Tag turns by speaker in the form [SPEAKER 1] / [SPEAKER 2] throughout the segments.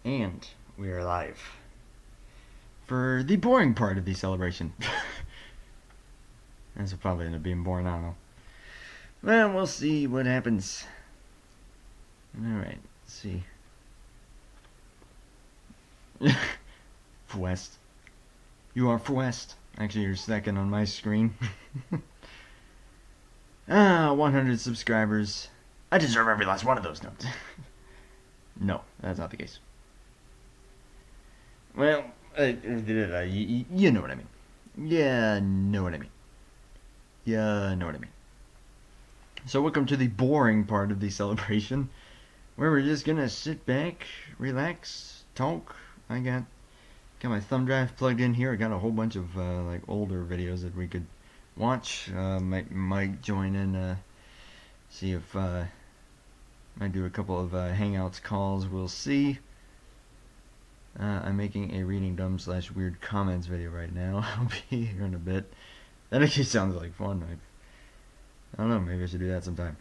[SPEAKER 1] And we are live for the boring part of the celebration. This will probably end up being boring, I don't know. Well, we'll see what happens. Alright, let's see. West. You are for West. Actually, you're second on my screen. 100 subscribers. I deserve every last one of those notes. No, that's not the case. Well, you know what I mean. Yeah, know what I mean. Yeah, know what I mean. So welcome to the boring part of the celebration, where we're just gonna sit back, relax, talk. I got my thumb drive plugged in here. I got a whole bunch of like older videos that we could watch. Might join in, see if might do a couple of Hangouts calls. We'll see. I'm making a reading dumb / weird comments video right now. I'll be here in a bit. That actually sounds like fun. I don't know, maybe I should do that sometime.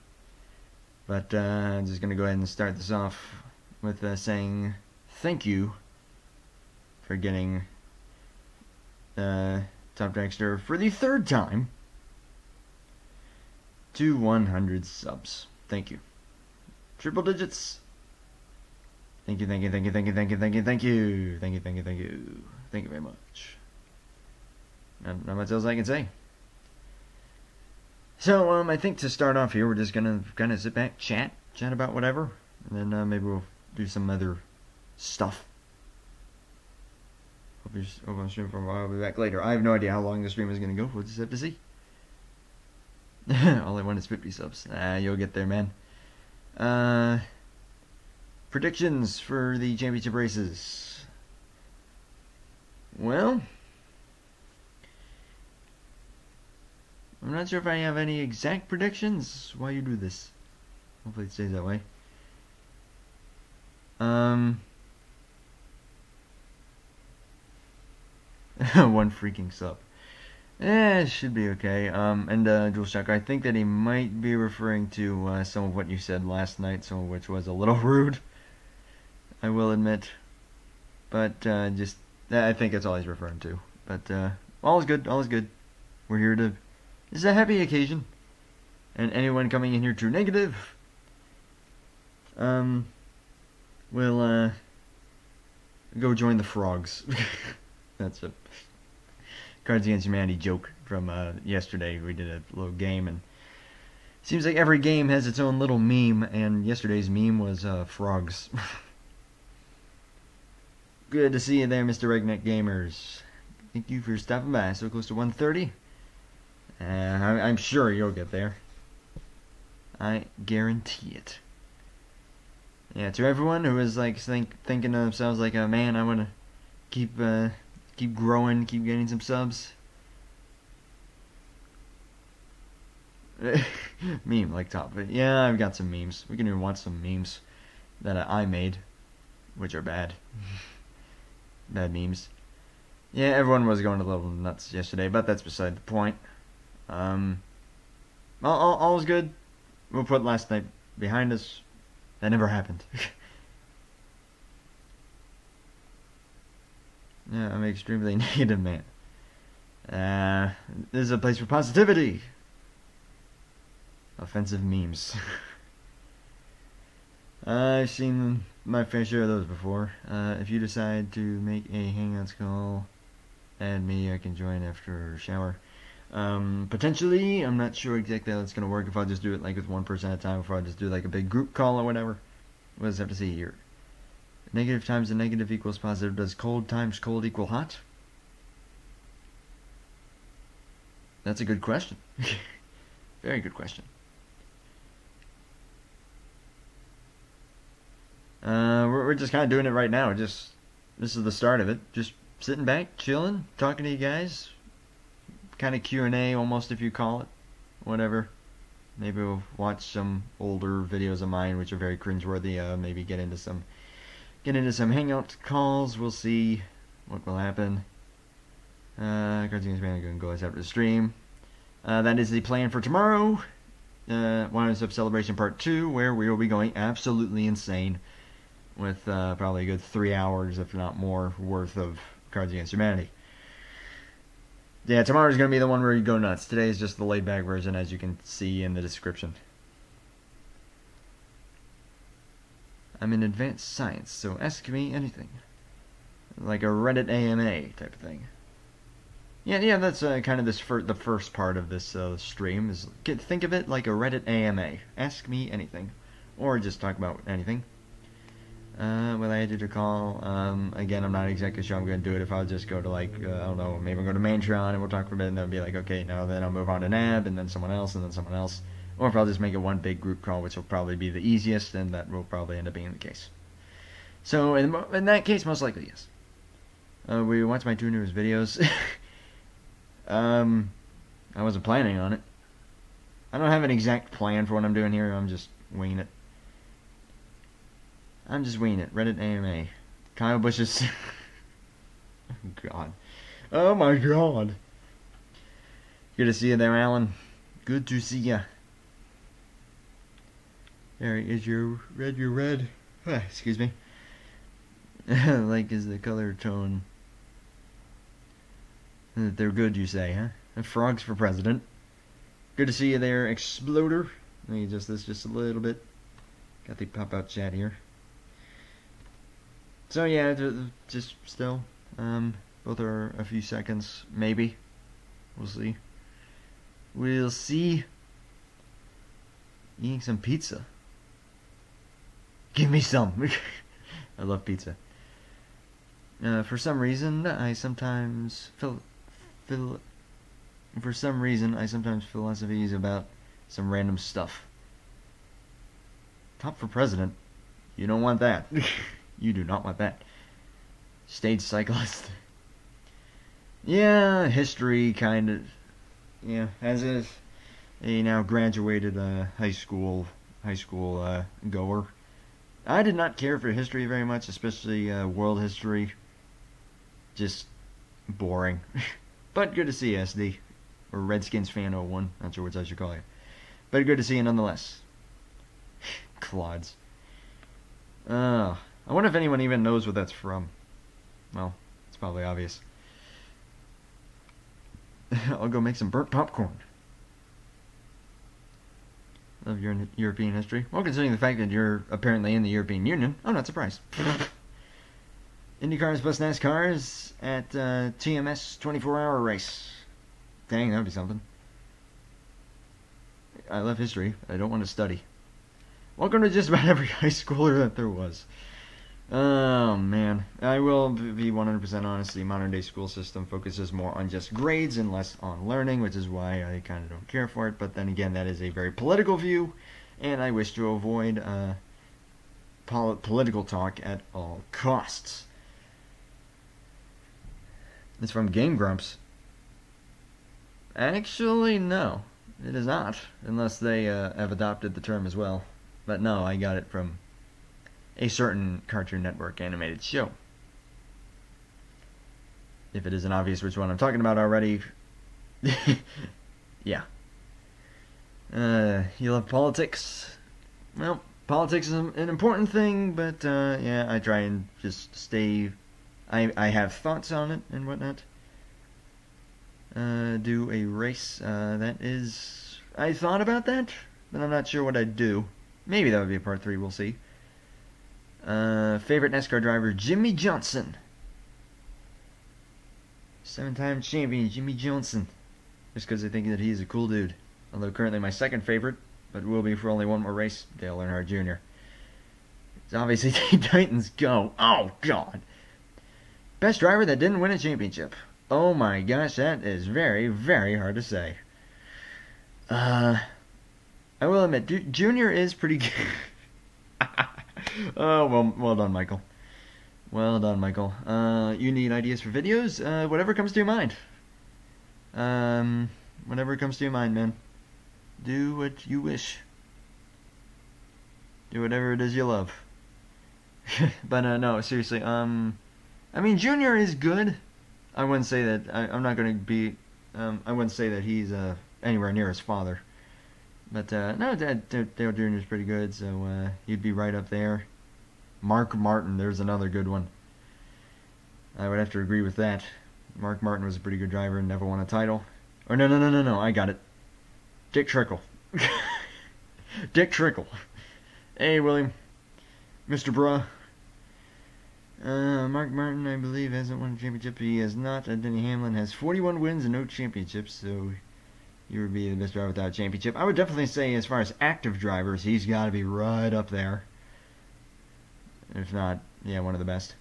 [SPEAKER 1] But I'm just gonna go ahead and start this off with saying thank you for getting Top Dragster for the third time to 100 subs. Thank you. Triple digits. Thank you, thank you, thank you, thank you, thank you, thank you, thank you, thank you, thank you, thank you, thank you very much. Not much else I can say. So I think to start off here, we're just gonna kind of sit back, chat about whatever, and then maybe we'll do some other stuff. Hope I'm streaming for a while. I'll be back later. I have no idea how long the stream is gonna go. We'll just have to see. All I want is 50 subs. You'll get there, man. Predictions for the championship races. Well, I'm not sure if I have any exact predictions while you do this. Hopefully it stays that way. One freaking sub. It should be okay. And DualShock, I think that he might be referring to some of what you said last night, some of which was a little rude, I will admit. But just, I think that's all he's referring to. But all is good, all is good. We're here to, this is a happy occasion. And anyone coming in here true negative will go join the frogs. That's a Cards Against Humanity joke from yesterday. We did a little game, and it seems like every game has its own little meme, and yesterday's meme was frogs. Good to see you there, Mr. Regneck Gamers. Thank you for stopping by. So close to 1:30. I'm sure you'll get there. I guarantee it. Yeah, to everyone who is like thinking to themselves like, man, I want to keep growing, keep getting some subs. Meme like top. But yeah, I've got some memes. We can even watch some memes that I made, which are bad. Bad memes. Yeah, everyone was going a little nuts yesterday, but that's beside the point. All was good. We'll put last night behind us. That never happened. Yeah, I'm an extremely negative man. This is a place for positivity. Offensive memes. I've seen my fair share of those before. If you decide to make a Hangouts call, add me, I can join after a shower. Potentially, I'm not sure exactly how it's going to work, if I'll just do it like with one person at a time, or if I'll just do like a big group call or whatever. We'll just have to see here. Negative times a negative equals positive. Does cold times cold equal hot? That's a good question. Very good question. We're just kind of doing it right now. This is the start of it. Just sitting back, chilling, talking to you guys. Kind of Q&A almost, if you call it. Whatever. Maybe we'll watch some older videos of mine which are very cringeworthy. Maybe get into some Hangout calls. We'll see what will happen. Cards Against Humanity going to go after the stream. That is the plan for tomorrow. 100 Sub Celebration Part 2, where we will be going absolutely insane. with probably a good 3 hours, if not more, worth of Cards Against Humanity. Yeah, tomorrow's going to be the one where you go nuts. Today is just the laid-back version, as you can see in the description. I'm in advanced science, so ask me anything. Like a Reddit AMA type of thing. Yeah, that's kind of the first part of this stream. Is think of it like a Reddit AMA. Ask me anything. Or just talk about anything. What I had to call, again, I'm not exactly sure I'm going to do it. If I'll just go to, like, I don't know, maybe I'll go to Mantron and we'll talk for a bit, and then be like, okay, now then I'll move on to NAB, and then someone else, and then someone else. Or if I'll just make it one big group call, which will probably be the easiest, and that will probably end up being the case. So, in that case, most likely, yes. We watched my 2 newest videos. I wasn't planning on it. I don't have an exact plan for what I'm doing here, I'm just winging it. Reddit AMA. Kyle Busch's... Oh, God. Oh, my God. Good to see you there, Alan. Good to see ya. There is your red. Excuse me. Like is the color tone. They're good, you say, huh? And frogs for president. Good to see you there, Exploder. Let me adjust this just a little bit. Got the pop-out chat here. So yeah, just still, both are a few seconds, maybe. We'll see. We'll see. Eating some pizza. Give me some. I love pizza. For some reason, I sometimes philosophize about some random stuff. Top for president. You don't want that. You do not want that. Stage cyclist. Yeah, history kind of. Yeah, as if a now graduated high school goer. I did not care for history very much, especially world history. Just boring. But good to see you, SD. Or Redskins fan 01. Not sure which I should call you. But good to see you nonetheless. Clods. I wonder if anyone even knows what that's from. Well, it's probably obvious. I'll go make some burnt popcorn. Love your European history. Well, considering the fact that you're apparently in the European Union, I'm not surprised. IndyCars plus NASCARs at TMS 24-hour race. Dang, that would be something. I love history. I don't want to study. Welcome to just about every high schooler that there was. Oh, man. I will be 100% honest. The modern-day school system focuses more on just grades and less on learning, which is why I kind of don't care for it. But then again, that is a very political view, and I wish to avoid political talk at all costs. It's from Game Grumps. Actually, no. It is not, unless they have adopted the term as well. But no, I got it from a certain Cartoon Network animated show. If it isn't obvious which one I'm talking about already. Yeah. You love politics? Well, politics is an important thing, but yeah, I try and just stay... I have thoughts on it and whatnot. Do a race, that is... I thought about that, but I'm not sure what I'd do. Maybe that would be a part 3, we'll see. Favorite NASCAR driver, Jimmie Johnson. 7-time champion, Jimmie Johnson. Just because I think that he's a cool dude. Although currently my second favorite, but will be for only one more race, Dale Earnhardt Jr. It's obviously Teen Titans Go. Oh, God. Best driver that didn't win a championship. Oh my gosh, that is very, very hard to say. I will admit, Junior is pretty good. Oh, well done, Michael. Well done, Michael. You need ideas for videos? Whatever comes to your mind. Whatever comes to your mind, man. Do what you wish. Do whatever it is you love. But no, seriously. I mean, Junior is good. I wouldn't say that. I'm not going to be. I wouldn't say that he's anywhere near his father. But no, Dale Jr. is pretty good, so he'd be right up there. Mark Martin, there's another good one. I would have to agree with that. Mark Martin was a pretty good driver and never won a title. Or no, I got it. Dick Trickle. Dick Trickle. Hey, William. Mr. Bruh. Mark Martin, I believe, hasn't won a championship. He has not. Denny Hamlin has 41 wins and no championships, so he would be the best driver without a championship. I would definitely say, as far as active drivers, he's got to be right up there. If not, yeah, one of the best.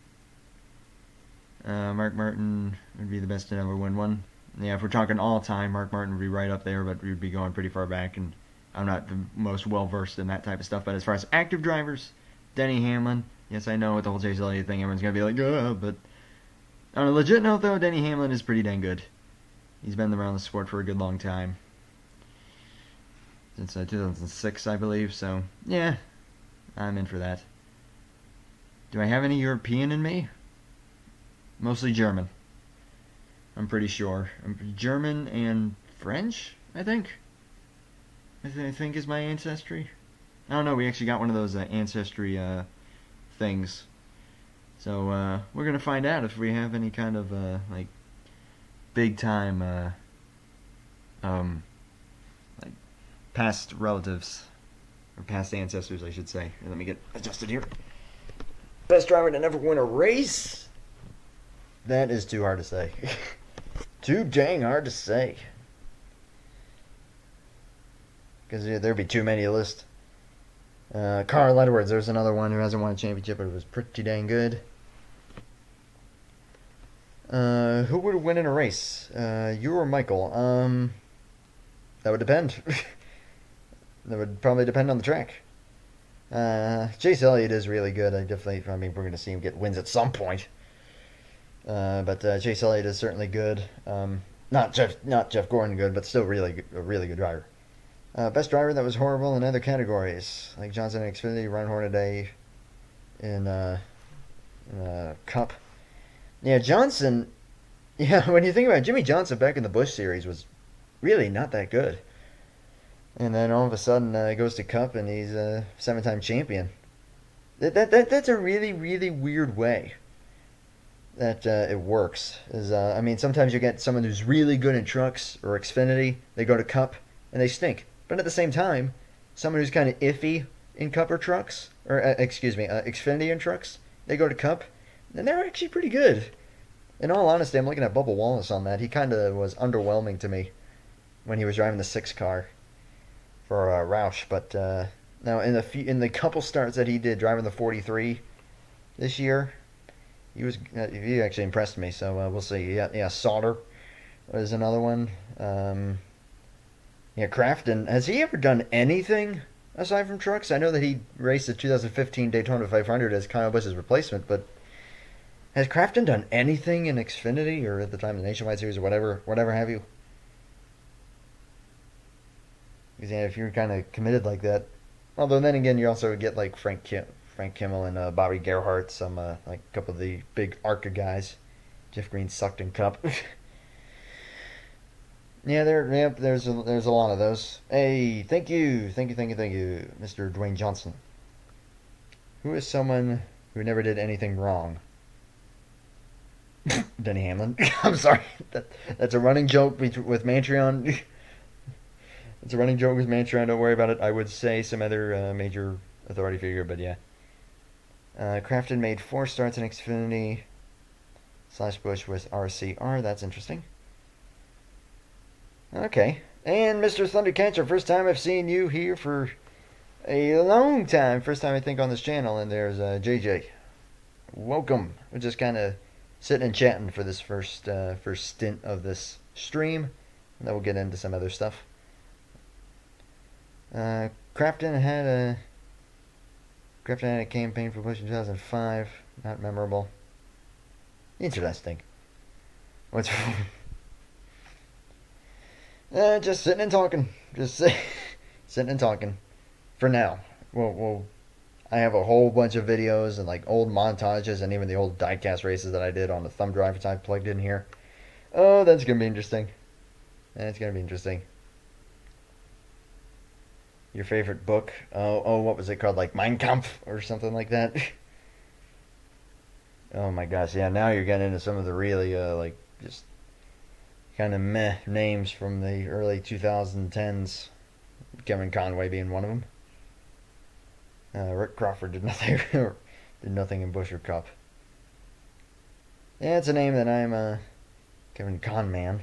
[SPEAKER 1] Mark Martin would be the best to ever win one. Yeah, if we're talking all-time, Mark Martin would be right up there, but we'd be going pretty far back, and I'm not the most well-versed in that type of stuff. But as far as active drivers, Denny Hamlin. Yes, I know with the whole Chase Elliott thing, everyone's going to be like, but on a legit note, though, Denny Hamlin is pretty dang good. He's been around the sport for a good long time. Since 2006, I believe, so, yeah, I'm in for that. Do I have any European in me? Mostly German. I'm pretty sure. German and French, I think. I think is my ancestry. I don't know, we actually got one of those ancestry things. So we're going to find out if we have any kind of like big time like past relatives or past ancestors, I should say. Let me get adjusted here. Best driver to never win a race? That is too hard to say. Too dang hard to say. Because there'd be too many to list. Carl Edwards, there's another one who hasn't won a championship, but it was pretty dang good. Who would win in a race? You or Michael? That would depend. That would probably depend on the track. Chase Elliott is really good. I mean, we're going to see him get wins at some point. But Chase Elliott is certainly good. Not Jeff Gordon good, but still a really good driver. Best driver that was horrible in other categories, like Johnson in Xfinity, Ryan Hornaday in Cup. Yeah, Johnson. Yeah, when you think about it, Jimmy Johnson back in the Busch Series was really not that good. And then all of a sudden he goes to Cup and he's a 7-time champion. That's a really weird way that it works. I mean, sometimes you get someone who's really good in trucks or Xfinity, they go to Cup and they stink. But at the same time, someone who's kind of iffy in Cup or trucks, or Xfinity and trucks, they go to Cup, and they're actually pretty good. In all honesty, I'm looking at Bubba Wallace on that. He kind of was underwhelming to me when he was driving the 6 car for Roush. But now in the couple starts that he did driving the 43 this year, he actually impressed me. So we'll see. Yeah, Sauter was another one. Yeah, Crafton, has he ever done anything aside from trucks? I know that he raced the 2015 Daytona 500 as Kyle Busch's replacement, but has Crafton done anything in Xfinity or at the time the Nationwide Series or whatever have you? Because yeah, if you're kind of committed like that, although then again you also get like Frank Kimmel and Bobby Gerhart, some like a couple of the big ARCA guys. Jeff Green sucked in Cup. Yeah, there's a lot of those. Hey, thank you, Mr. Dwayne Johnson. Who is someone who never did anything wrong? Denny Hamlin. I'm sorry. That's a running joke with Mantreon. It's a running joke with Mantreon. Don't worry about it. I would say some other major authority figure, but yeah. Crafton made 4 starts in Xfinity / Busch with RCR. That's interesting. Okay. And Mr. Thundercatcher, first time I've seen you here for a long time. First time I think on this channel. And there's JJ. Welcome. We're just kind of sitting and chatting for this first stint of this stream. And then we'll get into some other stuff. Crafton had a campaign for Busch in 2005. Not memorable. Interesting. What's just sitting and talking. Sitting and talking. For now. I have a whole bunch of videos and like old montages and even the old diecast races that I did on the thumb drive which I plugged in here. Oh, that's gonna be interesting. That's gonna be interesting. Your favorite book? Oh, what was it called? Like Mein Kampf or something like that. Oh my gosh, yeah, now you're getting into some of the really, like, just kind of meh names from the early 2010s. Kevin Conway being one of them. Rick Crawford did nothing, did nothing in Busher Cup. Yeah, it's a name that I'm, Kevin Conman.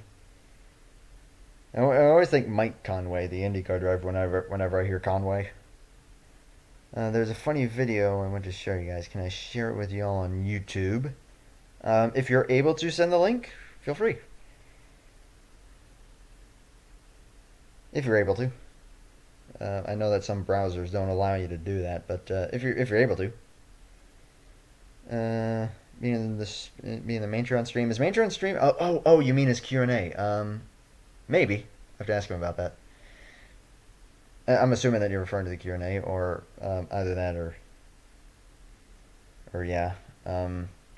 [SPEAKER 1] I always think Mike Conway, the IndyCar driver, whenever I hear Conway. There's a funny video I want to show you guys. Can I share it with y'all on YouTube? If you're able to send the link, feel free. If you're able to. I know that some browsers don't allow you to do that, but if you're able to. Being the Matreon stream. Is Matreon stream? Oh, you mean his Q&A? Maybe. I have to ask him about that. I'm assuming that you're referring to the Q&A, or either that or yeah.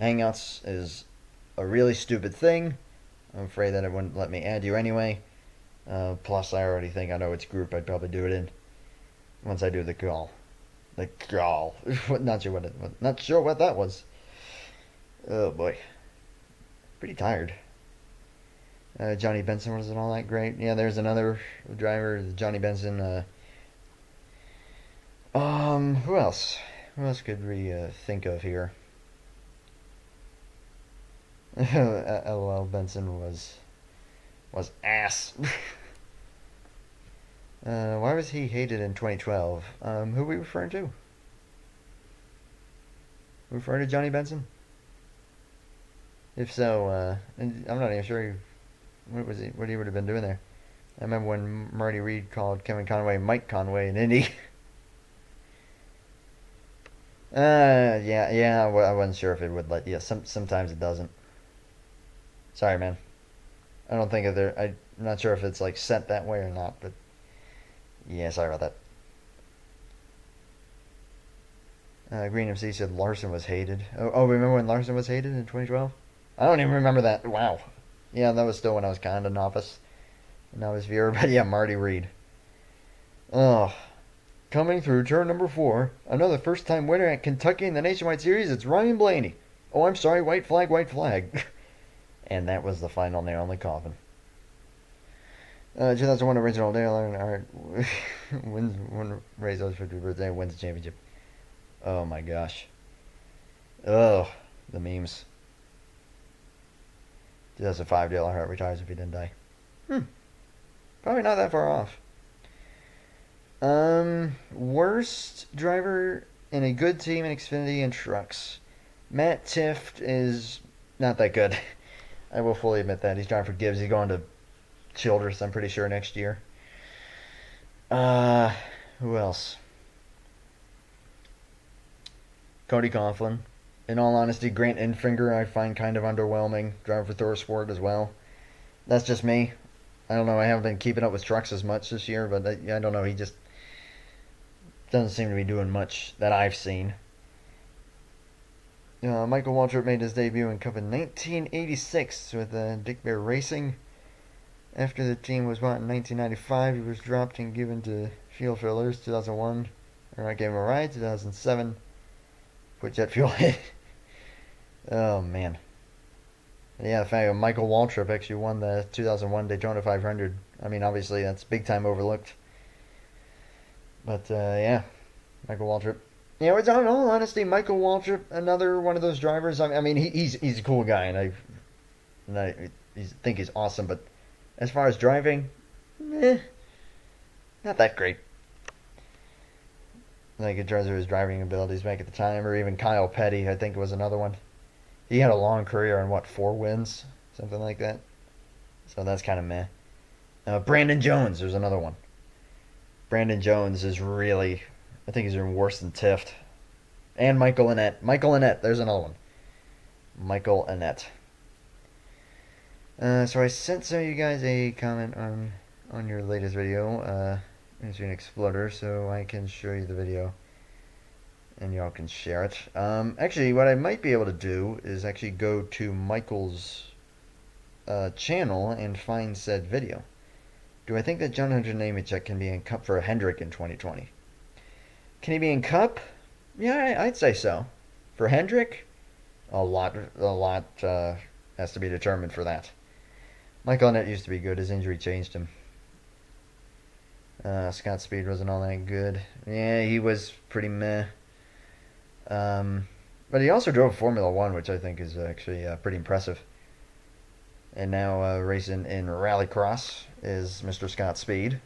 [SPEAKER 1] Hangouts is a really stupid thing. I'm afraid that it wouldn't let me add you anyway. Plus, I already think I know which group I'd probably do it in once I do the call. The call. Not sure what that was. Oh boy, pretty tired. Johnny Benson wasn't all that great. Yeah, there's another driver, Johnny Benson. Who else? Who else could we think of here? LOL, Benson was ass. Why was he hated in 2012? Who are we referring to? Referring to Johnny Benson? If so, I'm not even sure what he would have been doing there. I remember when Marty Reed called Kevin Conway Mike Conway in Indy. Yeah, I wasn't sure if it would let. Yeah, sometimes it doesn't. Sorry, man. I don't think I'm not sure if it's like set that way or not, but yeah, sorry about that. Green MC said Larson was hated. Oh, remember when Larson was hated in 2012? I don't even remember that. Wow. Yeah, that was still when I was kind of novice viewer. But yeah, Marty Reed. Oh, coming through turn number 4, another first-time winner at Kentucky in the Nationwide Series. It's Ryan Blaney. Oh, I'm sorry, white flag, white flag. And that was the final nail in the coffin. 2001 original Dale Earnhardt wins Ray's 50th birthday, wins the championship. Oh my gosh. Oh, the memes. 2005 Dale Earnhardt retires if he didn't die. Probably not that far off. Worst driver in a good team in Xfinity and trucks. Matt Tifft is not that good. I will fully admit that. He's driving for Gibbs. He's going to Childress, I'm pretty sure, next year. Who else? Cody Coughlin. In all honesty, Grant Enfinger I find kind of underwhelming. Driving for Thor Sport as well. That's just me. I don't know. I haven't been keeping up with trucks as much this year, but I don't know. He just doesn't seem to be doing much that I've seen. Michael Waltrip made his debut in Cup in 1986 with Dick Bear Racing. After the team was bought in 1995, he was dropped and given to Fuel Fillers. 2001, I gave him a ride. 2007, put jet fuel in. Oh man. Yeah, the fact that Michael Waltrip actually won the 2001 Daytona 500. I mean, obviously that's big time overlooked. But yeah, Michael Waltrip. Yeah, it's in all honesty, Michael Waltrip, another one of those drivers. I mean, he's a cool guy, and I think he's awesome. But as far as driving, not that great. Like in terms of his driving abilities back at the time, or even Kyle Petty, I think was another one. He had a long career and 4 wins, something like that. So that's kind of meh. Brandon Jones, there's another one. Brandon Jones is really, I think he's even worse than Tifft. And Michael Annett, there's another one. Michael Annett. So I sent some of you guys a comment on your latest video, Insane Exploder, so I can show you the video. And y'all can share it. Actually, what I might be able to do is actually go to Michael's channel and find said video. Do I think that John Hunter Nemechek can be in Cup for a Hendrick in 2020? Can he be in Cup? Yeah, I'd say so. For Hendrick? a lot has to be determined for that. Michael Annett used to be good. His injury changed him. Scott Speed wasn't all that good. Yeah, he was pretty meh. But he also drove Formula One, which I think is actually pretty impressive. And now racing in Rallycross is Mr. Scott Speed.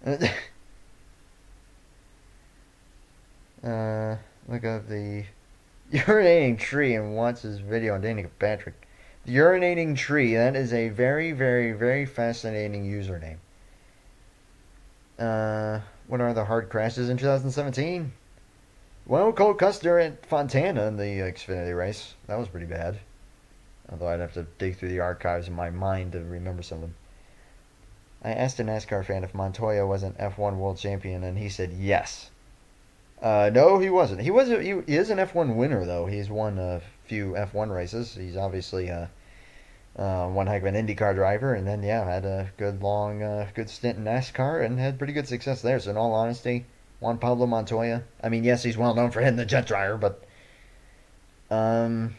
[SPEAKER 1] Look up the urinating tree and watch this video on Danica Patrick. The urinating tree, that is a very, very, very fascinating username. What are the hard crashes in 2017? Well, Cole Custer at Fontana in the Xfinity race. That was pretty bad. Although I'd have to dig through the archives in my mind to remember some of them. I asked a NASCAR fan if Montoya was an F1 world champion, and he said yes. No, he wasn't. He is an F1 winner, though. He's won a few F1 races. He's obviously one heck of an IndyCar driver, and then, yeah, had a good good stint in NASCAR and had pretty good success there. So, in all honesty, Juan Pablo Montoya. I mean, yes, he's well known for hitting the jet dryer, but now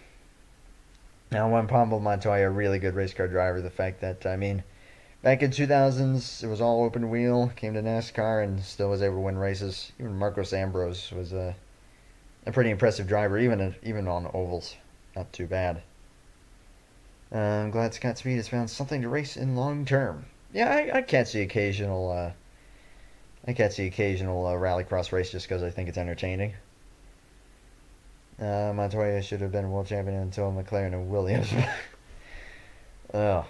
[SPEAKER 1] Juan Pablo Montoya, a really good race car driver. The fact that, I mean, back in 2000s, it was all open wheel, came to NASCAR, and still was able to win races. Even Marcos Ambrose was a pretty impressive driver, even on ovals. Not too bad. I'm glad Scott Speed has found something to race in long term. Yeah, I catch the occasional rallycross race just because I think it's entertaining. Montoya should have been world champion until McLaren and Williams. Oh.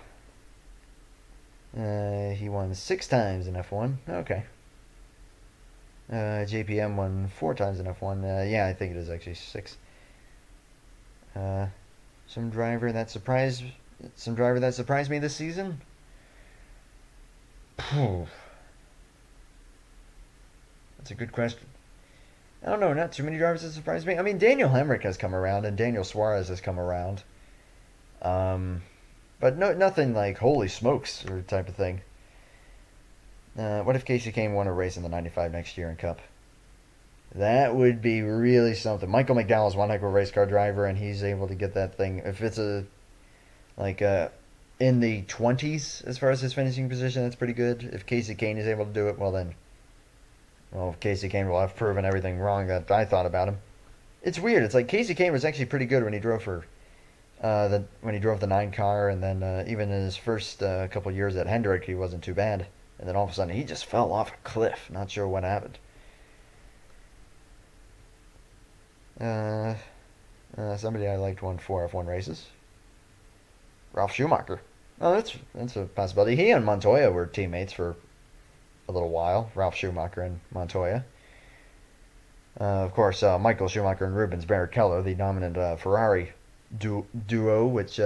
[SPEAKER 1] He won 6 times in F1. Okay. JPM won 4 times in F1. Yeah, I think it is actually 6. Some driver that surprised me this season. That's a good question. I don't know, not too many drivers that surprised me. I mean, Daniel Hemrick has come around, and Daniel Suarez has come around. But nothing like holy smokes or type of thing. What if Casey Kane won a race in the 95 next year in Cup? That would be really something. Michael McDowell is one heck of a race car driver, and he's able to get that thing. If it's in the 20s as far as his finishing position, that's pretty good. If Casey Kane is able to do it, well, Casey Kane will have proven everything wrong that I thought about him. It's weird. It's like Casey Kane was actually pretty good when he drove for when he drove the 9 car, and then even in his first couple years at Hendrick, he wasn't too bad. And then all of a sudden, he just fell off a cliff. Not sure what happened. Somebody I liked won 4 F1 races. Ralf Schumacher. Oh, that's a possibility. He and Montoya were teammates for a little while. Ralf Schumacher and Montoya. Of course, Michael Schumacher and Rubens Barrichello, the dominant Ferrari duo, which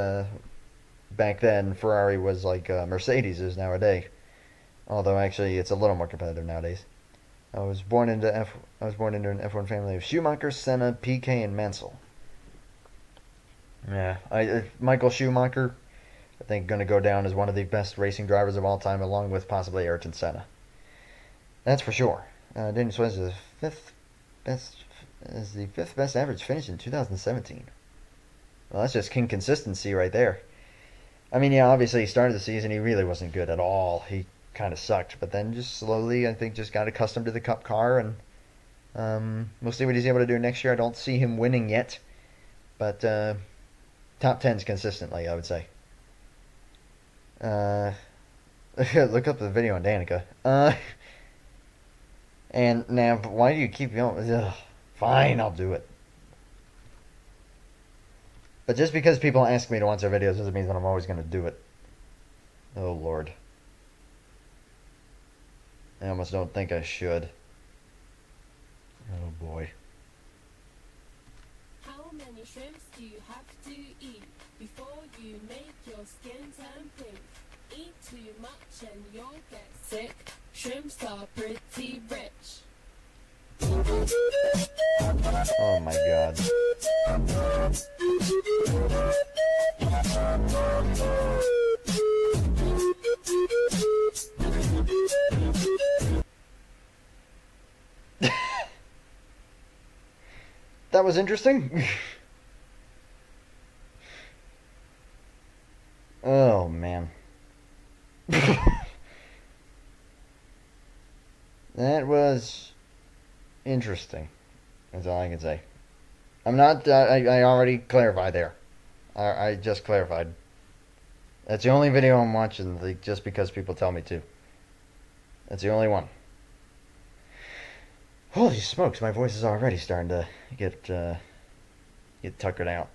[SPEAKER 1] back then Ferrari was like Mercedes is nowadays. Although actually, it's a little more competitive nowadays. I was born into an F1 family of Schumacher, Senna, Piquet, and Mansell. Yeah, Michael Schumacher, I think, going to go down as one of the best racing drivers of all time, along with possibly Ayrton Senna. That's for sure. Daniel Suarez is the fifth best average finish in 2017. Well, that's just king consistency right there. I mean, yeah, obviously he started the season, he really wasn't good at all. He kind of sucked, but then just slowly, I think, just got accustomed to the Cup car, and we'll see what he's able to do next year. I don't see him winning yet, but top 10s consistently, I would say. Look up the video on Danica. And now, why do you keep going? Ugh, fine, I'll do it. But just because people ask me to watch their videos doesn't mean that I'm always going to do it. Oh, Lord. I almost don't think I should. Oh, boy.
[SPEAKER 2] How many shrimps do you have to eat before you make your skin turn pink? Eat too much and you'll get sick. Shrimps are pretty rich.
[SPEAKER 1] Oh my God. was interesting. Oh, man. That was interesting. That's all I can say. I'm not, I already clarified there. I just clarified. That's the only video I'm watching, like, just because people tell me to. That's the only one. Holy smokes, my voice is already starting to get tuckered out.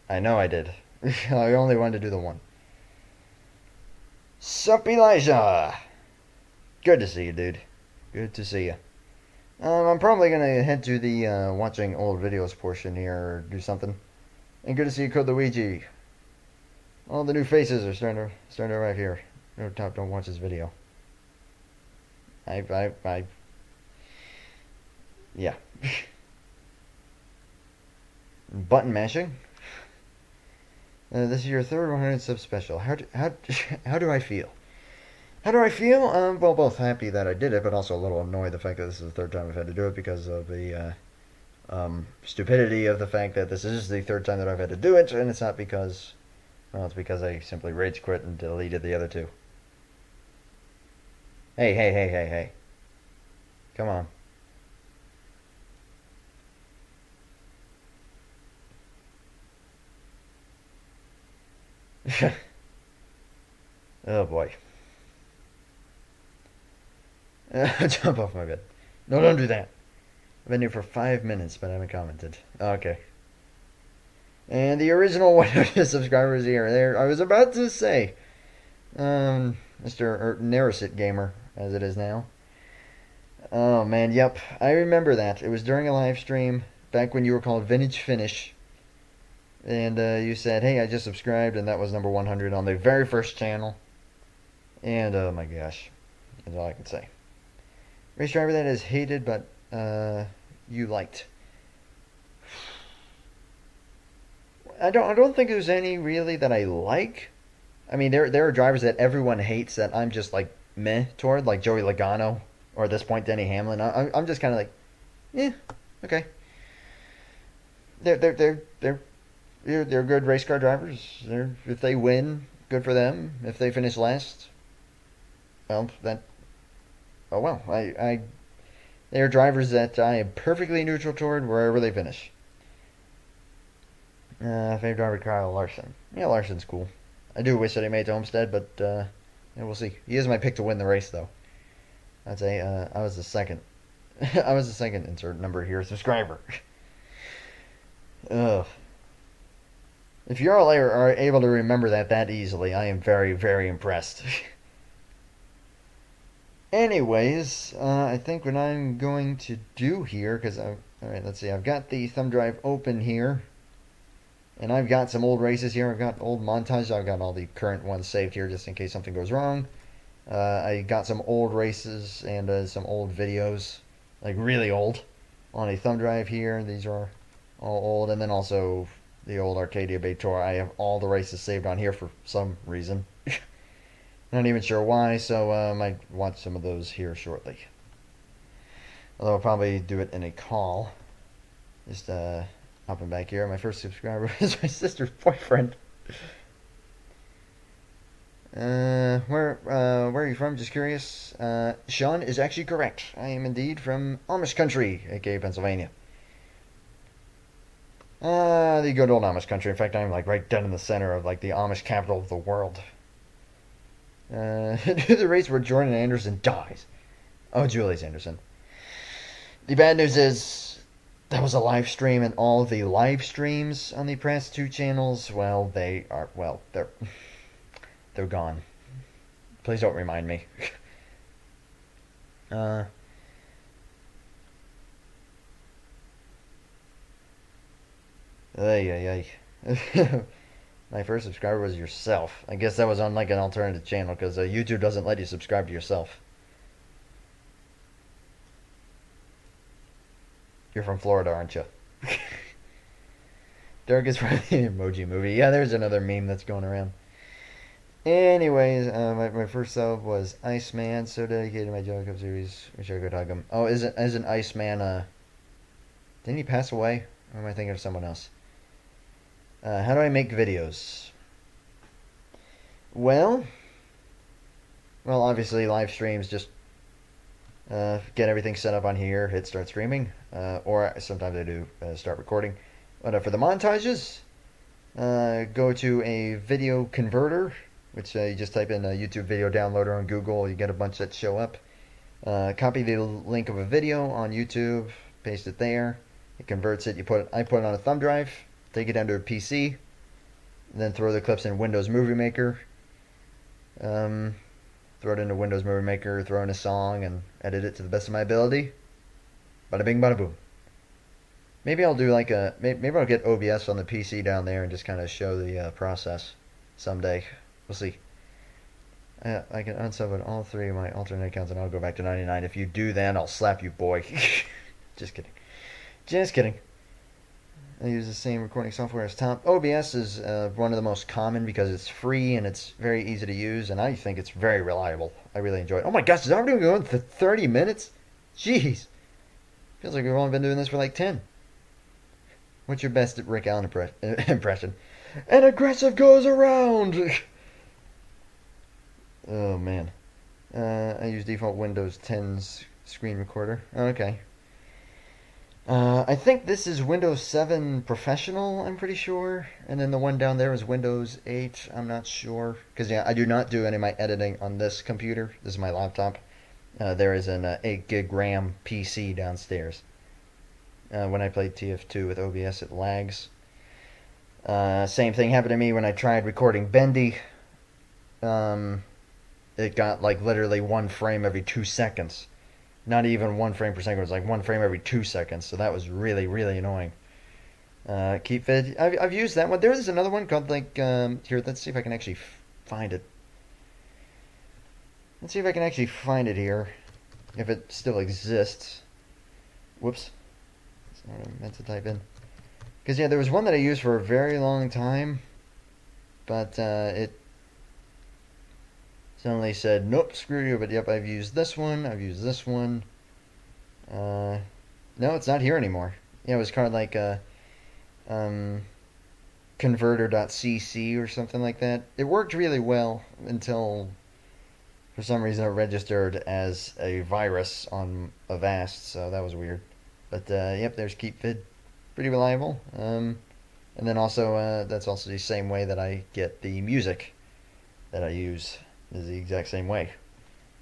[SPEAKER 1] I know I did. I only wanted to do the one. Sup, Elijah? Good to see you, dude. Good to see you. I'm probably gonna head to the watching old videos portion here or do something. And good to see you, Code Luigi. All the new faces are starting to arrive here. No, don't watch this video. Yeah. Button mashing. This is your third 100 sub special. How do I feel? How do I feel? Well, both happy that I did it, but also a little annoyed the fact that this is the third time I've had to do it because of the stupidity of the fact that this is the third time that I've had to do it, and it's not because, well, it's because I simply rage quit and deleted the other two. Hey. Come on. Oh boy. Jump off my bed. No, don't do that. I've been here for 5 minutes, but I haven't commented. Okay. And the original 100 subscribers here. There, I was about to say, Mr. Narasit Gamer, as it is now. Oh man, yep, I remember that. It was during a live stream back when you were called Vintage Finish, and you said, "Hey, I just subscribed," and that was number 100 on the very first channel. And oh my gosh, that's all I can say. Race driver that is hated, but you liked. I don't think there's any really that I like. I mean, there are drivers that everyone hates that I'm just like meh toward, like Joey Logano or at this point Denny Hamlin. I'm just kind of like, yeah, okay. They're good race car drivers. If they win, good for them. If they finish last, well, oh well. They're drivers that I am perfectly neutral toward wherever they finish. Favorite driver Kyle Larson. Yeah, Larson's cool. I do wish that he made Homestead, but yeah, we'll see. He is my pick to win the race, though. I'd say I was the second. I was the second insert number here subscriber. Ugh. If you all are able to remember that easily, I am very, very impressed. Anyways, I think what I'm going to do here, because alright, let's see, I've got the thumb drive open here, and I've got some old races here. I've got old montages. I've got all the current ones saved here just in case something goes wrong. I got some old races and some old videos, like really old, on a thumb drive here. These are all old, and then also the old Arcadia Bay Tour. I have all the races saved on here for some reason. Not even sure why, so I might watch some of those here shortly. Although I'll probably do it in a call. Just hopping back here. My first subscriber is my sister's boyfriend. Where are you from? Just curious. Sean is actually correct. I am indeed from Amish country, aka Pennsylvania. The good old Amish country. In fact, I'm like right down in the center of like the Amish capital of the world. The race where Jordan Anderson dies. Oh, Julius Anderson. The bad news is that was a live stream, and all the live streams on the past two channels, well, they're gone. Please don't remind me. Ay. My first subscriber was yourself. I guess that was on like an alternative channel because YouTube doesn't let you subscribe to yourself. You're from Florida, aren't you? Derek is from the Emoji Movie. Yeah, there's another meme that's going around. Anyways, my first sub was Iceman. So dedicated to my Jelly Cup series. Wish I could hug him. Oh, isn't Iceman Didn't he pass away? Or am I thinking of someone else? How do I make videos? Well, obviously live streams. Just get everything set up on here, hit start streaming, or sometimes I do start recording. But for the montages, go to a video converter, which you just type in a YouTube video downloader on Google. You get a bunch that show up. Copy the link of a video on YouTube, paste it there. It converts it. I put it on a thumb drive, take it down to a PC, then throw the clips in Windows Movie Maker. Throw it into Windows Movie Maker, throw in a song, and edit it to the best of my ability. Bada bing, bada boom. Maybe I'll do like maybe I'll get OBS on the PC down there and just kind of show the process someday. We'll see. I can unsub all 3 of my alternate accounts and I'll go back to 99. If you do that, I'll slap you, boy. Just kidding. Just kidding. I use the same recording software as Tom. OBS is one of the most common because it's free and it's very easy to use, and I think it's very reliable. I really enjoy it. Oh my gosh, is our video going for 30 minutes? Jeez. Feels like we've only been doing this for like 10. What's your best Rick Allen impression? An aggressive goes around! Oh man. I use default Windows 10's screen recorder. Okay. I think this is Windows 7 Professional, I'm pretty sure. And then the one down there is Windows 8, I'm not sure. Because, yeah, I do not do any of my editing on this computer. This is my laptop. There is an 8 gig RAM PC downstairs. When I played TF2 with OBS, it lags. Same thing happened to me when I tried recording Bendy. It got, like, literally 1 frame every 2 seconds. Not even 1 frame per second. It was like 1 frame every 2 seconds. So that was really, really annoying. KeepVid. I've used that one. There is another one called like here. Let's see if I can actually find it. Let's see if I can actually find it here. If it still exists. Whoops. That's not what I meant to type in. Because yeah, there was one that I used for a very long time, but it suddenly said, nope, screw you, but yep, I've used this one, I've used this one. No, it's not here anymore. Yeah, it was called like converter.cc or something like that. It worked really well until for some reason it registered as a virus on Avast, so that was weird. But yep, there's KeepVid. Pretty reliable. And then also, that's also the same way that I get the music that I use. Is the exact same way,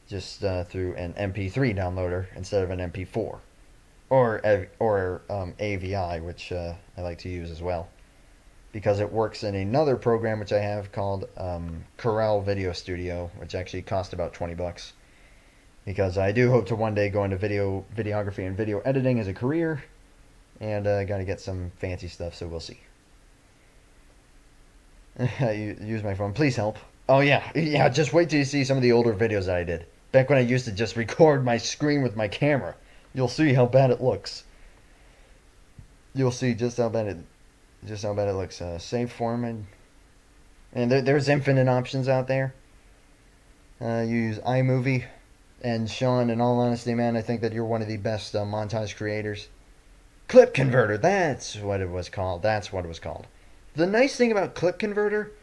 [SPEAKER 1] just through an MP3 downloader instead of an MP4, or AVI, which I like to use as well, because it works in another program which I have called Corel Video Studio, which actually cost about $20, because I do hope to one day go into videography and video editing as a career, and I got to get some fancy stuff, so we'll see. I use my phone. Please help. Oh yeah, just wait till you see some of the older videos that I did. Back when I used to just record my screen with my camera. You'll see how bad it looks. You'll see just how bad it looks. Save format. And there's infinite options out there. You use iMovie. And Sean, in all honesty, man, I think that you're one of the best montage creators. Clip Converter, that's what it was called. The nice thing about Clip Converter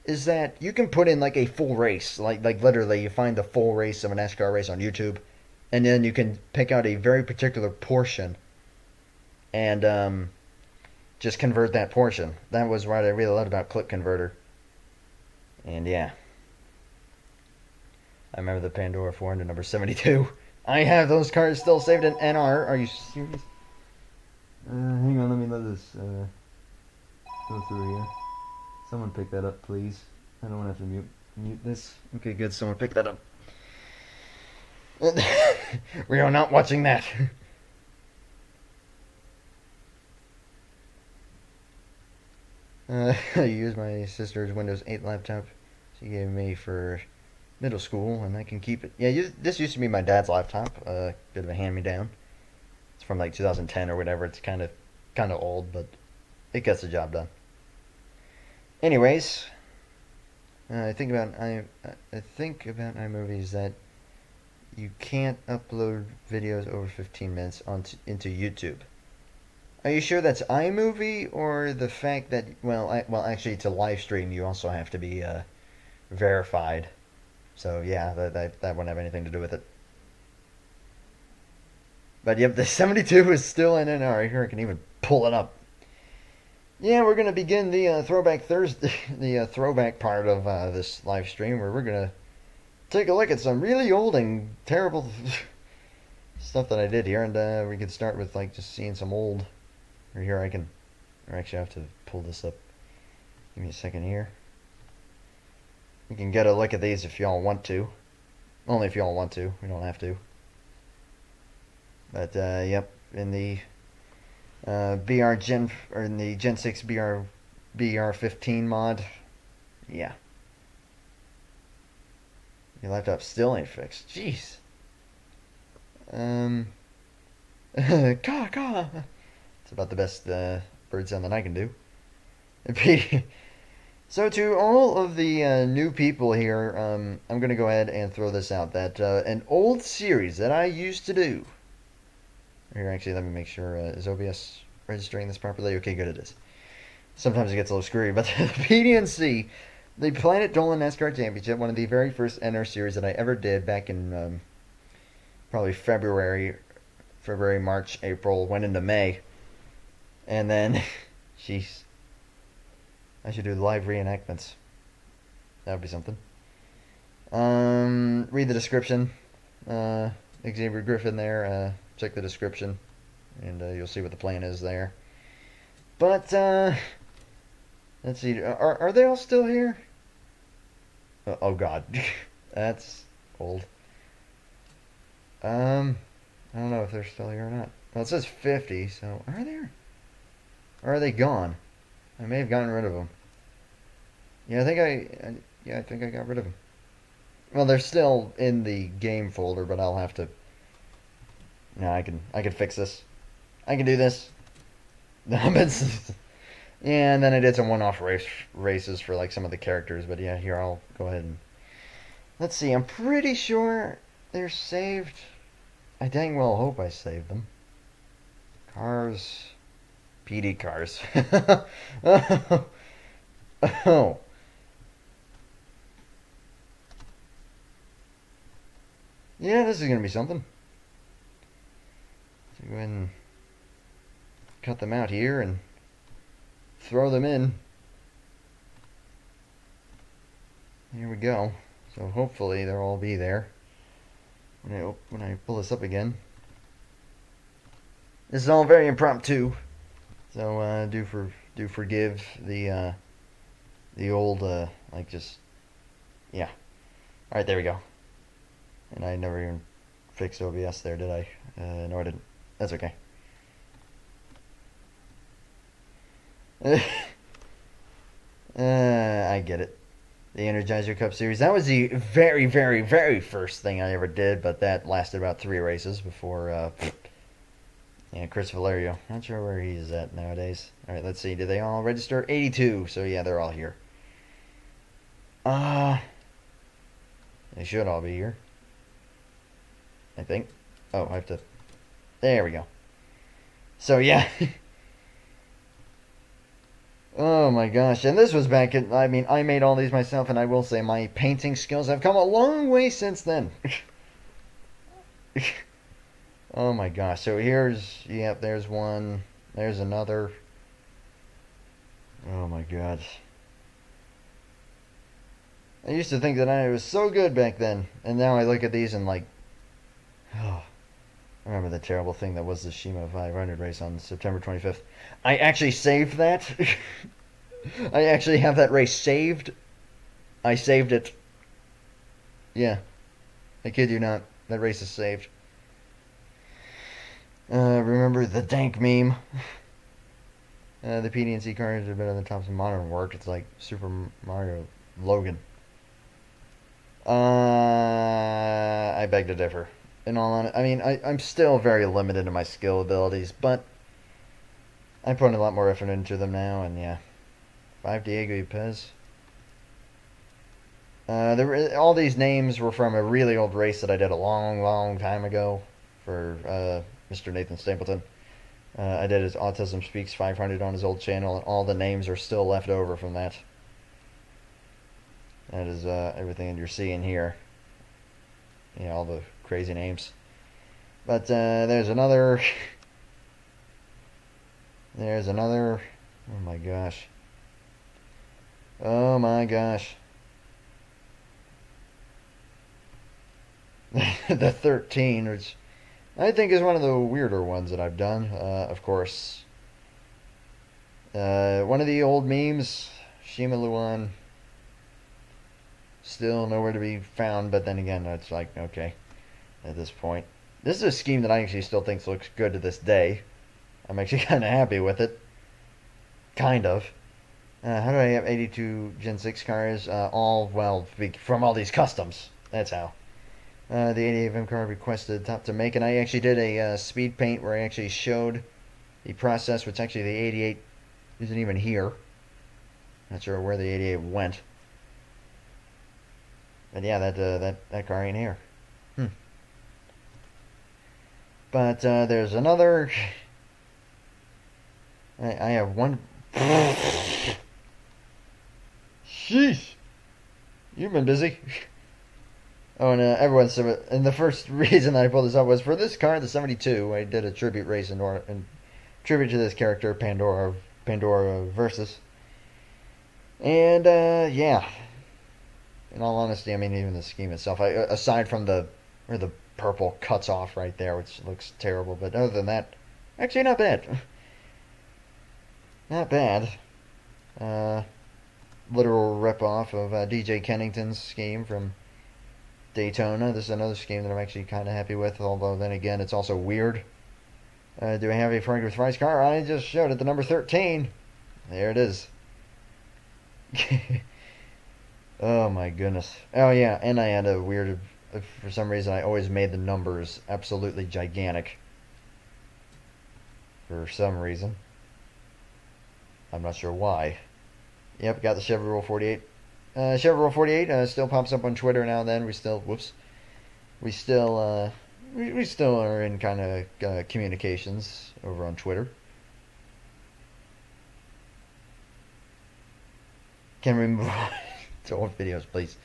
[SPEAKER 1] is that you can put in like a full race, like literally you find the full race of an NASCAR race on YouTube, and then you can pick out a very particular portion and just convert that portion. That was what I really loved about Clip Converter. And yeah, I remember the Pandora 400 number 72. I have those cards still saved in NR. Are you serious? Hang on, let this go through here. Someone pick that up, please. I don't want to have to mute this. Okay, good. Someone pick that up. We are not watching that. I use my sister's Windows 8 laptop she gave me for middle school, and I can keep it. Yeah, this used to be my dad's laptop. Bit of a hand-me-down. It's from like 2010 or whatever. It's kind of old, but it gets the job done. Anyways, I think about iMovies that you can't upload videos over 15 minutes into YouTube. Are you sure that's iMovie or the fact that well actually to live stream you also have to be verified. So yeah, that wouldn't have anything to do with it. But yep, the 72 is still in it. All right, here I can even pull it up. Yeah, we're gonna begin the Throwback Thursday, the throwback part of this live stream, where we're gonna take a look at some really old and terrible stuff that I did here, and we can start with like just seeing some old. Or here I can, or actually I have to pull this up. Give me a second here. You can get a look at these if y'all want to. Only if y'all want to. We don't have to. But yep, in the BR Gen or in the Gen 6 BR15 mod, yeah. Your laptop still ain't fixed. Jeez. Caw. It's about the best bird sound that I can do. So to all of the new people here, I'm going to go ahead and throw this out. That an old series that I used to do. Here, actually, let me make sure. Is OBS registering this properly? Okay, good, it is. Sometimes it gets a little screwy. But the PDNC, the Planet Dolan NASCAR Championship, one of the very first NR series that I ever did back in probably February, March, April, went into May. And then, jeez, I should do live reenactments. That would be something. Read the description. Xavier Griffin there. Check the description, and you'll see what the plan is there. But let's see. Are they all still here? Oh God, that's old. I don't know if they're still here or not. Well, it says 50, so are they? Or are they gone? I may have gotten rid of them. Yeah, I think I got rid of them. Well, they're still in the game folder, but I'll have to. No, I can fix this. I can do this. Yeah, and then I did some one-off races for like some of the characters, but yeah, here I'll go ahead and let's see. I'm pretty sure they're saved. I dang well hope I saved them. Cars, PD cars. Oh. Yeah, this is gonna be something. So go ahead and cut them out here and throw them in. Here we go. So hopefully they'll all be there when I pull this up again. This is all very impromptu, so do forgive the old like just yeah. All right, there we go. And I never even fixed OBS there, did I? No, I didn't. That's okay. I get it. The Energizer Cup Series. That was the very, very, very first thing I ever did, but that lasted about 3 races before, yeah, Chris Valerio. Not sure where he's at nowadays. Alright, let's see. Did they all register? 82. So, yeah, they're all here. They should all be here. I think. Oh, I have to. There we go. So, yeah. Oh my gosh. And this was back in. I mean, I made all these myself, and I will say my painting skills have come a long way since then. Oh my gosh. So here's. Yep, there's one. There's another. Oh my god. I used to think that I was so good back then, and now I look at these and like. Oh. I remember the terrible thing that was the Shima 500 race on September 25th. I actually saved that. I actually have that race saved. I saved it. Yeah. I kid you not. That race is saved. Remember the dank meme? The PDNC cars are better than Thompson Modern work. It's like Super Mario Logan. I beg to differ. In all honesty, I mean, I'm still very limited in my skill abilities, but I put a lot more effort into them now, and yeah. 5 Diego Ypez. All these names were from a really old race that I did a long, long time ago for Mr. Nathan Stapleton. I did his Autism Speaks 500 on his old channel, and all the names are still left over from that. That is everything that you're seeing here. Yeah, all the crazy names. But there's another. There's another. Oh my gosh. Oh my gosh. The 13, which I think is one of the weirder ones that I've done. Of course. One of the old memes, Shima Luan. Still nowhere to be found, but then again, it's like, okay, at this point. This is a scheme that I actually still think looks good to this day. I'm actually kind of happy with it. Kind of. How do I have 82 Gen 6 cars? All, well, from all these customs. That's how. The 88 Vim car requested top to make, and I actually did a speed paint where I actually showed the process, which actually the 88 isn't even here. Not sure where the 88 went. But yeah, that car ain't here. But there's another. I have one. Sheesh. You've been busy. Oh, and and the first reason I pulled this up was for this car, the 72. I did a tribute race in tribute to this character, Pandora Versus. And yeah. In all honesty, I mean, even the scheme itself, aside from where the purple cuts off right there, which looks terrible, but other than that, actually not bad. Not bad. Literal rip-off of DJ Kennington's scheme from Daytona. This is another scheme that I'm actually kind of happy with, although then again, it's also weird. Do I have a Frank with Fries car? I just showed it, the number 13. There it is. Oh my goodness. Oh yeah, and I had a weird, for some reason I always made the numbers absolutely gigantic. For some reason. I'm not sure why. Yep, got the Chevy Roll 48. Chevy Roll 48 still pops up on Twitter now and then. We still are in kind of communications over on Twitter. Can we move on to old videos, please?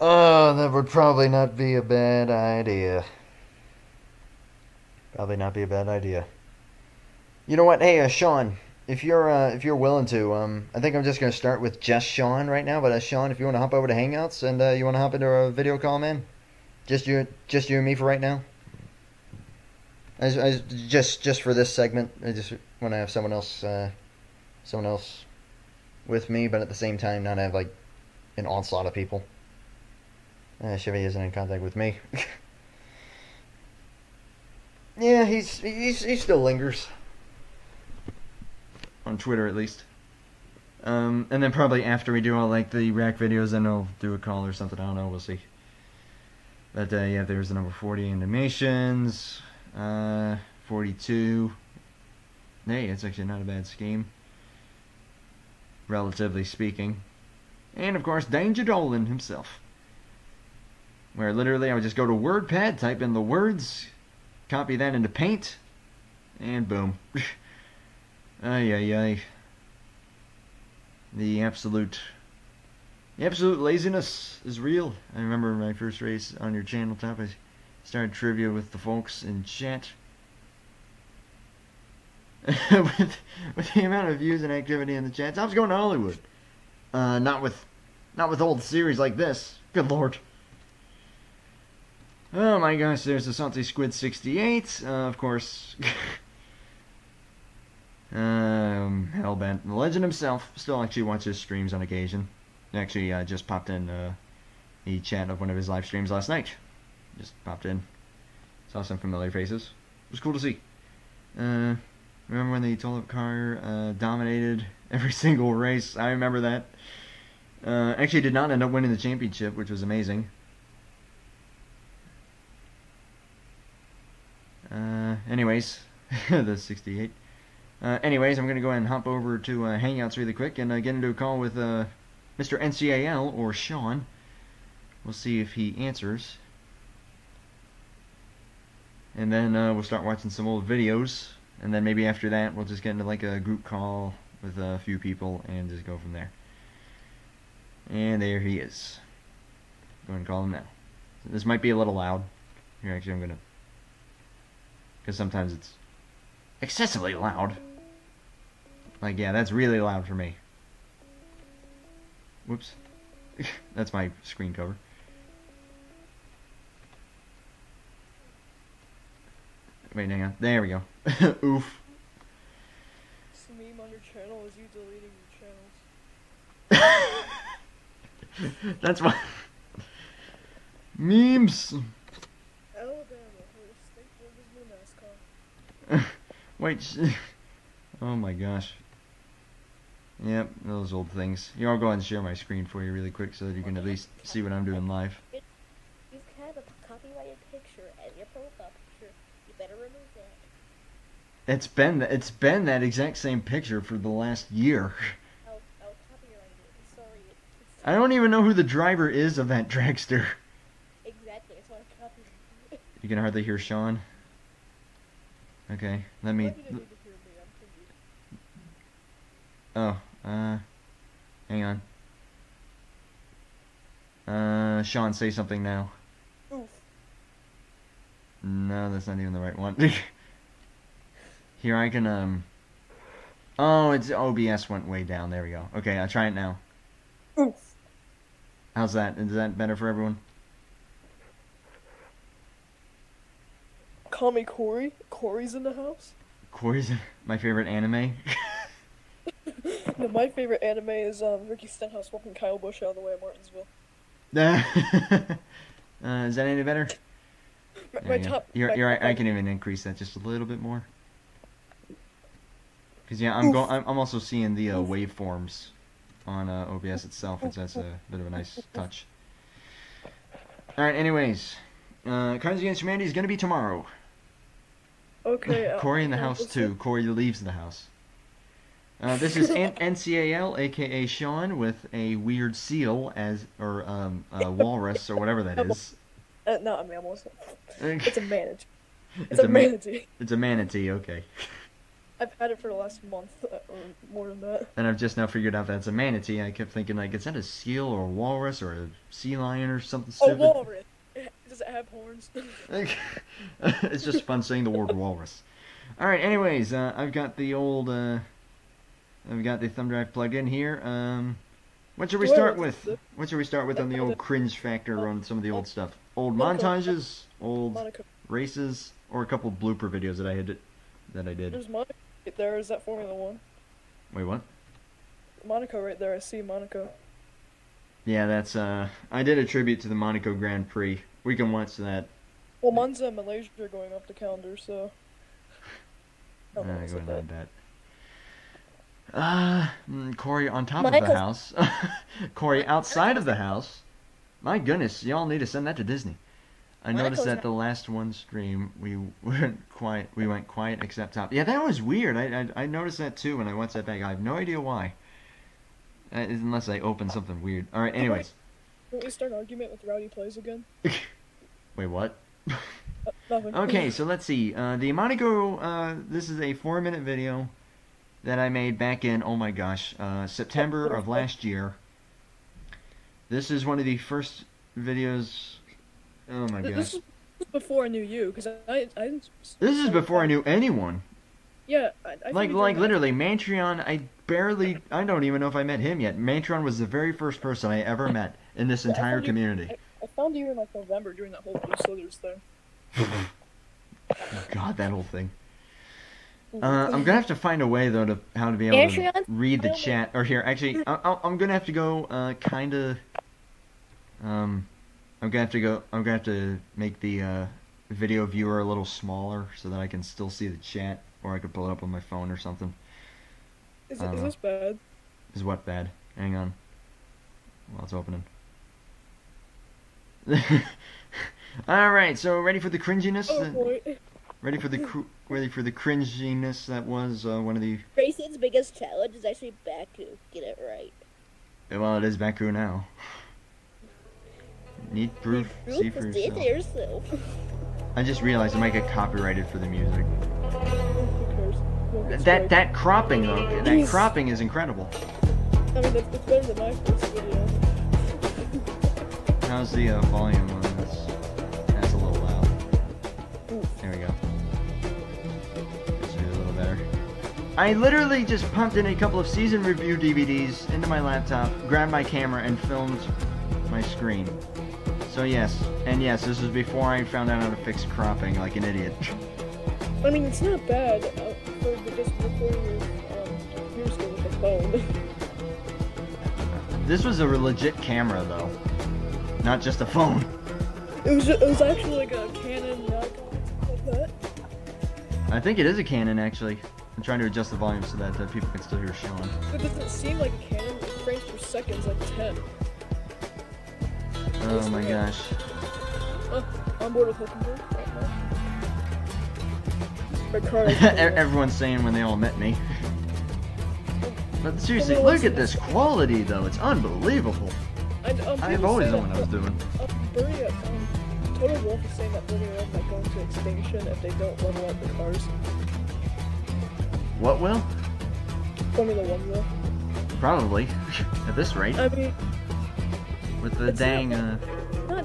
[SPEAKER 1] Oh, that would probably not be a bad idea. Probably not be a bad idea. You know what? Hey, Sean, if you're willing to, I think I'm just gonna start with just Sean right now. But Sean, if you want to hop over to Hangouts and you want to hop into a video call, man, just you and me for right now. Just for this segment, I just want to have someone else with me, but at the same time not have like an onslaught of people. Chevy isn't in contact with me. Yeah, he still lingers on Twitter at least. And then probably after we do all like the rack videos, then I'll do a call or something. I don't know. We'll see. But yeah, there's the number 40 animations. 42. Hey, it's actually not a bad scheme, relatively speaking. And of course, Danger Dolan himself, where literally I would just go to WordPad, type in the words, copy that into Paint, and boom. Ay ay ay. The absolute laziness is real. I remember my first race on your channel, Top. I started trivia with the folks in chat. with the amount of views and activity in the chats, I was going to Hollywood. Not with old series like this. Good lord. Oh my gosh, there's the Salty Squid 68. Of course. Hellbent. The legend himself still actually watches streams on occasion. Actually, just popped in the chat of one of his live streams last night. Just popped in. Saw some familiar faces. It was cool to see. Remember when the Tulip car dominated every single race? I remember that. Actually did not end up winning the championship, which was amazing. Anyways, the 68. Anyways, I'm going to go ahead and hop over to Hangouts really quick and get into a call with Mr. NCAL, or Sean. We'll see if he answers. And then we'll start watching some old videos. And then maybe after that, we'll just get into like a group call with a few people and just go from there. And there he is. Go ahead and call him now. This might be a little loud. Here, actually, I'm gonna... Because sometimes it's excessively loud. Like, yeah, that's really loud for me. Whoops. That's my screen cover. Wait, hang on. There we go. Oof.
[SPEAKER 3] This meme on your channel is you deleting your channels.
[SPEAKER 1] That's why. Memes.
[SPEAKER 3] Alabama, where the state board is new mascot.
[SPEAKER 1] Wait. Oh my gosh. Yep, those old things. Here, I'll go ahead and share my screen for you really quick so that you can at least see what I'm doing live.
[SPEAKER 4] You have a copyrighted picture as your profile picture. You better remove that.
[SPEAKER 1] It's been that exact same picture for the last year.
[SPEAKER 4] I'll copyright it. Sorry.
[SPEAKER 1] I don't even know who the driver is of that dragster.
[SPEAKER 4] Exactly. That's why I copied it.
[SPEAKER 1] You can hardly hear Sean. Okay, let me.
[SPEAKER 3] Why do you need to hear me? I'm confused.
[SPEAKER 1] Oh, hang on. Sean, say something now.
[SPEAKER 3] Oof.
[SPEAKER 1] No, that's not even the right one. Here, I can, Oh, it's OBS went way down. There we go. Okay, I'll try it now.
[SPEAKER 3] Oof.
[SPEAKER 1] How's that? Is that better for everyone?
[SPEAKER 3] Call me Corey. Corey's in the house.
[SPEAKER 1] Corey's my favorite anime.
[SPEAKER 3] No, my favorite anime is Ricky Stenhouse whooping Kyle Busch out of the way of Martinsville.
[SPEAKER 1] Is that any better?
[SPEAKER 3] My top.
[SPEAKER 1] I can even increase that just a little bit more. Cause yeah, I'm also seeing the waveforms on OBS itself, which that's a bit of a nice touch. All right. Anyways, Cards Against Humanity is gonna be tomorrow.
[SPEAKER 3] Okay.
[SPEAKER 1] Corey in the house too. Corey leaves the house. This is NCAL, aka Sean, with a weird seal or walrus or whatever that is.
[SPEAKER 3] No, a mammal. It's a manatee. It's a
[SPEAKER 1] manatee. It's a manatee. Okay.
[SPEAKER 3] I've had it for the last month or more than that.
[SPEAKER 1] And I've just now figured out that's a manatee. I kept thinking, like, is that a seal or a walrus or a sea lion or something stupid?
[SPEAKER 3] Oh, walrus. Does it have horns?
[SPEAKER 1] It's just fun saying the word walrus. All right. Anyways, I've got the old. I've got the thumb drive plugged in here. What should we start with? What should we start with on the old cringe factor on some of the old stuff? Old montages, old
[SPEAKER 3] Monaco.
[SPEAKER 1] races, or a couple blooper videos that I did.
[SPEAKER 3] There's Monaco right there. Is that Formula One?
[SPEAKER 1] Wait, what?
[SPEAKER 3] Monaco right there. I see Monaco.
[SPEAKER 1] Yeah, that's I did a tribute to the Monaco Grand Prix. We can watch that.
[SPEAKER 3] Well, Monza and Malaysia are going off the calendar, so.
[SPEAKER 1] Go ahead and add that. Corey on top of the house. Corey outside of the house. My goodness, y'all need to send that to Disney. I noticed that the last one stream we went quiet except top. Yeah, that was weird. I noticed that too when I watched that back. I have no idea why. Unless I opened something weird. All right. Anyways.
[SPEAKER 3] Don't we start an argument with Rowdy Plays again?
[SPEAKER 1] Wait, what?
[SPEAKER 3] Nothing.
[SPEAKER 1] Okay, so let's see. The Monaco. This is a 4-minute video that I made back in, oh my gosh, September of last year. This is one of the first videos. Oh my gosh.
[SPEAKER 3] This is before I knew you, because I didn't.
[SPEAKER 1] This is before I knew anyone.
[SPEAKER 3] Yeah, I
[SPEAKER 1] like literally, Mantreon. I don't even know if I met him yet. Mantreon was the very first person I ever met in this entire community.
[SPEAKER 3] I found you in like November during that whole Blue Slithers thing.
[SPEAKER 1] God, that whole thing. I'm gonna have to find a way though how to be able to read the chat. Or here, actually, I'm gonna have to go kind of. I'm gonna have to make the video viewer a little smaller so that I can still see the chat, or I could pull it up on my phone or something.
[SPEAKER 3] Is this bad?
[SPEAKER 1] Is what bad? Hang on. While it's opening. All right, so ready for the cringiness?
[SPEAKER 3] Oh boy.
[SPEAKER 1] Ready for the cringiness that was one of the...
[SPEAKER 4] Grayson's biggest challenge is actually Baku. Get it right.
[SPEAKER 1] Well, it is Baku now. Need proof. See for yourself.
[SPEAKER 4] Yourself.
[SPEAKER 1] I just realized I might get copyrighted for the music.
[SPEAKER 3] Who cares? Won't get
[SPEAKER 1] That
[SPEAKER 3] striked.
[SPEAKER 1] that cropping though, that
[SPEAKER 3] Jeez.
[SPEAKER 1] cropping is incredible.
[SPEAKER 3] I mean, it's better than my first video.
[SPEAKER 1] How's the volume on this? That's a little loud.
[SPEAKER 3] Oof.
[SPEAKER 1] There we go. This is a little better. I literally just pumped in a couple of season review DVDs into my laptop, grabbed my camera, and filmed my screen. So yes, and yes, this was before I found out how to fix cropping like an idiot.
[SPEAKER 3] I mean, it's not bad for just recording your computer screen with a phone.
[SPEAKER 1] This was a legit camera though, not just a phone.
[SPEAKER 3] It was actually like a Canon Nikon like that.
[SPEAKER 1] I think it is a Canon actually. I'm trying to adjust the volume so that people can still hear Sean.
[SPEAKER 3] It doesn't seem like a Canon. The frames per second is like 10.
[SPEAKER 1] Oh my gosh.
[SPEAKER 3] On board with Hulkenberg right now. My car is
[SPEAKER 1] Everyone's saying when they all met me. But seriously, look at this quality though. It's unbelievable. I've always known what I was doing.
[SPEAKER 3] Total Wolf is saying that Bernie World might go into extinction if they don't level up the cars.
[SPEAKER 1] What will?
[SPEAKER 3] Formula 1 will.
[SPEAKER 1] Probably. At this rate.
[SPEAKER 3] I mean,
[SPEAKER 1] With the
[SPEAKER 3] it's
[SPEAKER 1] dang,
[SPEAKER 3] not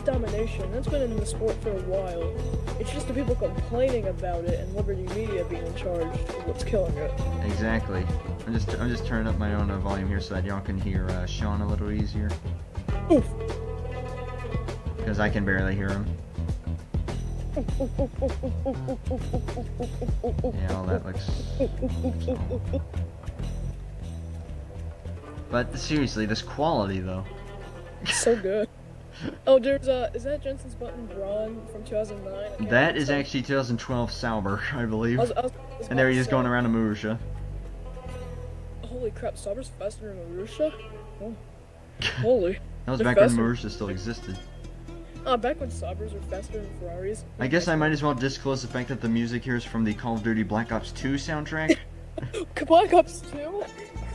[SPEAKER 3] domination. That's been in the sport for a while. It's just the people complaining about it and Liberty Media being in charge of what's killing it.
[SPEAKER 1] exactly. I'm just turning up my own volume here so that y'all can hear Sean a little easier.
[SPEAKER 3] Oof.
[SPEAKER 1] Because I can barely hear him. Yeah, all that looks... But seriously, this quality though.
[SPEAKER 3] So good. Oh, there's is that Jensen's Button Braun from 2009?
[SPEAKER 1] That is actually 2012 Sauber, I believe.
[SPEAKER 3] I was
[SPEAKER 1] And there he is going
[SPEAKER 3] around.
[SPEAKER 1] around to Marussia.
[SPEAKER 3] Holy crap, Sauber's faster than Marussia? Oh. Holy.
[SPEAKER 1] That was
[SPEAKER 3] They're
[SPEAKER 1] back when
[SPEAKER 3] faster.
[SPEAKER 1] Marussia still existed.
[SPEAKER 3] Back when Saubers were faster than Ferraris.
[SPEAKER 1] I guess I might as well disclose the fact that the music here is from the Call of Duty Black Ops 2 soundtrack.
[SPEAKER 3] Black Ops 2?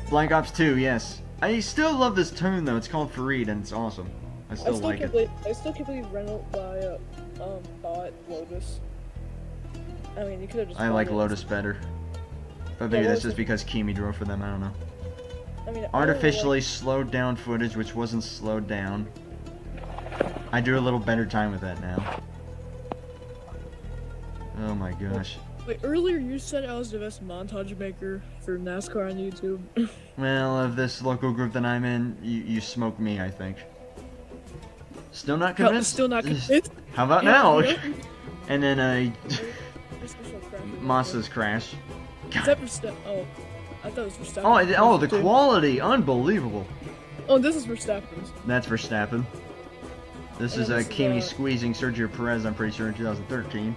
[SPEAKER 1] Black Ops 2, yes. I still love this tune though. It's called Farid and it's awesome. I still like it.
[SPEAKER 3] I still can't believe Renault bought Lotus. I mean, you could have just.
[SPEAKER 1] I
[SPEAKER 3] bought
[SPEAKER 1] like
[SPEAKER 3] it.
[SPEAKER 1] Lotus better. But maybe
[SPEAKER 3] Yeah,
[SPEAKER 1] that's
[SPEAKER 3] Lotus
[SPEAKER 1] just
[SPEAKER 3] is-
[SPEAKER 1] because Kimi drove for them, I don't know.
[SPEAKER 3] I mean,
[SPEAKER 1] Artificially slowed down footage which wasn't slowed down. I do a little better time with that now. Oh my gosh.
[SPEAKER 3] Wait, earlier you said I was the best montage maker for NASCAR on YouTube.
[SPEAKER 1] Well, of this local group that I'm in, you smoke me, I think. Still not
[SPEAKER 3] No,
[SPEAKER 1] convinced?
[SPEAKER 3] still not convinced.
[SPEAKER 1] How about
[SPEAKER 3] Yeah,
[SPEAKER 1] now?
[SPEAKER 3] yeah.
[SPEAKER 1] And then
[SPEAKER 3] Special crash.
[SPEAKER 1] Massa's crash.
[SPEAKER 3] Is that Verstappen? Oh, I thought it was Verstappen.
[SPEAKER 1] Oh, the quality, unbelievable.
[SPEAKER 3] Oh, this is Verstappen's.
[SPEAKER 1] That's Verstappen. This
[SPEAKER 3] And
[SPEAKER 1] is
[SPEAKER 3] then this is,
[SPEAKER 1] Kimi squeezing Sergio Perez, I'm pretty sure, in 2013.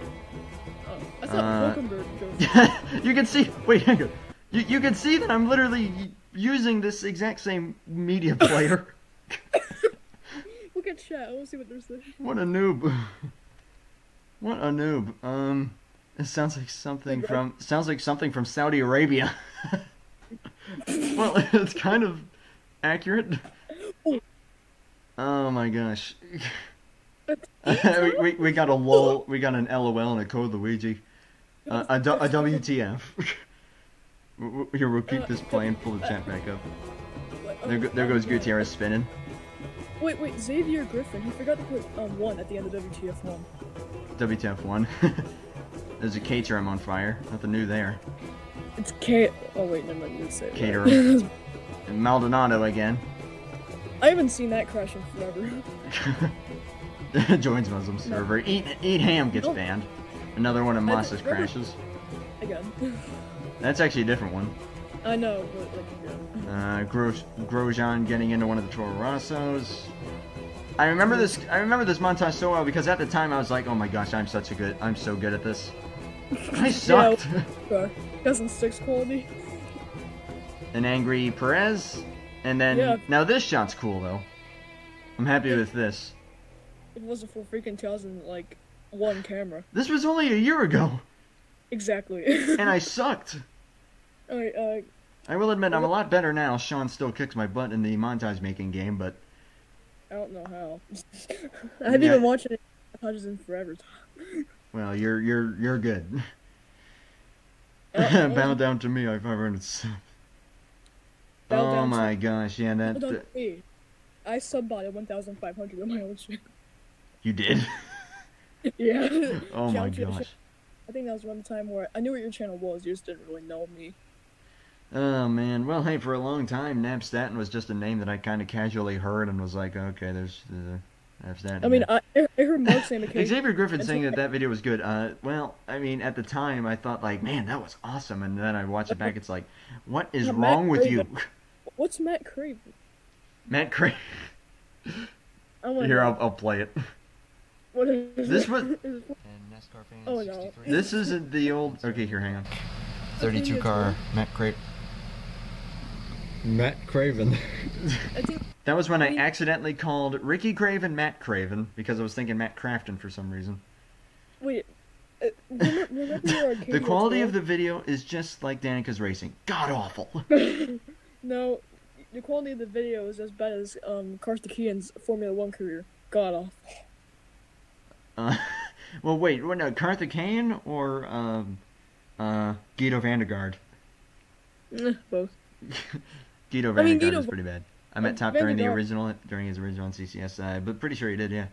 [SPEAKER 3] Oh, I thought Hulkenberg drove.
[SPEAKER 1] You can see, wait, hang on. You can see that I'm literally using this exact same media player.
[SPEAKER 3] Look at chat. I want to see what they're saying.
[SPEAKER 1] What a noob. What a noob. It sounds like something from Saudi Arabia. Well, it's kind of accurate. Oh my gosh. we got a lol, we got an LOL and a code Luigi. A WTF. Here, we'll keep this playing, pull the chat back up. There goes Gutierrez spinning.
[SPEAKER 3] Wait, Xavier Griffin. He forgot to put 1 at the end of WTF 1.
[SPEAKER 1] WTF 1. There's a Caterham on fire. Nothing new there.
[SPEAKER 3] It's K. Oh wait, never mind. You didn't say it.
[SPEAKER 1] Caterham. And Maldonado again.
[SPEAKER 3] I haven't seen that crash in forever.
[SPEAKER 1] Joins Muslim server. Eat ham gets banned. Another one of Massa's crashes.
[SPEAKER 3] Again.
[SPEAKER 1] That's actually a different one.
[SPEAKER 3] I know, but like again.
[SPEAKER 1] Grosjean getting into one of the Toro Rossos. I remember this montage so well because at the time I was like, oh my gosh, I'm so good at this. I sucked.
[SPEAKER 3] Yeah, 2006 quality.
[SPEAKER 1] An angry Perez, and then
[SPEAKER 3] Yeah.
[SPEAKER 1] now this shot's cool though. I'm happy with this.
[SPEAKER 3] It wasn't for freaking 2001 camera.
[SPEAKER 1] This was only a year ago,
[SPEAKER 3] Exactly.
[SPEAKER 1] and I sucked.
[SPEAKER 3] Alright,
[SPEAKER 1] I will admit I'm a lot better now. Sean still kicks my butt in the montage making game, but
[SPEAKER 3] I don't know how. I haven't
[SPEAKER 1] Yeah.
[SPEAKER 3] even watched any montages in forever.
[SPEAKER 1] Well, you're good.
[SPEAKER 3] Uh,
[SPEAKER 1] Bow down to me. I 500 subs.
[SPEAKER 3] Bow
[SPEAKER 1] Oh
[SPEAKER 3] down to-
[SPEAKER 1] my gosh, yeah,
[SPEAKER 3] Hold on,
[SPEAKER 1] that
[SPEAKER 3] hey, I subbouted 1,500 on my own stream.
[SPEAKER 1] you did.
[SPEAKER 3] Yeah.
[SPEAKER 1] Oh my
[SPEAKER 3] Shout you-
[SPEAKER 1] gosh.
[SPEAKER 3] I think that was one time where I knew what your channel was, you just didn't really know me.
[SPEAKER 1] Oh man, well hey, for a long time, Napstatin was just a name that I kind of casually heard and was like, okay, there's Napstatin.
[SPEAKER 3] I mean, I heard Mark's name occasionally.
[SPEAKER 1] Xavier Griffin
[SPEAKER 3] and
[SPEAKER 1] saying
[SPEAKER 3] so-
[SPEAKER 1] that video was good. Well, I mean, at the time, I thought like, man, that was awesome, and then I watched it back. It's like, what is
[SPEAKER 3] Yeah, Matt
[SPEAKER 1] wrong with you,
[SPEAKER 3] Craven. What's Matt Craven?
[SPEAKER 1] Matt Craven?
[SPEAKER 3] I wanna
[SPEAKER 1] Here,
[SPEAKER 3] know.
[SPEAKER 1] I'll play it.
[SPEAKER 3] What is
[SPEAKER 1] This
[SPEAKER 3] it?
[SPEAKER 1] was-
[SPEAKER 3] Is it-
[SPEAKER 1] And NASCAR fans,
[SPEAKER 3] Oh, no. 63.
[SPEAKER 1] This isn't the old. Okay, here, hang on. 32
[SPEAKER 3] it's
[SPEAKER 1] car
[SPEAKER 3] one.
[SPEAKER 1] Matt Craven. Matt Craven.
[SPEAKER 3] I think
[SPEAKER 1] That was when I
[SPEAKER 3] I mean-
[SPEAKER 1] accidentally called Ricky Craven Matt Craven because I was thinking Matt Crafton for some reason.
[SPEAKER 3] wait. Remember your Arcadia
[SPEAKER 1] The quality
[SPEAKER 3] tour?
[SPEAKER 1] of the video is just like Danica's racing. God awful.
[SPEAKER 3] No, the quality of the video is as bad as Karthikeyan's Formula One career. God off.
[SPEAKER 1] Well, wait, what, no, Karthikeyan or Guido Vandergaard?
[SPEAKER 3] Both.
[SPEAKER 1] Guido
[SPEAKER 3] I
[SPEAKER 1] Vandergaard
[SPEAKER 3] mean, Guido
[SPEAKER 1] was pretty bad. I met Top during
[SPEAKER 3] Vandergaard-
[SPEAKER 1] his original on CCS, but pretty sure he did, yeah.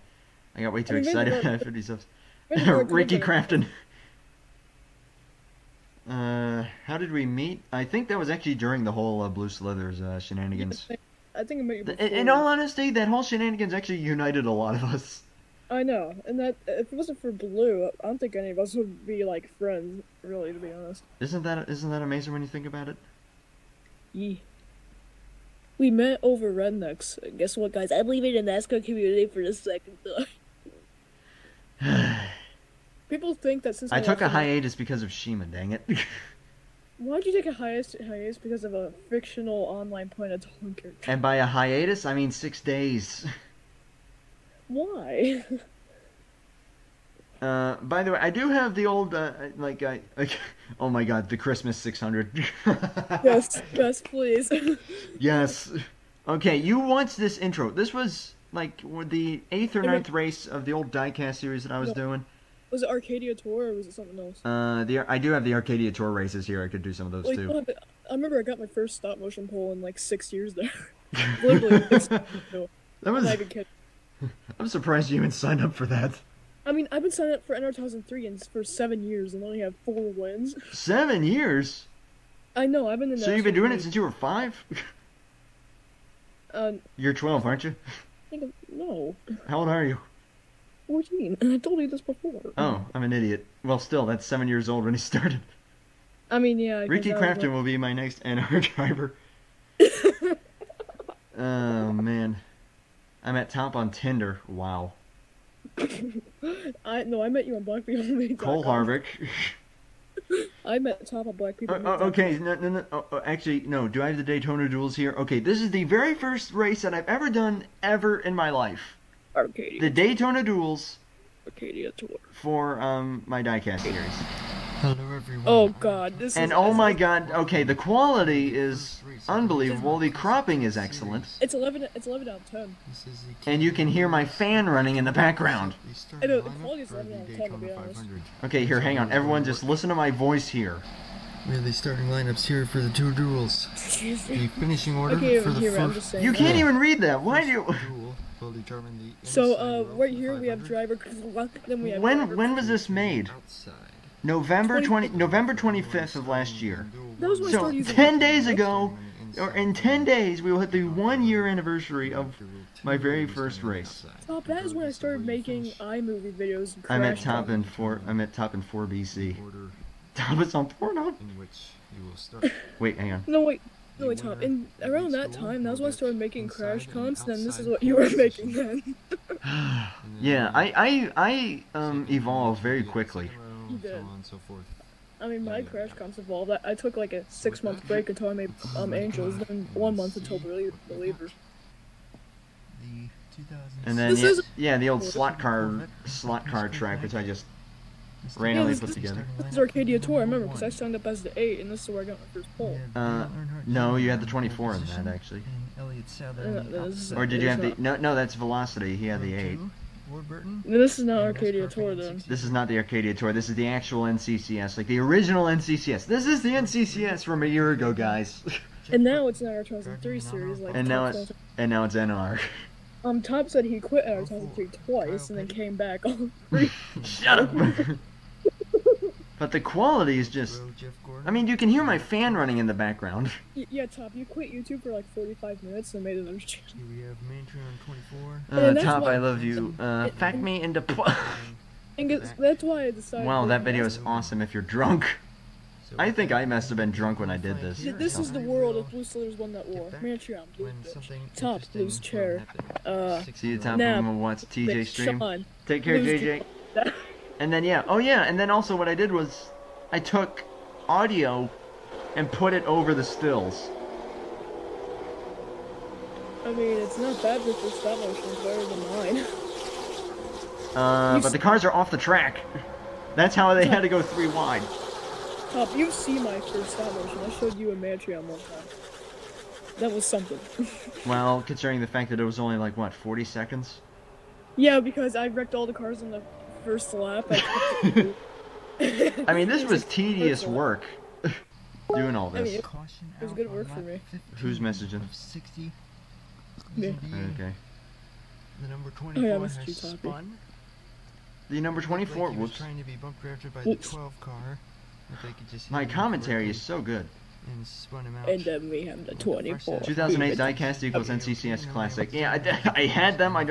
[SPEAKER 1] I got way too
[SPEAKER 3] I mean,
[SPEAKER 1] excited
[SPEAKER 3] Vandergaard-
[SPEAKER 1] at 50 subs.
[SPEAKER 3] Vandergaard
[SPEAKER 1] Ricky
[SPEAKER 3] could've
[SPEAKER 1] Crafton. How did we meet? I think that was actually during the whole Blue Slithers shenanigans.
[SPEAKER 3] I think I met you before.
[SPEAKER 1] In all honesty, that whole shenanigans actually united a lot of us.
[SPEAKER 3] I know, and that if it wasn't for Blue, I don't think any of us would be like friends, really, to be honest.
[SPEAKER 1] Isn't that amazing when you think about it?
[SPEAKER 3] Yee. We met over rednecks. Guess what, guys? I'm leaving the NASCAR community for the second time. People think that since
[SPEAKER 1] I took a
[SPEAKER 3] left the-
[SPEAKER 1] hiatus because of Shima, dang it.
[SPEAKER 3] Why'd you take a hiatus because of a fictional online Planetarium character?
[SPEAKER 1] And by a hiatus, I mean 6 days.
[SPEAKER 3] Why?
[SPEAKER 1] By the way, I do have the old, oh my god, the Christmas 600.
[SPEAKER 3] yes, please.
[SPEAKER 1] Yes. Okay, you watched this intro. This was, like, the 8th or 9th race of the old diecast series that I was doing.
[SPEAKER 3] Was it Arcadia Tour or was it something else?
[SPEAKER 1] I do have the Arcadia Tour races here. I could do some of those,
[SPEAKER 3] Wait,
[SPEAKER 1] too.
[SPEAKER 3] no, but I remember I got my first stop motion pole in like 6 years there. Literally, 6 years ago.
[SPEAKER 1] That was...
[SPEAKER 3] I'm not even kidding.
[SPEAKER 1] I'm surprised you even signed up for that.
[SPEAKER 3] I mean, I've been signed up for NR 2003 and for 7 years and only have 4 wins.
[SPEAKER 1] 7 years?
[SPEAKER 3] I know, I've been in
[SPEAKER 1] So you've been doing it since you were 5? You're 12, aren't you?
[SPEAKER 3] No,
[SPEAKER 1] How old are you?
[SPEAKER 3] 14, and I told you this before.
[SPEAKER 1] Oh, I'm an idiot. Well, still, that's 7 years old when he started.
[SPEAKER 3] I mean, yeah.
[SPEAKER 1] Ricky Crafton will be my next NR driver. Oh, man. I'm at top on Tinder. Wow.
[SPEAKER 3] I met you on Black People.
[SPEAKER 1] Cole Harvick.
[SPEAKER 3] I met top of Black People.
[SPEAKER 1] Okay, no. Actually, no. Do I have the Daytona duels here? Okay, this is the very first race that I've ever done ever in my life.
[SPEAKER 3] Arcadia.
[SPEAKER 1] The Daytona duels
[SPEAKER 3] Arcadia Tour.
[SPEAKER 1] for my diecast series.
[SPEAKER 5] Hello everyone.
[SPEAKER 3] Oh god, this
[SPEAKER 1] And
[SPEAKER 3] is...
[SPEAKER 1] oh my god, okay, the quality is unbelievable. The cropping is excellent.
[SPEAKER 3] It's 11 out of 10.
[SPEAKER 5] This is the
[SPEAKER 1] And you can hear my fan running in the background.
[SPEAKER 3] I know, the quality is 11 out of 10, to be honest.
[SPEAKER 1] Okay, here, hang on. Everyone just listen to my voice here.
[SPEAKER 5] We have the starting lineups here for the two duels.
[SPEAKER 3] Excuse
[SPEAKER 5] The
[SPEAKER 3] me.
[SPEAKER 5] finishing order
[SPEAKER 3] I can't even
[SPEAKER 5] for the
[SPEAKER 3] hear it, I'm
[SPEAKER 5] first
[SPEAKER 3] just saying.
[SPEAKER 1] You
[SPEAKER 3] that.
[SPEAKER 1] can't even read that. Why do you...
[SPEAKER 5] duel will determine the
[SPEAKER 3] So,
[SPEAKER 5] inside row
[SPEAKER 3] right
[SPEAKER 5] for
[SPEAKER 3] here we have
[SPEAKER 5] 500.
[SPEAKER 3] driver... Then we have
[SPEAKER 1] When
[SPEAKER 3] driver...
[SPEAKER 1] was this made?
[SPEAKER 5] Outside.
[SPEAKER 1] November 25th of last year.
[SPEAKER 3] That was when I
[SPEAKER 1] So,
[SPEAKER 3] started using...
[SPEAKER 1] 10 days ago, or in 10 days, we will hit the 1 year anniversary of my very first race.
[SPEAKER 3] Top, that is when I started making iMovie videos and
[SPEAKER 1] I'm at
[SPEAKER 3] Crash
[SPEAKER 1] top in
[SPEAKER 3] Time.
[SPEAKER 1] 4 BC.
[SPEAKER 5] Order
[SPEAKER 1] Top is on Pornhub.
[SPEAKER 5] in which you will start.
[SPEAKER 1] Wait, hang on.
[SPEAKER 3] No, wait, Top. And around that time, that was when I started making Crash Comps, and then this is what you were making then.
[SPEAKER 1] Yeah, I evolve very quickly.
[SPEAKER 3] You did.
[SPEAKER 5] So on and so forth.
[SPEAKER 3] I mean, my Crash Comps evolved. I took like a 6-month break until I made Angels, then 1 month until Believers.
[SPEAKER 5] The 2000.
[SPEAKER 1] And then
[SPEAKER 3] This is-
[SPEAKER 1] yeah, the old slot car track, which I just randomly
[SPEAKER 3] this-
[SPEAKER 1] put together.
[SPEAKER 3] This is Arcadia Tour, I remember, because I signed up as the 8, and this is where I got my first pole.
[SPEAKER 1] No, you had the 24 in that actually.
[SPEAKER 3] This is-
[SPEAKER 1] Or did you have the
[SPEAKER 3] it's not.
[SPEAKER 1] no? That's Velocity. He had the 8.
[SPEAKER 5] Warburton.
[SPEAKER 3] This is not
[SPEAKER 5] and
[SPEAKER 3] Arcadia
[SPEAKER 5] NASCAR
[SPEAKER 3] Tour
[SPEAKER 5] fan
[SPEAKER 3] then.
[SPEAKER 5] 60.
[SPEAKER 1] This is not the Arcadia Tour. This is the actual NCCS, like the original NCCS. This is the NCCS from a year ago, guys.
[SPEAKER 3] And now it's in our 2003 series. Like
[SPEAKER 1] And now
[SPEAKER 3] Top
[SPEAKER 1] it's NR.
[SPEAKER 3] Top said he quit in our 2003 twice and then came back on 3.
[SPEAKER 1] Shut up. But the quality is just.
[SPEAKER 5] Row Jeff Gordon.
[SPEAKER 1] I mean, you can hear my fan running in the background.
[SPEAKER 3] Yeah, Top, you quit YouTube for like 45 minutes and made another channel.
[SPEAKER 5] Here we have Mantron 24.
[SPEAKER 3] And that's
[SPEAKER 1] Top,
[SPEAKER 3] why-
[SPEAKER 1] I love you. Fact me into.
[SPEAKER 3] And that's why I decided.
[SPEAKER 1] Wow,
[SPEAKER 3] to
[SPEAKER 1] that
[SPEAKER 3] do
[SPEAKER 1] video
[SPEAKER 3] this.
[SPEAKER 1] is awesome if you're drunk.
[SPEAKER 5] So
[SPEAKER 1] I think I must have been drunk when I did this.
[SPEAKER 3] This is the world if Blue Steelers won that war. Mantron, Blue
[SPEAKER 5] when
[SPEAKER 3] bitch.
[SPEAKER 5] something
[SPEAKER 3] Top,
[SPEAKER 5] interesting
[SPEAKER 3] Blue's chair.
[SPEAKER 5] will happen.
[SPEAKER 1] See you, Top.
[SPEAKER 3] Nap.
[SPEAKER 1] I'm gonna watch TJ
[SPEAKER 3] Bitch,
[SPEAKER 1] stream.
[SPEAKER 3] Sean.
[SPEAKER 1] Take care,
[SPEAKER 3] Blue's
[SPEAKER 1] JJ.
[SPEAKER 3] That-
[SPEAKER 1] And then yeah, oh yeah, and then also what I did was I took audio and put it over the stills.
[SPEAKER 3] I mean, it's not bad for the stop motion. It's better than mine.
[SPEAKER 1] But the cars are off the track. That's how they had to go 3 wide.
[SPEAKER 3] Top, you've seen my first stop motion. I showed you a Mantron one time. That was something.
[SPEAKER 1] Well, considering the fact that it was only like what 40 seconds.
[SPEAKER 3] Yeah, because I wrecked all the cars on the first lap. I
[SPEAKER 1] I mean, this was
[SPEAKER 3] First
[SPEAKER 1] tedious
[SPEAKER 3] lap.
[SPEAKER 1] work. Doing all
[SPEAKER 3] I mean,
[SPEAKER 1] this.
[SPEAKER 5] Caution
[SPEAKER 3] It was
[SPEAKER 5] out
[SPEAKER 3] good
[SPEAKER 5] on
[SPEAKER 3] work for
[SPEAKER 5] lap
[SPEAKER 3] me.
[SPEAKER 5] 15
[SPEAKER 1] Who's messaging?
[SPEAKER 5] of 60.
[SPEAKER 3] Me.
[SPEAKER 1] Okay.
[SPEAKER 5] The number
[SPEAKER 3] Oh,
[SPEAKER 5] 24
[SPEAKER 3] yeah, Mr.
[SPEAKER 5] has
[SPEAKER 3] Toppy.
[SPEAKER 5] spun.
[SPEAKER 1] The number 24.
[SPEAKER 5] Like he was
[SPEAKER 1] Whoops.
[SPEAKER 5] trying to be bump drafted by the
[SPEAKER 3] Whoops.
[SPEAKER 5] 12 car. If they could just hit
[SPEAKER 1] My
[SPEAKER 5] him
[SPEAKER 1] commentary is
[SPEAKER 5] correctly
[SPEAKER 1] so good.
[SPEAKER 5] and spun him out.
[SPEAKER 3] and then we have the 24.
[SPEAKER 1] 2008 diecast equals NCCS Classic. Yeah, I had them. I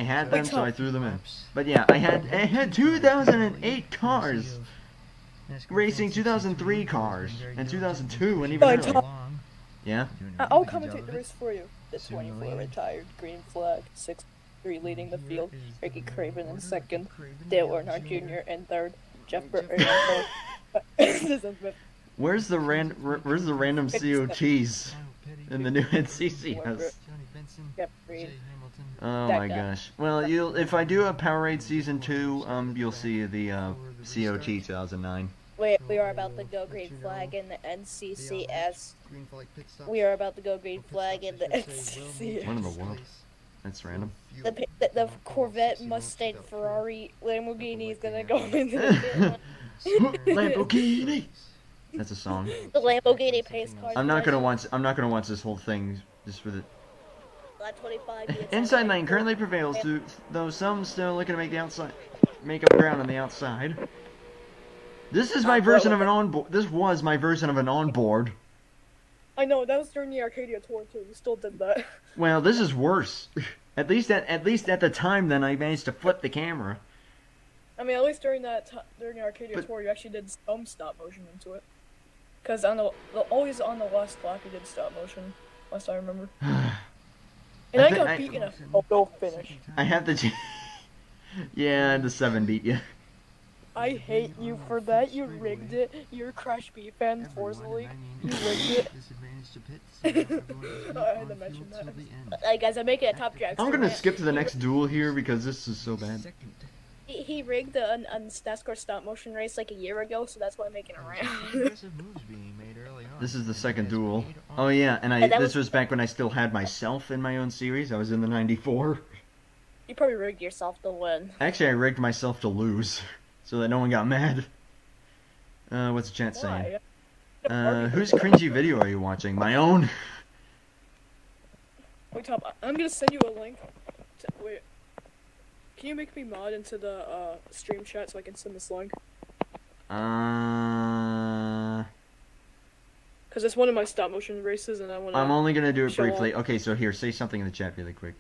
[SPEAKER 1] had them, so I threw them in. But yeah, I had 2008 cars racing 2003 cars and 2002 and even
[SPEAKER 3] Fine,
[SPEAKER 1] earlier.
[SPEAKER 3] Top.
[SPEAKER 1] Yeah.
[SPEAKER 3] I'll commentate the race for you. The 24 retired, green flag, 6-3 leading the field, Ricky Craven in second, Dale Earnhardt Jr. in third, Jeff Burton in fourth.
[SPEAKER 1] Where's the random COTs in the new NCCS?
[SPEAKER 5] Johnny Benson,
[SPEAKER 3] Jeff Reed.
[SPEAKER 5] Jay Hamilton.
[SPEAKER 1] Oh
[SPEAKER 3] That
[SPEAKER 1] my
[SPEAKER 3] guy.
[SPEAKER 1] gosh. Well, if I do a Powerade Season 2, you'll see the COT 2009.
[SPEAKER 4] We are about to go green flag in the NCCS.
[SPEAKER 5] Green flag pit stop.
[SPEAKER 4] We are about to go green
[SPEAKER 5] Pit
[SPEAKER 4] flag in the
[SPEAKER 5] stops, I should say, will
[SPEAKER 4] NCCS.
[SPEAKER 5] move
[SPEAKER 1] What in the
[SPEAKER 5] this
[SPEAKER 1] world?
[SPEAKER 5] place.
[SPEAKER 1] That's random.
[SPEAKER 4] The Corvette, Mustang, Ferrari, Lamborghini is gonna go into the
[SPEAKER 1] Lamborghini. That's a song.
[SPEAKER 4] The Lamborghini pace car.
[SPEAKER 1] I'm not gonna watch this whole thing just for the.
[SPEAKER 4] Lot 25.
[SPEAKER 1] Inside lane currently prevails, though some still looking to make up ground on the outside. This is my version of an onboard. This was my version of an onboard.
[SPEAKER 3] I know, that was during the Arcadia Tour too. We still did that.
[SPEAKER 1] Well, this is worse. At least at the time, then I managed to flip the camera.
[SPEAKER 3] I mean, at least during during the Arcadia
[SPEAKER 1] But-
[SPEAKER 3] Tour, you actually did some stop motion into it. Cause on always on the last lap, you did stop motion. Last I remember. And I got beat in a photo finish.
[SPEAKER 1] I have the. Yeah, the 7 beat you.
[SPEAKER 3] I hate you for that. You rigged it. You're a Crash B fan, Forza League. You rigged it. I had to mention that.
[SPEAKER 4] Hey guys, I'm making a top drag.
[SPEAKER 1] I'm gonna skip to the next duel here because this is so bad.
[SPEAKER 4] He rigged a NASCAR stop motion race like a year ago, so that's why I'm making it around.
[SPEAKER 1] This is the second duel. Oh yeah, and
[SPEAKER 4] And that
[SPEAKER 1] this
[SPEAKER 4] was-
[SPEAKER 1] was back when I still had myself in my own series. I was in the 94.
[SPEAKER 4] You probably rigged yourself to win.
[SPEAKER 1] Actually, I rigged myself to lose, so that no one got mad. What's the chat saying?
[SPEAKER 3] Why?
[SPEAKER 1] Whose cringy video are you watching? My own?
[SPEAKER 3] Wait, Tom, I'm gonna send you a link. Wait. Can you make me mod into the stream chat so I can send this link? Because it's one of my stop motion races and I want to...
[SPEAKER 1] I'm only gonna do it
[SPEAKER 3] Show
[SPEAKER 1] briefly. Okay, so here, say something in the chat really quick.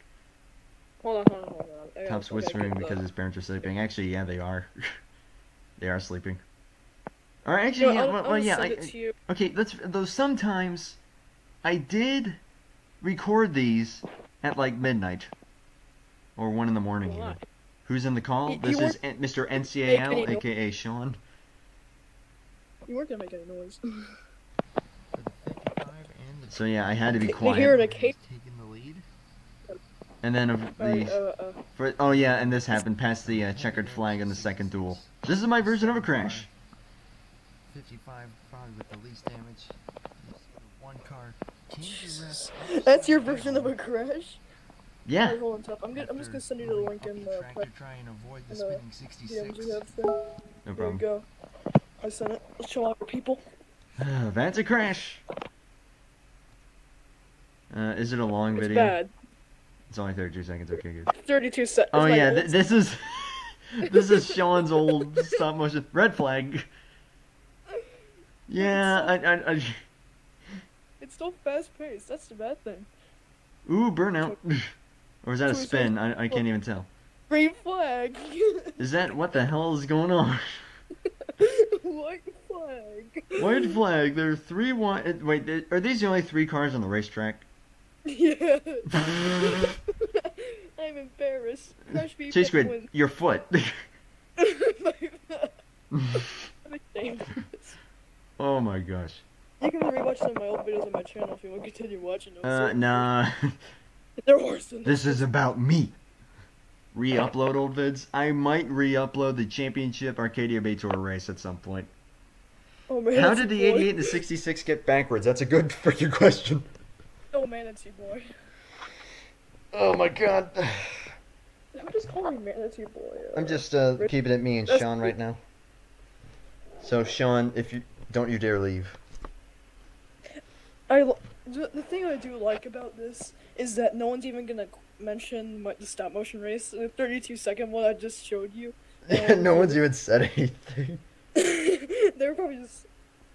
[SPEAKER 3] Hold on. I gotta-
[SPEAKER 1] Top's
[SPEAKER 3] I gotta
[SPEAKER 1] whispering
[SPEAKER 3] get
[SPEAKER 1] because
[SPEAKER 3] the-
[SPEAKER 1] his parents are sleeping. Actually, yeah, they are. They are sleeping. Alright,
[SPEAKER 3] No,
[SPEAKER 1] actually, yeah,
[SPEAKER 3] I'll
[SPEAKER 1] yeah.
[SPEAKER 3] send it to you.
[SPEAKER 1] Okay, though sometimes I did record these at like midnight or 1 in the morning.
[SPEAKER 3] Why?
[SPEAKER 1] Even. Who's in the call?
[SPEAKER 3] You
[SPEAKER 1] This is
[SPEAKER 3] weren't-
[SPEAKER 1] Mr.
[SPEAKER 3] Make
[SPEAKER 1] NCAL,
[SPEAKER 3] any no-
[SPEAKER 1] aka Sean.
[SPEAKER 3] You weren't gonna make any noise.
[SPEAKER 1] So yeah, I had to be
[SPEAKER 3] You hear
[SPEAKER 1] quiet.
[SPEAKER 3] it, Kate?
[SPEAKER 1] And then of
[SPEAKER 3] Alright,
[SPEAKER 1] the oh yeah, and this happened past the checkered flag in the second duel. This is my version of a crash.
[SPEAKER 5] 55 probably with the least damage. One car. Can you rest?
[SPEAKER 3] That's your version of a crash?
[SPEAKER 1] Yeah.
[SPEAKER 3] Alright, hold on, top. I'm just gonna send you the link in the
[SPEAKER 5] Try and avoid the
[SPEAKER 3] in
[SPEAKER 5] spinning
[SPEAKER 3] DMs
[SPEAKER 5] 66.
[SPEAKER 3] we have thing.
[SPEAKER 1] No
[SPEAKER 3] There you
[SPEAKER 1] problem.
[SPEAKER 3] go. I sent it. Let's show our people.
[SPEAKER 1] Vanity Crash. Is it a long
[SPEAKER 3] It's
[SPEAKER 1] video?
[SPEAKER 3] bad.
[SPEAKER 1] It's only 32 seconds. Okay, good.
[SPEAKER 3] 32 seconds.
[SPEAKER 1] Oh yeah, this is this is Sean's old stop motion. Red flag. Yeah, I
[SPEAKER 3] It's still fast paced. That's the bad thing.
[SPEAKER 1] ooh, burnout. Or is that a
[SPEAKER 3] So-
[SPEAKER 1] spin? I can't even tell.
[SPEAKER 3] Green flag.
[SPEAKER 1] Is that what the hell is going on?
[SPEAKER 3] White flag.
[SPEAKER 1] White flag. There are 3 white. Wait, are these the only 3 cars on the racetrack?
[SPEAKER 3] Yeah. I'm embarrassed. Crash me
[SPEAKER 1] Chase Grid, your foot.
[SPEAKER 3] I'm ashamed of this.
[SPEAKER 1] Oh my gosh.
[SPEAKER 3] You can rewatch some of my old videos on my channel if you want to continue watching them.
[SPEAKER 1] Nah.
[SPEAKER 3] They're worse than
[SPEAKER 1] This is about me. Re-upload old vids. I might re-upload the Championship Arcadia Bay Tour race at some point.
[SPEAKER 3] Oh man.
[SPEAKER 1] How
[SPEAKER 3] that's
[SPEAKER 1] did the
[SPEAKER 3] boy.
[SPEAKER 1] 88 and the 66 get backwards? That's a good freaking question.
[SPEAKER 3] Oh Manatee Boy.
[SPEAKER 1] Oh my god.
[SPEAKER 3] I'm just calling Manatee Boy.
[SPEAKER 1] I'm just keeping it me and
[SPEAKER 3] That's-
[SPEAKER 1] Sean right now. So Sean, if you don't you dare leave.
[SPEAKER 3] The thing I do like about this is that no one's even gonna mention the stop motion race, the 32-second one I just showed you.
[SPEAKER 1] No one's even said anything.
[SPEAKER 3] They're probably just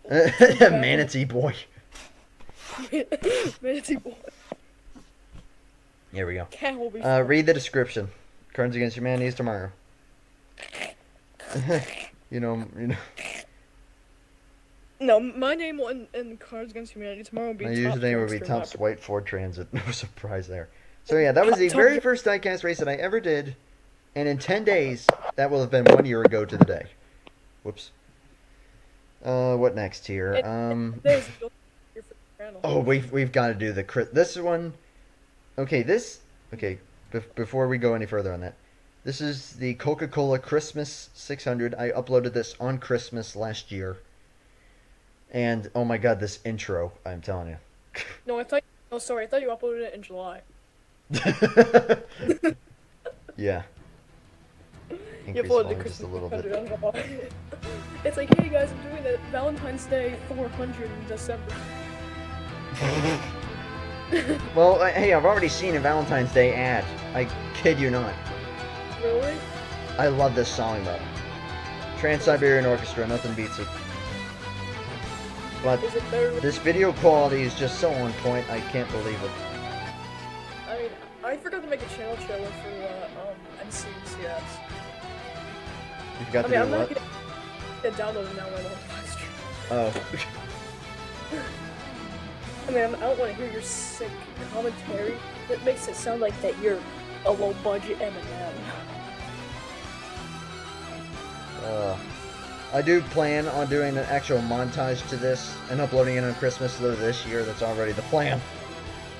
[SPEAKER 1] Manatee boy.
[SPEAKER 3] Manatee Boy.
[SPEAKER 1] Here we go.
[SPEAKER 3] Cat will be fun.
[SPEAKER 1] Read the description. Cards Against Humanity is tomorrow. you know.
[SPEAKER 3] No, my name in Cards Against Humanity tomorrow will be
[SPEAKER 1] My
[SPEAKER 3] Top
[SPEAKER 1] username would be
[SPEAKER 3] Dragster,
[SPEAKER 1] Tops
[SPEAKER 3] not-
[SPEAKER 1] White Ford Transit. No surprise there. So yeah, that was the very first diecast race that I ever did, and in 10 days, that will have been 1 year ago to the day. Whoops. What next here?
[SPEAKER 3] There's your channel.
[SPEAKER 1] Oh, we've got to do this one. Okay, before we go any further on that, this is the Coca-Cola Christmas 600. I uploaded this on Christmas last year. And oh my god, this intro, I'm telling you.
[SPEAKER 3] No, I thought you uploaded it in July.
[SPEAKER 1] Yeah.
[SPEAKER 3] You
[SPEAKER 1] Increase
[SPEAKER 3] uploaded the
[SPEAKER 1] volume
[SPEAKER 3] Christmas
[SPEAKER 1] just a little bit.
[SPEAKER 3] 600. It's like, hey guys, I'm doing the Valentine's Day 400 in December.
[SPEAKER 1] Well, hey, I've already seen a Valentine's Day ad. I kid you not.
[SPEAKER 3] Really?
[SPEAKER 1] I love this song though. Trans-Siberian Orchestra, nothing beats it. But
[SPEAKER 3] Is it better?
[SPEAKER 1] this video quality is just so on point, I can't believe it.
[SPEAKER 3] I mean, I forgot to make a channel trailer for NCCS.
[SPEAKER 1] You've got
[SPEAKER 3] I
[SPEAKER 1] to
[SPEAKER 3] mean,
[SPEAKER 1] do
[SPEAKER 3] I'm not
[SPEAKER 1] what?
[SPEAKER 3] gonna download it now when I'm on live stream.
[SPEAKER 1] Oh.
[SPEAKER 3] I mean, I don't want to hear your sick commentary that makes it sound like that you're a low-budget Eminem.
[SPEAKER 1] I do plan on doing an actual montage to this and uploading it on Christmas though this year. That's already the plan.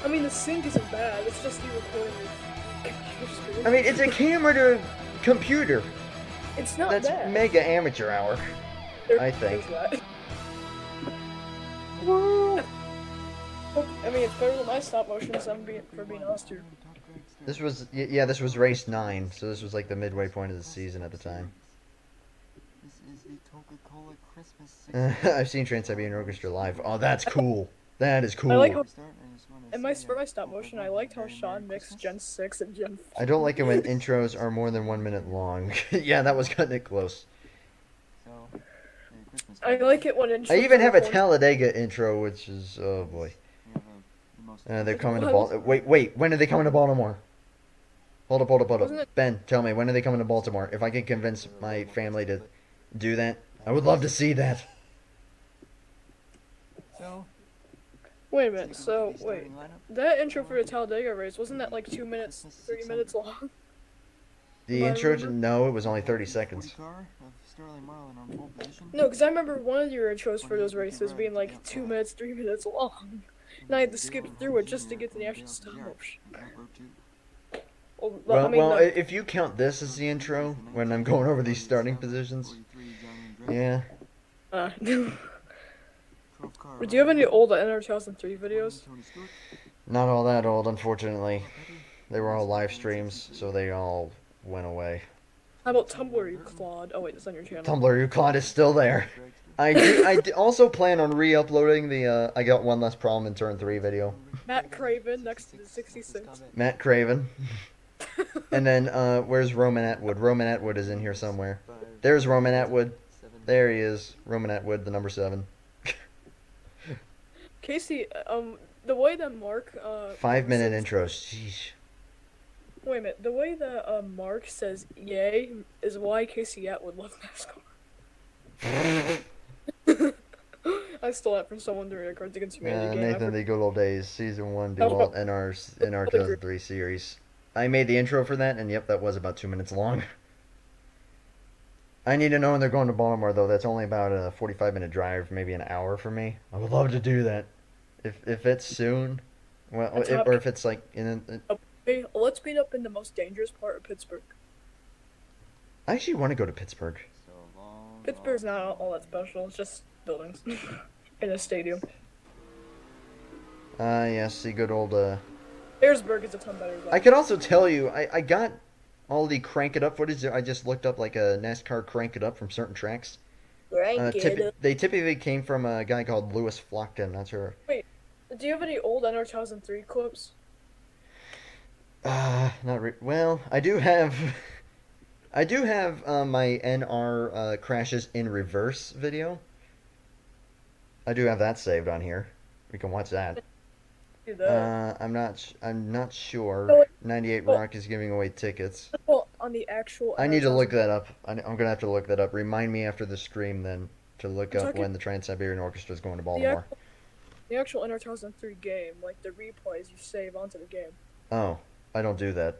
[SPEAKER 3] I mean, the sync isn't bad. It's just you recording your computer screen.
[SPEAKER 1] I mean, it's a camera to computer.
[SPEAKER 3] It's not
[SPEAKER 1] That's
[SPEAKER 3] bad.
[SPEAKER 1] mega amateur hour.
[SPEAKER 3] There-
[SPEAKER 1] I think.
[SPEAKER 3] there's that. I mean, it's better than my stop motions. For being honest here.
[SPEAKER 1] This was this was race 9, so this was like the midway point of the season at the time.
[SPEAKER 5] This is the Coca-Cola Christmas 600.
[SPEAKER 1] I've seen Trans-Siberian Orchestra live. Oh, that's cool. That is cool.
[SPEAKER 3] I like how
[SPEAKER 5] Start, I just wanna
[SPEAKER 3] in my
[SPEAKER 5] say
[SPEAKER 3] for
[SPEAKER 5] that
[SPEAKER 3] my stop motion, I liked how
[SPEAKER 5] Coca-Cola
[SPEAKER 3] Sean
[SPEAKER 5] Merry
[SPEAKER 3] mixed
[SPEAKER 5] Christmas.
[SPEAKER 3] Gen 6 and Gen 4.
[SPEAKER 1] I don't like it when intros are more than 1 minute long. Yeah, that was cutting it close.
[SPEAKER 5] So, Merry Christmas.
[SPEAKER 3] I like it when intros
[SPEAKER 1] I even
[SPEAKER 3] are
[SPEAKER 1] have a
[SPEAKER 3] one-
[SPEAKER 1] Talladega intro, which is oh boy.
[SPEAKER 5] We have the most
[SPEAKER 1] They're coming to
[SPEAKER 3] What?
[SPEAKER 1] Baltimore. Wait. When are they coming to Baltimore? Hold up.
[SPEAKER 3] Wasn't it-
[SPEAKER 1] Ben, tell me, when are they coming to Baltimore? If I can convince my family to do that, I would love to see that.
[SPEAKER 5] So,
[SPEAKER 3] Wait a minute. So
[SPEAKER 5] the
[SPEAKER 3] wait,
[SPEAKER 5] starting lineup.
[SPEAKER 3] that intro for the Talladega race wasn't that like 2 minutes, 3 minutes long?
[SPEAKER 1] The
[SPEAKER 3] Do I
[SPEAKER 1] intro,
[SPEAKER 3] remember?
[SPEAKER 1] no, it was only 30 seconds.
[SPEAKER 5] Car of Sterling Marlin on pole position.
[SPEAKER 3] No, because I remember one of your intros for those races being like 2 minutes, 3 minutes long. And I had to skip through it just to get to the actual stop motion.
[SPEAKER 1] Well,
[SPEAKER 3] I mean, no,
[SPEAKER 1] if you count this as the intro, when I'm going over these starting positions, yeah.
[SPEAKER 3] do you have any old NR 2003 videos?
[SPEAKER 1] Not all that old, unfortunately. They were all live streams, so they all went away.
[SPEAKER 3] How about Tumblr, you clod? Oh wait, it's on your channel.
[SPEAKER 1] Tumblr Uclad is still there. I also plan on re-uploading the I Got One Less Problem in Turn 3 video.
[SPEAKER 3] Matt Craven next to the 66.
[SPEAKER 1] Matt Craven. And then, where's Roman Atwood? Roman Atwood is in here somewhere. There's Roman Atwood. There he is. Roman Atwood, the number 7.
[SPEAKER 3] Casey, the way that Mark,
[SPEAKER 1] 5-minute intros. Sheesh.
[SPEAKER 3] Wait a minute, the way that, Mark says yay is why Casey Atwood loves NASCAR. I stole that from someone during a Cards Against Humanity game.
[SPEAKER 1] Nathan, the good old days, season 1, DeWalt, NR 2003 series. I made the intro for that, and yep, that was about 2 minutes long. I need to know when they're going to Baltimore, though. That's only about a 45-minute drive, maybe an hour for me. I would love to do that. If it's soon, well, or if it's like
[SPEAKER 3] Hey, let's meet up in the most dangerous part of Pittsburgh.
[SPEAKER 1] I actually want to go to Pittsburgh.
[SPEAKER 3] Pittsburgh's not all that special. It's just buildings in a stadium.
[SPEAKER 1] Yes, the good old.
[SPEAKER 3] Harrisburg is a ton better. Though.
[SPEAKER 1] I could also tell you, I got all the Crank It Up footage. I just looked up like a NASCAR Crank It Up from certain tracks. They typically came from a guy called Lewis Flockton. Not sure.
[SPEAKER 3] Wait, do you have any old NR 2003 clips?
[SPEAKER 1] Well, I do have. I do have my NR crashes in reverse video. I do have that saved on here. We can watch that.
[SPEAKER 3] Do that.
[SPEAKER 1] I'm not sure.
[SPEAKER 3] No,
[SPEAKER 1] 98 Rock is giving away tickets.
[SPEAKER 3] Well, on the actual.
[SPEAKER 1] I need to look that up. I'm gonna have to look that up. Remind me after the stream then to look up when the Trans-Siberian Orchestra is going to Baltimore.
[SPEAKER 3] The actual NR 2003 game, like the replays you save onto the game.
[SPEAKER 1] Oh, I don't do that.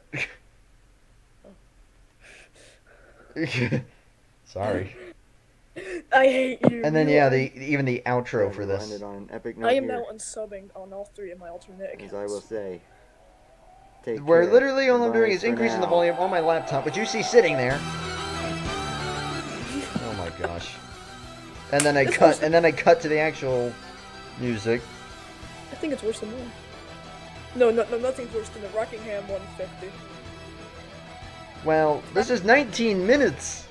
[SPEAKER 1] Sorry.
[SPEAKER 3] I hate you.
[SPEAKER 1] And then yeah, even the outro for this.
[SPEAKER 3] I am now unsubbing on all 3 of my alternate accounts.
[SPEAKER 6] As I will say.
[SPEAKER 1] Where literally all I'm doing is increasing the volume on my laptop, which you see sitting there. Oh my gosh. And then I cut to the actual music.
[SPEAKER 3] I think it's worse than that. No, nothing's worse than the Rockingham 150.
[SPEAKER 1] Well, this is 19 minutes.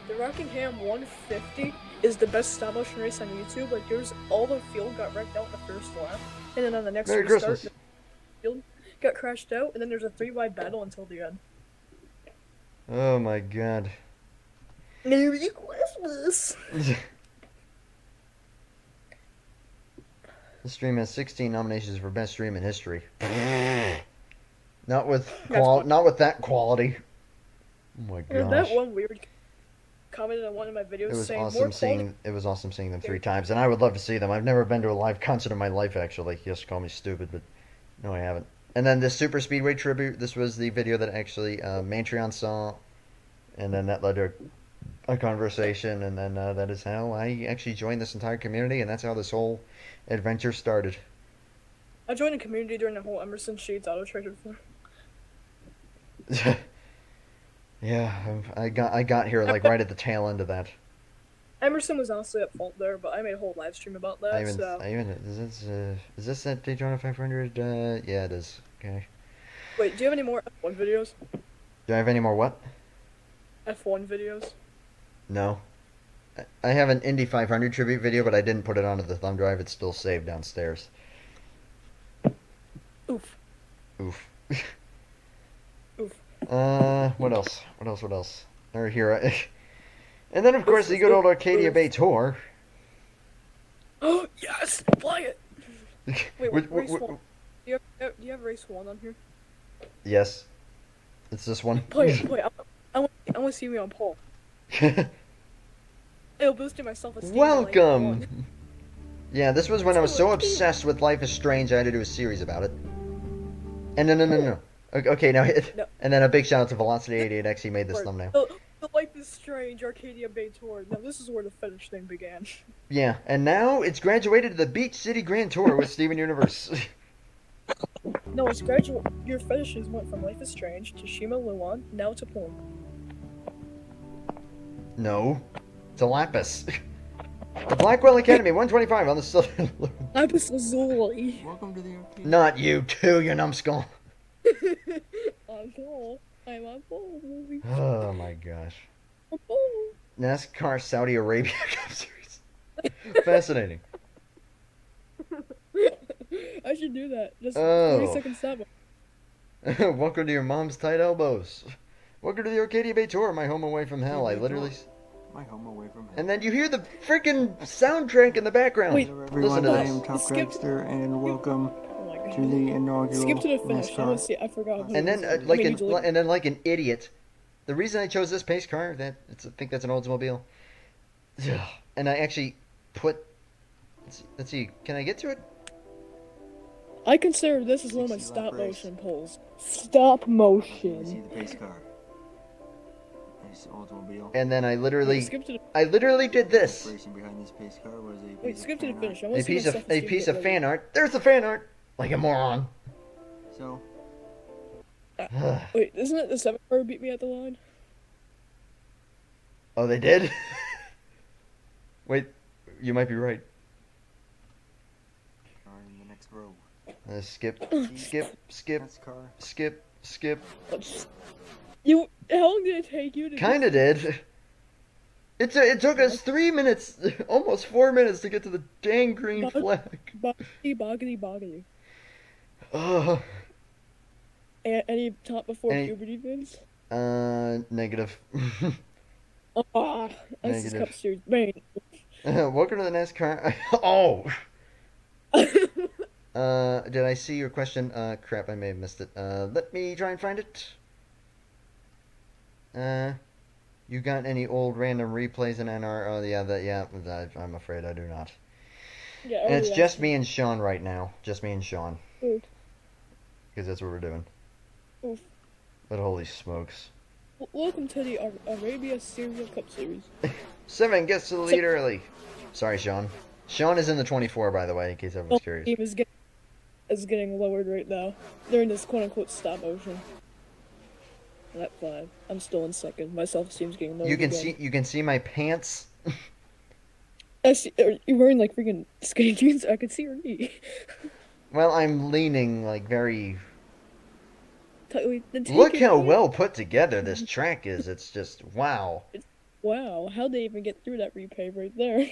[SPEAKER 3] The Rockingham 150 is the best stop motion race on YouTube. Like, all the field got wrecked out in the first lap, and then on the next restart, the field got crashed out, and then there's a 3-wide battle until the end.
[SPEAKER 1] Oh my god.
[SPEAKER 3] Merry Christmas!
[SPEAKER 1] The stream has 16 nominations for best stream in history. Not with that quality. Oh my gosh.
[SPEAKER 3] That one weird commented on one of my videos saying
[SPEAKER 1] it was awesome seeing them 3 times, and I would love to see them. I've never been to a live concert in my life actually. Yes, call me stupid, but no, I haven't. And then the Super Speedway tribute. This was the video that actually Mantreon saw, and then that led to a conversation, and then that is how I actually joined this entire community, and that's how this whole adventure started.
[SPEAKER 3] I joined a community during the whole Emerson Sheets auto trader thing.
[SPEAKER 1] Yeah, I got here like right at the tail end of that.
[SPEAKER 3] Emerson was honestly at fault there, but I made a whole live stream about that.
[SPEAKER 1] Is this at Daytona 500? Yeah, it is. Okay.
[SPEAKER 3] Wait, do you have any more F1 videos?
[SPEAKER 1] Do I have any more what?
[SPEAKER 3] F1 videos?
[SPEAKER 1] No. I have an Indy 500 tribute video, but I didn't put it onto the thumb drive. It's still saved downstairs.
[SPEAKER 3] Oof.
[SPEAKER 1] Oof.
[SPEAKER 3] Oof.
[SPEAKER 1] What else? Or here, and then of course the good old Arcadia Bay tour.
[SPEAKER 3] Oh yes, play it. Wait, race 1. Do you have race 1 on here?
[SPEAKER 1] Yes. It's this one.
[SPEAKER 3] Play it. I want to see me on pole. It'll boost my self-esteem.
[SPEAKER 1] Welcome. Yeah, this was when I was so obsessed with Life is Strange I had to do a series about it. And no. Okay, now hit. No. And then a big shout out to Velocity88X. He made this thumbnail.
[SPEAKER 3] The Life is Strange Arcadia Bay Tour. Now this is where the finish thing began.
[SPEAKER 1] Yeah, and now it's graduated to the Beach City Grand Tour with Steven Universe.
[SPEAKER 3] No, it's your fetishes went from Life is Strange to Shima Luan, now to porn.
[SPEAKER 1] No, to Lapis. The Blackwell Academy, 125 on the Southern Loop.
[SPEAKER 3] Lapis Lazuli.
[SPEAKER 5] Welcome to the arcade.
[SPEAKER 1] Not you too, you numbskull.
[SPEAKER 3] On pole. I'm on pole, movie.
[SPEAKER 1] Oh my gosh.
[SPEAKER 3] On pole.
[SPEAKER 1] NASCAR Saudi Arabia Cup Series. Fascinating.
[SPEAKER 3] I should do that. Just
[SPEAKER 1] Oh.
[SPEAKER 3] 30-second stop.
[SPEAKER 1] Welcome to your mom's tight elbows. Welcome to the Arcadia Bay Tour, my home away from hell. I literally.
[SPEAKER 6] My home away from hell.
[SPEAKER 1] And then you hear the freaking soundtrack in the background.
[SPEAKER 3] Wait.
[SPEAKER 6] Hello
[SPEAKER 1] Listen
[SPEAKER 6] everyone,
[SPEAKER 1] to
[SPEAKER 6] I
[SPEAKER 1] this.
[SPEAKER 6] am Top
[SPEAKER 3] Skip-
[SPEAKER 6] Dragster, and welcome
[SPEAKER 3] Oh my god.
[SPEAKER 6] to the inaugural
[SPEAKER 3] Skip to the finish. I want
[SPEAKER 6] NASCAR.
[SPEAKER 3] to see. I forgot. who
[SPEAKER 1] And then,
[SPEAKER 3] it was.
[SPEAKER 1] like
[SPEAKER 3] Maybe
[SPEAKER 1] an
[SPEAKER 3] Julie-
[SPEAKER 1] and then like an idiot, the reason I chose this pace car, I think that's an Oldsmobile. And I actually put. Let's see. Can I get to it?
[SPEAKER 3] I consider this as one of my
[SPEAKER 6] 60 lap
[SPEAKER 3] stop
[SPEAKER 6] race.
[SPEAKER 3] motion polls. Stop
[SPEAKER 6] You see
[SPEAKER 3] motion.
[SPEAKER 6] the pace car. Nice Oldsmobile.
[SPEAKER 1] And then I literally,
[SPEAKER 3] Skip to the
[SPEAKER 1] did this.
[SPEAKER 6] Racing behind this pace car was a
[SPEAKER 3] wait.
[SPEAKER 6] piece
[SPEAKER 3] Skip
[SPEAKER 6] of
[SPEAKER 3] to the
[SPEAKER 6] fan
[SPEAKER 3] finish. I
[SPEAKER 6] art.
[SPEAKER 3] want
[SPEAKER 1] A
[SPEAKER 3] to see
[SPEAKER 1] piece
[SPEAKER 3] my
[SPEAKER 1] of
[SPEAKER 3] self-esteem get lowered.
[SPEAKER 1] fan art. There's the fan art. Like a moron.
[SPEAKER 6] So,
[SPEAKER 3] Wait, isn't it the 7 car who beat me at the line?
[SPEAKER 1] Oh, they did? Wait, you might be right.
[SPEAKER 6] car in the next row.
[SPEAKER 1] Skip. Skip.
[SPEAKER 3] You. How long did it take you to?
[SPEAKER 1] Kinda did. It took us 3 minutes, almost 4 minutes to get to the dang green flag.
[SPEAKER 3] Boggity.
[SPEAKER 1] Ugh.
[SPEAKER 3] Any top before
[SPEAKER 1] Any-
[SPEAKER 3] puberty vids?
[SPEAKER 1] Negative.
[SPEAKER 3] Ah, this is
[SPEAKER 1] Negative.
[SPEAKER 3] Cup Series. Man.
[SPEAKER 1] Welcome to the NASCAR. Oh! Did I see your question? Crap, I may have missed it. Let me try and find it. You got any old random replays in NR? Oh, yeah, I'm afraid I do not.
[SPEAKER 3] Yeah,
[SPEAKER 1] And it's
[SPEAKER 3] early
[SPEAKER 1] just
[SPEAKER 3] action.
[SPEAKER 1] me and Sean right now. Just me and Sean.
[SPEAKER 3] Oof.
[SPEAKER 1] Because that's what we're doing.
[SPEAKER 3] Oof.
[SPEAKER 1] But holy smokes.
[SPEAKER 3] Welcome to the Arabia Serial Cup Series.
[SPEAKER 1] 7 gets to the lead early. Sorry, Sean. Sean is in the 24, by the way, in case everyone's curious.
[SPEAKER 3] Team is getting lowered right now. They're in this quote-unquote stop motion. Lap 5. I'm still in second. My self-esteem's getting lowered.
[SPEAKER 1] You can see my pants.
[SPEAKER 3] I see, you're wearing like freaking skinny jeans. I can see your knee.
[SPEAKER 1] Well, I'm leaning like very.
[SPEAKER 3] Then take
[SPEAKER 1] Look
[SPEAKER 3] it
[SPEAKER 1] how
[SPEAKER 3] in.
[SPEAKER 1] well put together this track is. It's just wow.
[SPEAKER 3] Wow, how'd they even get through that repave right there?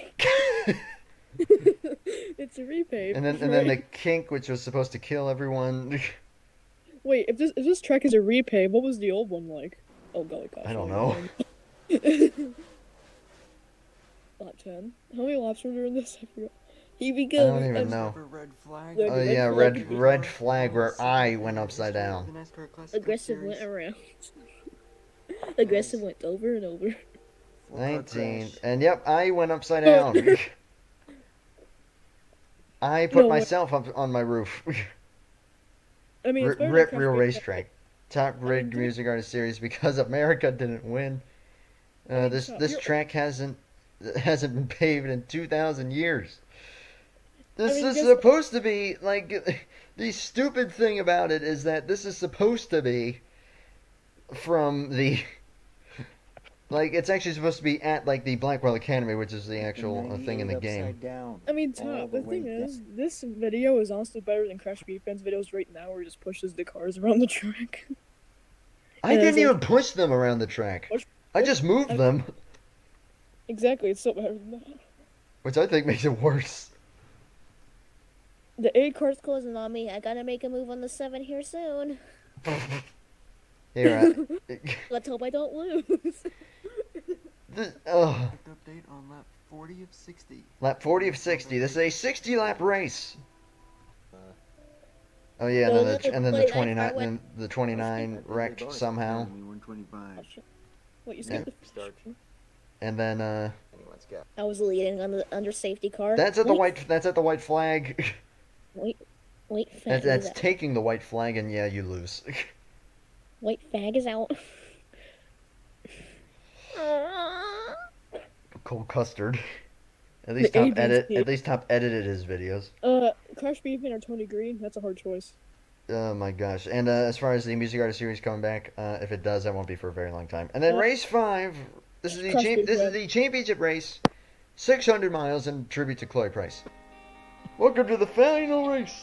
[SPEAKER 3] It's a repave.
[SPEAKER 1] And then the kink, which was supposed to kill everyone.
[SPEAKER 3] Wait, if this track is a repave, what was the old one like? Oh golly gosh.
[SPEAKER 1] I don't know.
[SPEAKER 3] Lap 10. How many laps were there in this? I forgot. Here we
[SPEAKER 1] I
[SPEAKER 3] go.
[SPEAKER 1] don't even know.
[SPEAKER 6] Red flag.
[SPEAKER 3] Yeah,
[SPEAKER 1] Oh yeah, red flag where I went upside
[SPEAKER 6] The
[SPEAKER 1] down.
[SPEAKER 6] NASCAR Classic
[SPEAKER 3] Aggressive
[SPEAKER 6] Cup
[SPEAKER 3] went
[SPEAKER 6] Series.
[SPEAKER 3] around. Aggressive went over and over.
[SPEAKER 6] Full car
[SPEAKER 1] 19,
[SPEAKER 6] crash.
[SPEAKER 1] and yep, I went upside down. I put
[SPEAKER 3] No way.
[SPEAKER 1] myself up on my roof.
[SPEAKER 3] I mean, it's better than
[SPEAKER 1] Rip
[SPEAKER 3] Crash
[SPEAKER 1] Real
[SPEAKER 3] Bandicoot.
[SPEAKER 1] Racetrack. Top rigged music artist series because America didn't win. This
[SPEAKER 3] you're-
[SPEAKER 1] track hasn't been paved in 2,000 years. This
[SPEAKER 3] I mean,
[SPEAKER 1] is
[SPEAKER 3] guess-
[SPEAKER 1] supposed to be like the stupid thing about it is that this is supposed to be from the like it's actually supposed to be at like the Blackwell Academy, which is the actual thing in the
[SPEAKER 6] 98
[SPEAKER 1] game.
[SPEAKER 6] upside down.
[SPEAKER 3] I mean,
[SPEAKER 6] All
[SPEAKER 3] Top,
[SPEAKER 6] the
[SPEAKER 3] the thing
[SPEAKER 6] way
[SPEAKER 3] is, this video is honestly better than Crash Bandicoot's videos right now where he just pushes the cars around the track.
[SPEAKER 1] I
[SPEAKER 3] And
[SPEAKER 1] didn't
[SPEAKER 3] it's
[SPEAKER 1] even push them around the track.
[SPEAKER 3] Push-
[SPEAKER 1] I just moved
[SPEAKER 3] I-
[SPEAKER 1] them,
[SPEAKER 3] Exactly, it's still better than that.
[SPEAKER 1] which I think makes it worse.
[SPEAKER 3] The 8 cars
[SPEAKER 4] Closing on me. I gotta make a move on the 7 here soon.
[SPEAKER 1] Here,
[SPEAKER 4] Let's hope I don't lose.
[SPEAKER 1] this,
[SPEAKER 6] Quick update on lap 40 of 60.
[SPEAKER 1] lap 40 of 60. This is a 60 lap race. Oh yeah,
[SPEAKER 4] Well,
[SPEAKER 1] and then the
[SPEAKER 4] like,
[SPEAKER 1] 29,
[SPEAKER 4] I went-
[SPEAKER 1] then the 29 wrecked
[SPEAKER 6] Bonus
[SPEAKER 1] somehow,
[SPEAKER 6] points, only 125.
[SPEAKER 3] What, you
[SPEAKER 1] Yeah.
[SPEAKER 3] skipped the
[SPEAKER 6] Start.
[SPEAKER 1] and then
[SPEAKER 6] Let's go.
[SPEAKER 4] I was leading on the under safety car.
[SPEAKER 1] that's at the white flag.
[SPEAKER 4] Wait,
[SPEAKER 1] That's taking the white flag, and yeah, you lose.
[SPEAKER 4] White fag is out.
[SPEAKER 1] Cole Custard. At least
[SPEAKER 3] The
[SPEAKER 1] top
[SPEAKER 3] ABC.
[SPEAKER 1] at least top edited his videos.
[SPEAKER 3] Crash Bandicoot or Tony Green? That's a hard choice.
[SPEAKER 1] Oh my gosh! And as far as the music artist series coming back, if it does, that won't be for a very long time. And then race 5. This is the
[SPEAKER 3] Crash Bandicoot.
[SPEAKER 1] this is the championship race, 600 miles in tribute to Chloe Price. Welcome to the final race.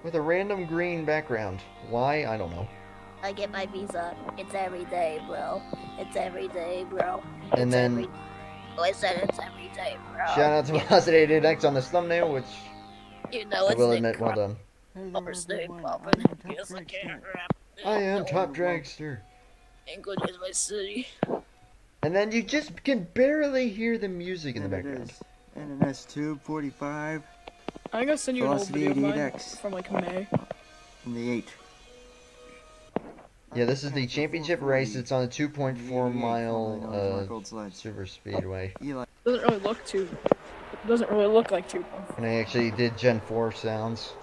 [SPEAKER 1] with a random green background. Why? I don't know.
[SPEAKER 4] I get my visa. It's every day, bro. It's every day, bro.
[SPEAKER 1] And
[SPEAKER 4] It's
[SPEAKER 1] then-
[SPEAKER 4] every... Oh, I said it's every day, bro.
[SPEAKER 1] Shout out to Velocity 88X on this thumbnail, which
[SPEAKER 4] You know
[SPEAKER 1] I
[SPEAKER 4] it's
[SPEAKER 1] will
[SPEAKER 4] Nick
[SPEAKER 1] admit, well done.
[SPEAKER 4] Cropper Snake Poppin'. Yes, I can't rap.
[SPEAKER 1] I am Top Dragster.
[SPEAKER 4] England is my city.
[SPEAKER 1] And then you just can barely hear the music in the
[SPEAKER 6] And it
[SPEAKER 1] background.
[SPEAKER 6] is NNS Tube 45
[SPEAKER 3] I'm gonna send you an old
[SPEAKER 6] Velocity
[SPEAKER 3] video of mine
[SPEAKER 6] 88X.
[SPEAKER 3] from like May.
[SPEAKER 6] in the 8.
[SPEAKER 1] Yeah, this is the championship race. It's on a 2.4 mile
[SPEAKER 6] Gold slides.
[SPEAKER 1] super speedway.
[SPEAKER 6] Eli.
[SPEAKER 3] Doesn't really look too. It doesn't really look like 2.
[SPEAKER 1] And I actually did Gen 4 sounds.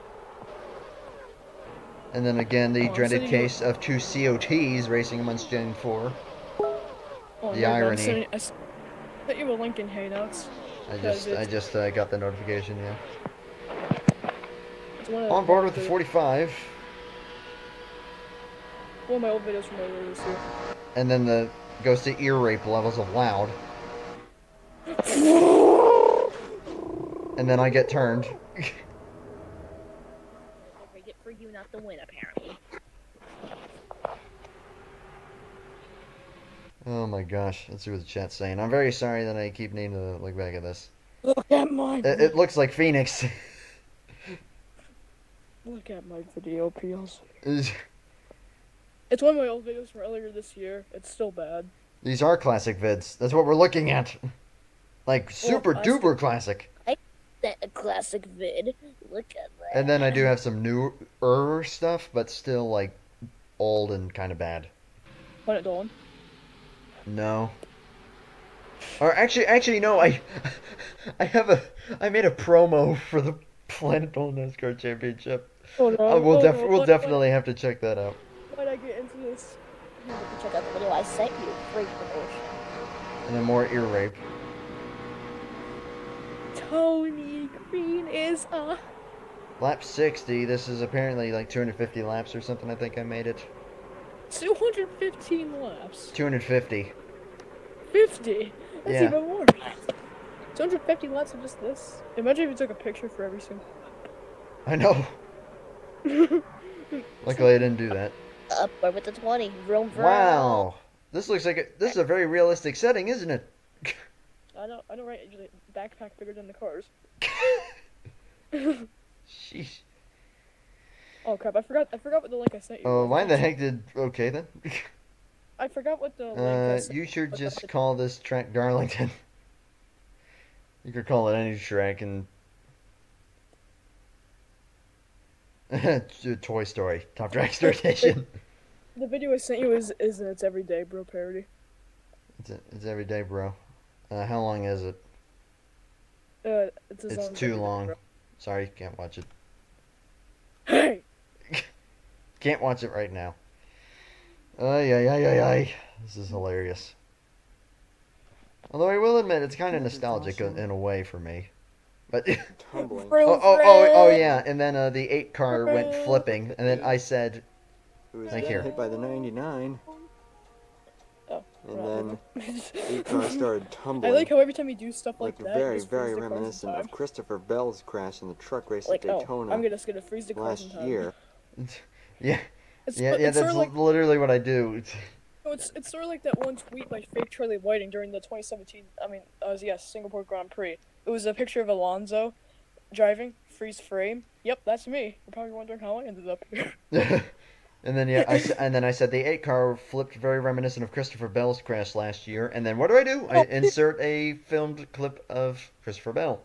[SPEAKER 1] And then again, the
[SPEAKER 3] Oh, I'm
[SPEAKER 1] dreaded
[SPEAKER 3] sending
[SPEAKER 1] case of two COTs racing amongst Gen 4.
[SPEAKER 3] Oh,
[SPEAKER 1] The
[SPEAKER 3] no,
[SPEAKER 1] irony.
[SPEAKER 3] I sent you a link in Hangouts.
[SPEAKER 1] I
[SPEAKER 3] Because
[SPEAKER 1] just got the notification, yeah.
[SPEAKER 3] It's one of
[SPEAKER 1] On board with the 45.
[SPEAKER 3] One of my old videos from earlier this year.
[SPEAKER 1] And then the goes to ear rape levels of loud. And then I get turned.
[SPEAKER 4] Make it for you not to win, apparently.
[SPEAKER 1] Oh my gosh, let's see what the chat's saying. I'm very sorry that I keep needing to look back at this.
[SPEAKER 3] Look at my
[SPEAKER 1] It looks like Phoenix.
[SPEAKER 3] look at my video appeals.
[SPEAKER 1] These
[SPEAKER 3] It's one of my old videos from earlier this year. It's still bad.
[SPEAKER 1] are classic vids. That's what we're looking at. Like super
[SPEAKER 3] I
[SPEAKER 1] duper classic.
[SPEAKER 4] That a classic vid. Look at that.
[SPEAKER 1] And then I do have some newer stuff, but still like old and kind of bad.
[SPEAKER 3] Planet Dolan.
[SPEAKER 1] No. Or actually no. I made a promo for the Planet Bowl NASCAR Championship.
[SPEAKER 3] Oh no.
[SPEAKER 1] We'll definitely have to check that out.
[SPEAKER 3] Why'd I get into this?
[SPEAKER 4] You can check out the video I sent you. Free promotion.
[SPEAKER 1] And then more ear rape.
[SPEAKER 3] Tony Green is
[SPEAKER 1] Lap 60. This is apparently like 250 laps or something. I think I made it.
[SPEAKER 3] 215 laps.
[SPEAKER 1] 250.
[SPEAKER 3] 50. That's
[SPEAKER 1] Yeah.
[SPEAKER 3] even more. 250 laps of just this. Imagine if you took a picture for every single.
[SPEAKER 1] I know. Luckily, I didn't do that.
[SPEAKER 4] Up with the 20. Vroom, vroom.
[SPEAKER 1] Wow. This looks like this is a very realistic setting, isn't it?
[SPEAKER 3] I know, right? Usually backpack bigger than the cars.
[SPEAKER 1] Sheesh.
[SPEAKER 3] Oh crap! I forgot what the link I sent you.
[SPEAKER 1] Oh,
[SPEAKER 3] was.
[SPEAKER 1] why the heck did? Okay then.
[SPEAKER 3] I forgot what the link I sent
[SPEAKER 1] You should
[SPEAKER 3] was.
[SPEAKER 1] just call this track Darlington. You could call it any track and. Toy Story Top Dragster Edition.
[SPEAKER 3] The video I sent you is It's Everyday Bro parody.
[SPEAKER 1] It's every day, bro. How long is it?
[SPEAKER 3] It's a
[SPEAKER 1] It's
[SPEAKER 3] song,
[SPEAKER 1] too
[SPEAKER 3] Everyday
[SPEAKER 1] long.
[SPEAKER 3] Bro.
[SPEAKER 1] Sorry, can't watch it.
[SPEAKER 3] Hey!
[SPEAKER 1] Can't watch it right now. Ay, ay, ay, ay, ay. This is hilarious. Although I will admit, it's kind of nostalgic in a way for me. But
[SPEAKER 6] Tumbling.
[SPEAKER 1] oh yeah, and then the 8 car went flipping, and then I said,
[SPEAKER 6] It was
[SPEAKER 1] Like
[SPEAKER 6] getting
[SPEAKER 1] here.
[SPEAKER 6] hit by the 99,
[SPEAKER 3] Oh,
[SPEAKER 6] and then
[SPEAKER 3] then
[SPEAKER 6] 8 car started
[SPEAKER 3] I
[SPEAKER 6] tumbling.
[SPEAKER 3] like how every time you do stuff like that, you
[SPEAKER 6] very,
[SPEAKER 3] just
[SPEAKER 6] very
[SPEAKER 3] freeze the cars in
[SPEAKER 6] reminiscent
[SPEAKER 3] time.
[SPEAKER 6] of Christopher Bell's crash in the truck race
[SPEAKER 3] Like,
[SPEAKER 6] at
[SPEAKER 3] oh,
[SPEAKER 6] Daytona
[SPEAKER 3] I'm just gonna freeze the cars in
[SPEAKER 6] last
[SPEAKER 3] time.
[SPEAKER 6] year.
[SPEAKER 1] yeah,
[SPEAKER 3] It's,
[SPEAKER 1] yeah,
[SPEAKER 3] it's
[SPEAKER 1] that's
[SPEAKER 3] sort of like
[SPEAKER 1] literally what I do.
[SPEAKER 3] it's sort of like that one tweet by fake Charlie Whiting during the 2017. Singapore Grand Prix. It was a picture of Alonso driving, freeze frame. Yep, that's me. You're probably wondering how I ended up here.
[SPEAKER 1] And then I said the 8 car flipped, very reminiscent of Christopher Bell's crash last year. And then what do? I insert a filmed clip of Christopher Bell.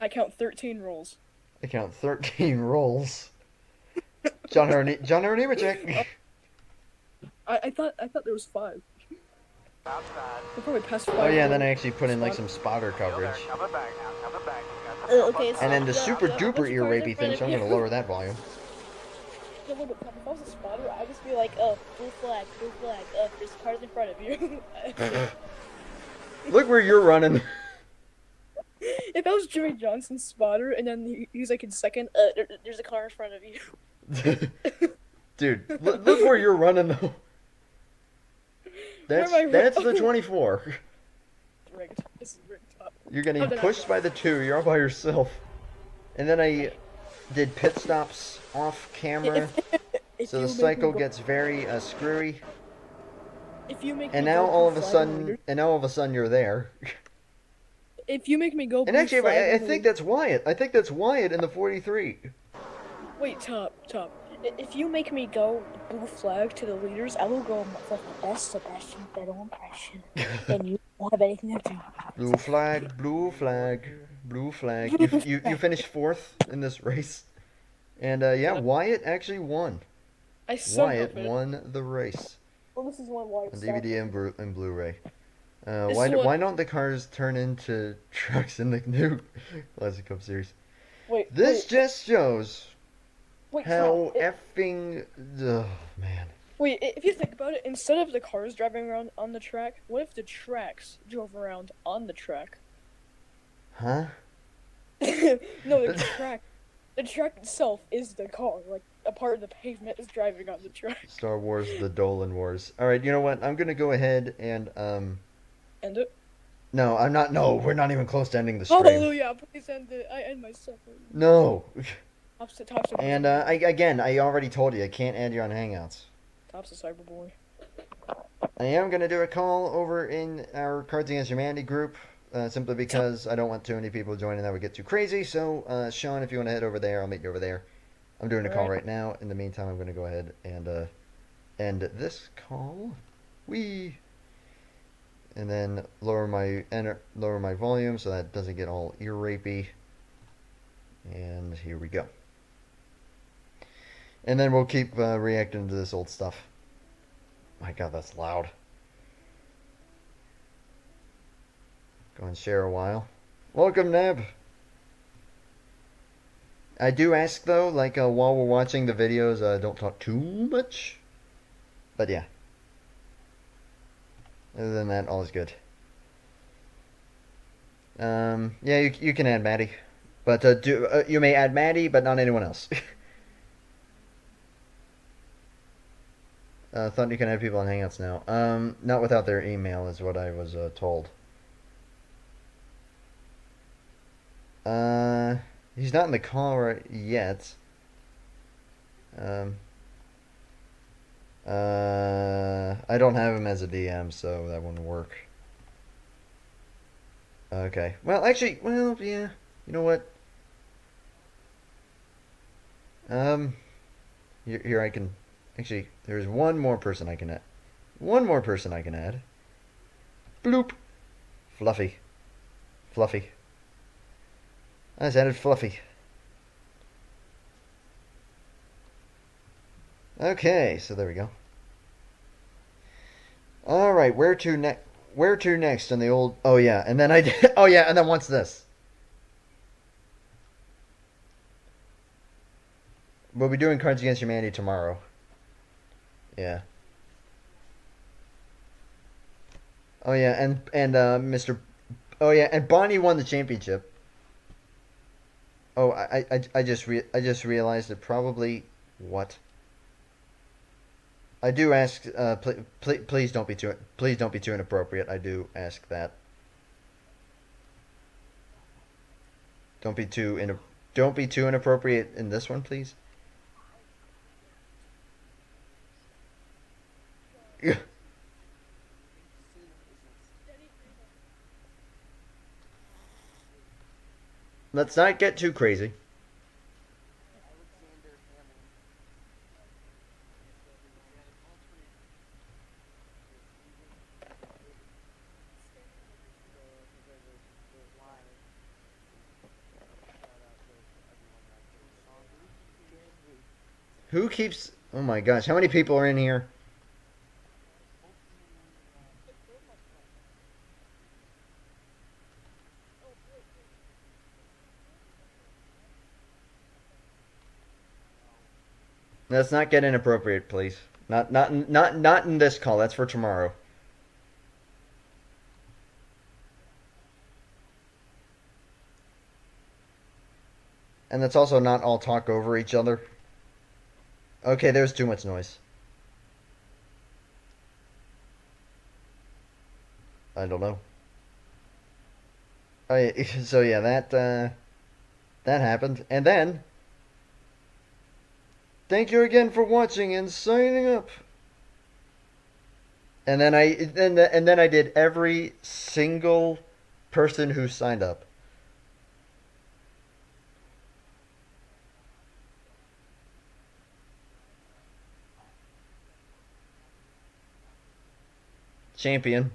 [SPEAKER 3] I count 13 rolls.
[SPEAKER 1] I count 13 rolls. John Nemechek.
[SPEAKER 3] I thought there was 5. We're probably past 5.
[SPEAKER 1] Oh yeah, and then I actually put in like some spotter coverage.
[SPEAKER 4] Okay, so
[SPEAKER 1] And then the
[SPEAKER 3] Yeah,
[SPEAKER 1] super
[SPEAKER 3] yeah,
[SPEAKER 1] duper
[SPEAKER 3] bunch of
[SPEAKER 1] ear
[SPEAKER 3] cars in
[SPEAKER 1] rapey
[SPEAKER 3] front
[SPEAKER 1] thing,
[SPEAKER 3] of
[SPEAKER 1] so I'm
[SPEAKER 3] you.
[SPEAKER 1] gonna lower that volume.
[SPEAKER 3] Yeah, look, if I was a spotter, I'd just be like, oh, blue flag, there's cars in front of you.
[SPEAKER 1] Look where you're running.
[SPEAKER 3] If I was Jimmy Johnson's spotter, and then he's like in second, there's a car in front of you.
[SPEAKER 1] Dude, look where you're running though.
[SPEAKER 3] Where am I
[SPEAKER 1] That's
[SPEAKER 3] running?
[SPEAKER 1] the 24.
[SPEAKER 3] Rigged. This is rigged up.
[SPEAKER 1] You're getting
[SPEAKER 3] Oh, then I-
[SPEAKER 1] pushed by the 2. You're all by yourself. And then did pit stops off camera,
[SPEAKER 3] If
[SPEAKER 1] so
[SPEAKER 3] you
[SPEAKER 1] the
[SPEAKER 3] make me
[SPEAKER 1] cycle
[SPEAKER 3] go-
[SPEAKER 1] gets very screwy.
[SPEAKER 3] If you make
[SPEAKER 1] And
[SPEAKER 3] me
[SPEAKER 1] now
[SPEAKER 3] go
[SPEAKER 1] all
[SPEAKER 3] blue
[SPEAKER 1] of a
[SPEAKER 3] flag on the
[SPEAKER 1] sudden,
[SPEAKER 3] leaders,
[SPEAKER 1] you're there.
[SPEAKER 3] if you make me go
[SPEAKER 1] And
[SPEAKER 3] blue
[SPEAKER 1] actually,
[SPEAKER 3] flag
[SPEAKER 1] I
[SPEAKER 3] on the
[SPEAKER 1] think
[SPEAKER 3] leaders-
[SPEAKER 1] that's Wyatt. I think that's Wyatt in the 43.
[SPEAKER 3] Wait, top. If you make me go blue flag to the leaders, I will go for the best Sebastian Vettel impression, and you won't have anything to do.
[SPEAKER 1] Blue flag, blue flag, blue flag. You finished 4th in this race. And yeah,
[SPEAKER 3] Yeah.
[SPEAKER 1] Wyatt actually won.
[SPEAKER 3] I somehow
[SPEAKER 1] Wyatt
[SPEAKER 3] finished.
[SPEAKER 1] won the race
[SPEAKER 3] Well, this is one Wyatt
[SPEAKER 1] on
[SPEAKER 3] stopped.
[SPEAKER 1] DVD and Blu-ray.
[SPEAKER 3] This
[SPEAKER 1] Why
[SPEAKER 3] is what-
[SPEAKER 1] why don't the cars turn into trucks in the new Classic Cup Series?
[SPEAKER 3] Wait,
[SPEAKER 1] This just shows
[SPEAKER 3] wait,
[SPEAKER 1] how
[SPEAKER 3] Tom,
[SPEAKER 1] effing man.
[SPEAKER 3] wait, if you think about it, instead of the cars driving around on the track, what if the tracks drove around on the track?
[SPEAKER 1] Huh?
[SPEAKER 3] No, the track. The track itself is the car. Like, a part of the pavement is driving on the track.
[SPEAKER 1] Star Wars: The Dolan Wars. All right, you know what? I'm gonna go ahead and
[SPEAKER 3] End it.
[SPEAKER 1] No, I'm not. No, we're not even close to ending the stream.
[SPEAKER 3] Hallelujah! Please end it. I end my suffering.
[SPEAKER 1] No.
[SPEAKER 3] Tops a
[SPEAKER 1] And I already told you I can't add you on Hangouts.
[SPEAKER 3] Tops a cyberboy.
[SPEAKER 1] I am gonna do a call over in our Cards Against Humanity group, simply because I don't want too many people joining. That would get too crazy. So, Sean, if you want to head over there, I'll meet you over there. I'm doing a call right now. In the meantime, I'm gonna go ahead and end this call. And then lower my volume so that doesn't get all ear rapey. And here we go. And then we'll keep reacting to this old stuff. My God, that's loud. Go and share a while. Welcome, Neb. I do ask though, like while we're watching the videos, don't talk too much. But yeah. Other than that, all is good. Yeah, you can add Maddie, but you may add Maddie, but not anyone else. Thought you can add people on Hangouts now. Not without their email, is what I was told. He's not in the call right yet. I don't have him as a DM, so that wouldn't work. Okay. Well, actually, yeah. You know what? Here I can... Actually, there's one more person I can add. One more person I can add. Bloop. Fluffy. Fluffy. I just added Fluffy. Okay, so there we go. All right, where to next on the old? Oh yeah, and then I did. Oh yeah, and then what's this? We'll be doing Cards Against Humanity tomorrow. Yeah. Oh yeah, and Mr. Oh yeah, and Bonnie won the championship. Oh, I just realized it probably what. I do ask. Please don't be too inappropriate. I do ask that. Don't be too inappropriate in this one, please. Let's not get too crazy. Who keeps... Oh my gosh, how many people are in here? Let's not get inappropriate, please. Not in this call. That's for tomorrow. And let's also not all talk over each other. Okay, there's too much noise. I don't know. Oh, yeah, so yeah, that happened, and then Thank you again for watching and signing up. And then I did every single person who signed up. Champion.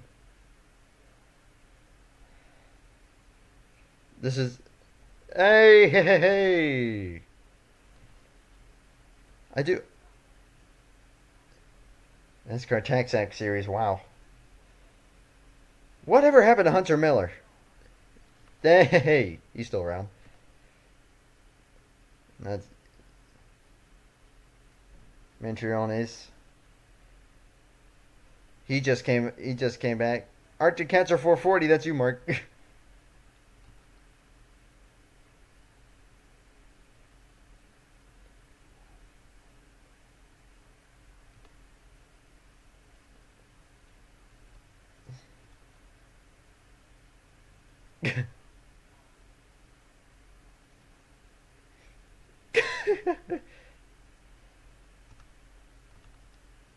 [SPEAKER 1] This is... Hey, hey, hey, hey. I do... NASCAR Tax Act Series, wow. Whatever happened to Hunter Miller? Hey, he's still around. That's... Mantriones. He just came back. Arctic Cancer 440, that's you, Mark.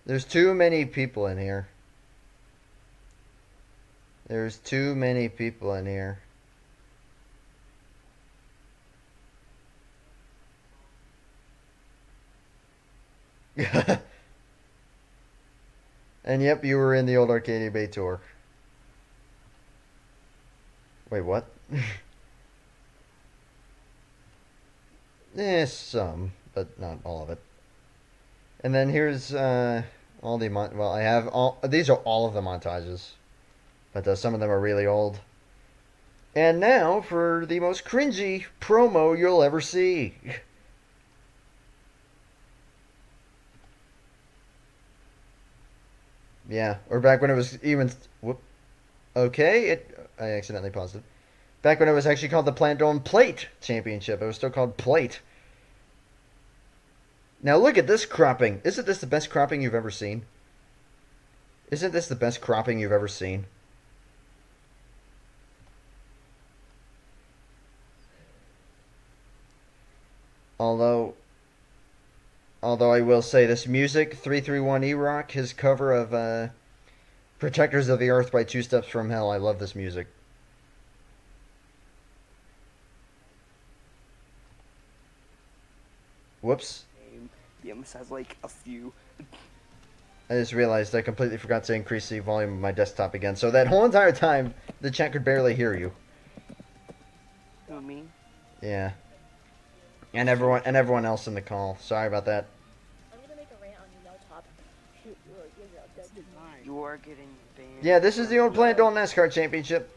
[SPEAKER 1] There's too many people in here. There's too many people in here. And yep, you were in the old Arcadia Bay tour. Wait, what? Some, but not all of it. And then here's all the well, I have all these are all of the montages, but some of them are really old. And now for the most cringy promo you'll ever see. Yeah, or back when it was even... Whoop. Okay, I accidentally paused it. Back when it was actually called the Plant-Owned Plate Championship. It was still called Plate. Now look at this cropping. Isn't this the best cropping you've ever seen? Isn't this the best cropping you've ever seen? Although I will say this music, 331 E-Rock, his cover of Protectors of the Earth by Two Steps from Hell. I love this music. Whoops.
[SPEAKER 7] He almost has like a few.
[SPEAKER 1] I just realized I completely forgot to increase the volume of my desktop again. So that whole entire time, the chat could barely hear you.
[SPEAKER 7] Who, me?
[SPEAKER 1] Yeah. And everyone else in the call. Sorry about that.
[SPEAKER 4] I'm gonna make a rant on you now, Top.
[SPEAKER 7] You are getting banned.
[SPEAKER 1] Yeah, this is the old Plant-Owned NASCAR Championship.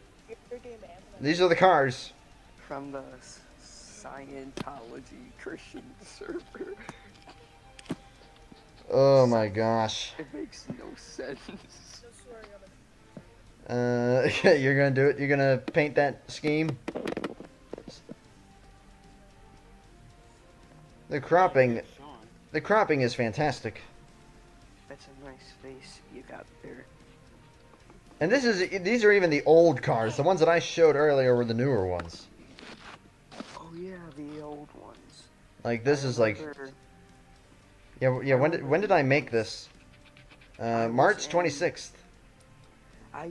[SPEAKER 1] These are the cars.
[SPEAKER 7] From the Scientology Christian server.
[SPEAKER 1] Oh my gosh.
[SPEAKER 7] It makes no sense.
[SPEAKER 1] You're gonna do it? You're gonna paint that scheme? The cropping is fantastic.
[SPEAKER 7] That's a nice face you got there.
[SPEAKER 1] And these are even the old cars. The ones that I showed earlier were the newer ones.
[SPEAKER 7] Oh yeah, the old ones.
[SPEAKER 1] Like this is like... Yeah, when did I make this? March 26th.
[SPEAKER 7] I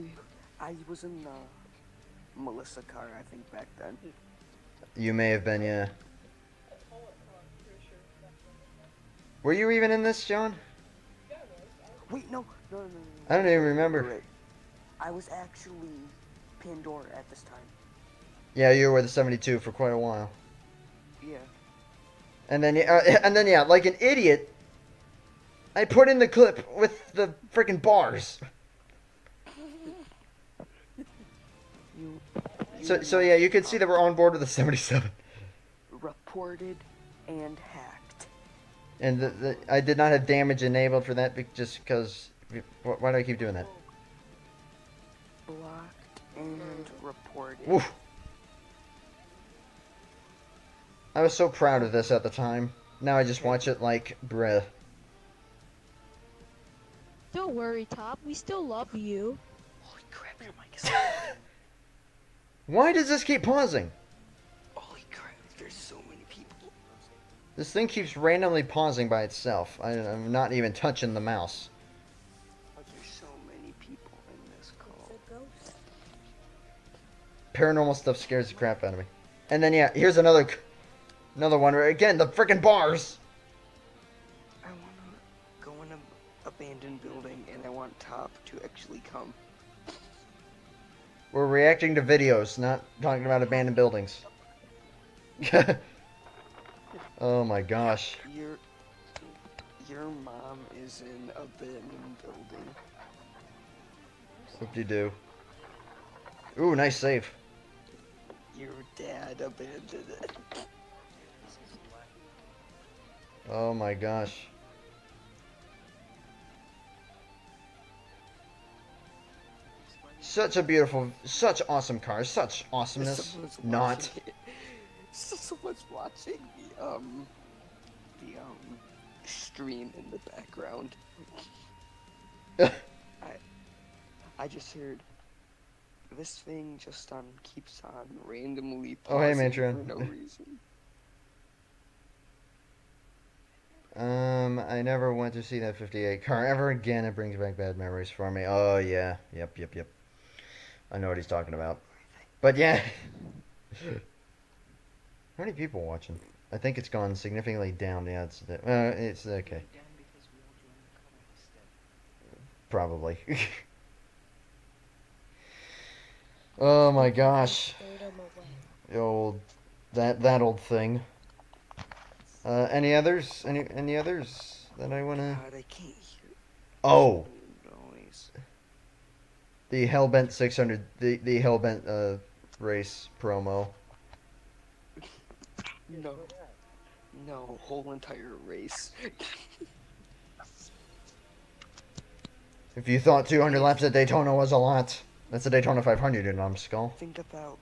[SPEAKER 7] was in the Melissa car, I think, back then.
[SPEAKER 1] You may have been, yeah. Were you even in this, John?
[SPEAKER 7] Wait, no.
[SPEAKER 1] I don't even remember.
[SPEAKER 7] Right. I was actually Pandora at this time.
[SPEAKER 1] Yeah, you were the 72 for quite a while.
[SPEAKER 7] Yeah.
[SPEAKER 1] And then yeah, like an idiot, I put in the clip with the freaking bars. So yeah, you can see that we're on board with the 77.
[SPEAKER 7] Reported and hacked.
[SPEAKER 1] And I did not have damage enabled for that just because... Why do I keep doing that?
[SPEAKER 7] Blocked and reported.
[SPEAKER 1] Oof. I was so proud of this at the time. Now I just watch it like, bruh.
[SPEAKER 8] Don't worry, Top. We still love you.
[SPEAKER 7] Holy crap, your mic is...
[SPEAKER 1] Why does this keep pausing?
[SPEAKER 7] Holy crap, there's so many people.
[SPEAKER 1] This thing keeps randomly pausing by itself. I'm not even touching the mouse.
[SPEAKER 7] There's so many people in this call.
[SPEAKER 4] It's a ghost.
[SPEAKER 1] Paranormal stuff scares the crap out of me. And then yeah, here's another one where again the freaking bars.
[SPEAKER 7] I want to go in an abandoned building, and I want Top to actually come.
[SPEAKER 1] We're reacting to videos, not talking about abandoned buildings. Oh my gosh.
[SPEAKER 7] Your mom is in an abandoned building.
[SPEAKER 1] Whoop-de-doo. Ooh, nice save.
[SPEAKER 7] Your dad abandoned it.
[SPEAKER 1] Oh my gosh. Such a beautiful, such awesome cars, such awesomeness.
[SPEAKER 7] Someone's
[SPEAKER 1] Not.
[SPEAKER 7] watching it. Someone's watching the stream in the background. I just heard this thing just keeps on randomly
[SPEAKER 1] Oh, hey,
[SPEAKER 7] pausing
[SPEAKER 1] Matron.
[SPEAKER 7] for no reason.
[SPEAKER 1] I never went to see that 58 car ever again. It brings back bad memories for me. Oh yeah, yep. I know what he's talking about. But yeah. How many people watching? I think it's gone significantly down. Yeah, it's okay. Probably. Oh my gosh. That old thing. Any others? Any others that I wanna?
[SPEAKER 7] God, I can't hear.
[SPEAKER 1] Oh,
[SPEAKER 7] Noise.
[SPEAKER 1] the Hellbent 600, the Hellbent race promo.
[SPEAKER 7] No, whole entire race.
[SPEAKER 1] If you thought 200 laps at Daytona was a lot, that's a Daytona 500 in numbskull.
[SPEAKER 7] Think about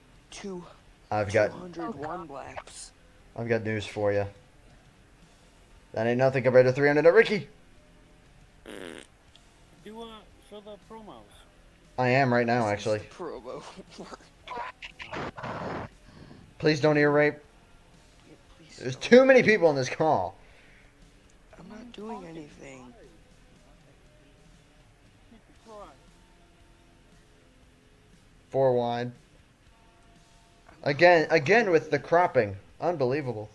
[SPEAKER 1] I've got
[SPEAKER 7] 201 laps.
[SPEAKER 1] news for you. That ain't nothing compared to 300 at Ricky.
[SPEAKER 9] You wanna show the promos?
[SPEAKER 1] I am right now, actually.
[SPEAKER 7] Promo.
[SPEAKER 1] Please don't ear rape.
[SPEAKER 7] Please
[SPEAKER 1] There's
[SPEAKER 7] don't.
[SPEAKER 1] too many people in this call.
[SPEAKER 7] I'm not doing anything.
[SPEAKER 1] Four wide. Again with the cropping. Unbelievable.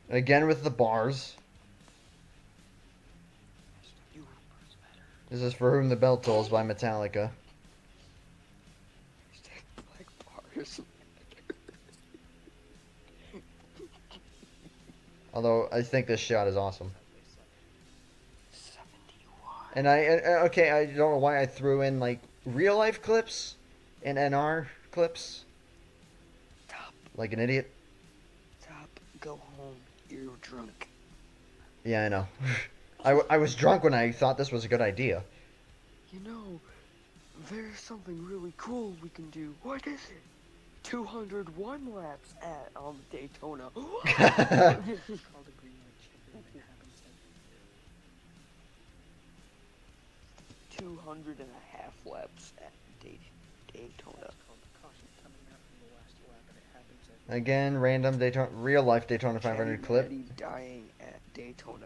[SPEAKER 1] Again with the bars. This is For Whom the Bell Tolls by Metallica.
[SPEAKER 7] Black bars.
[SPEAKER 1] Although I think this shot is awesome.
[SPEAKER 7] 71.
[SPEAKER 1] And okay, I don't know why I threw in like real life clips and NR clips.
[SPEAKER 7] Top,
[SPEAKER 1] Like an idiot.
[SPEAKER 7] go home. You're drunk.
[SPEAKER 1] Yeah, I know. I was drunk when I thought this was a good idea.
[SPEAKER 7] You know, there's something really cool we can do. What is it? 201 laps at Daytona. 200 and a half laps at Daytona.
[SPEAKER 1] Again, random Daytona, real life Daytona 500 clip.
[SPEAKER 7] Eddie dying at Daytona.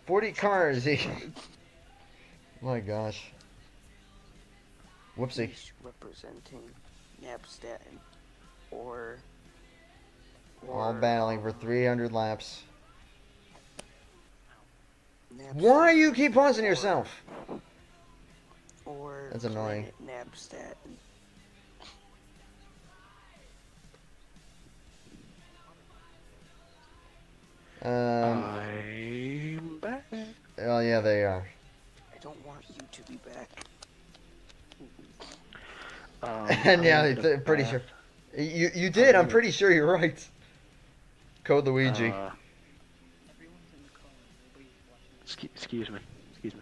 [SPEAKER 1] 40 cars. My gosh. Whoopsie.
[SPEAKER 7] He's representing Napstat or
[SPEAKER 1] All battling for 300 laps.
[SPEAKER 7] Napstat
[SPEAKER 1] Why you keep pausing yourself?
[SPEAKER 7] or
[SPEAKER 1] That's annoying.
[SPEAKER 7] Napstat. I'm back.
[SPEAKER 1] Oh yeah, they are.
[SPEAKER 7] I don't want you to be back.
[SPEAKER 1] And yeah, pretty sure. You did. I'm pretty sure you're right. Code Luigi.
[SPEAKER 6] Excuse me. Is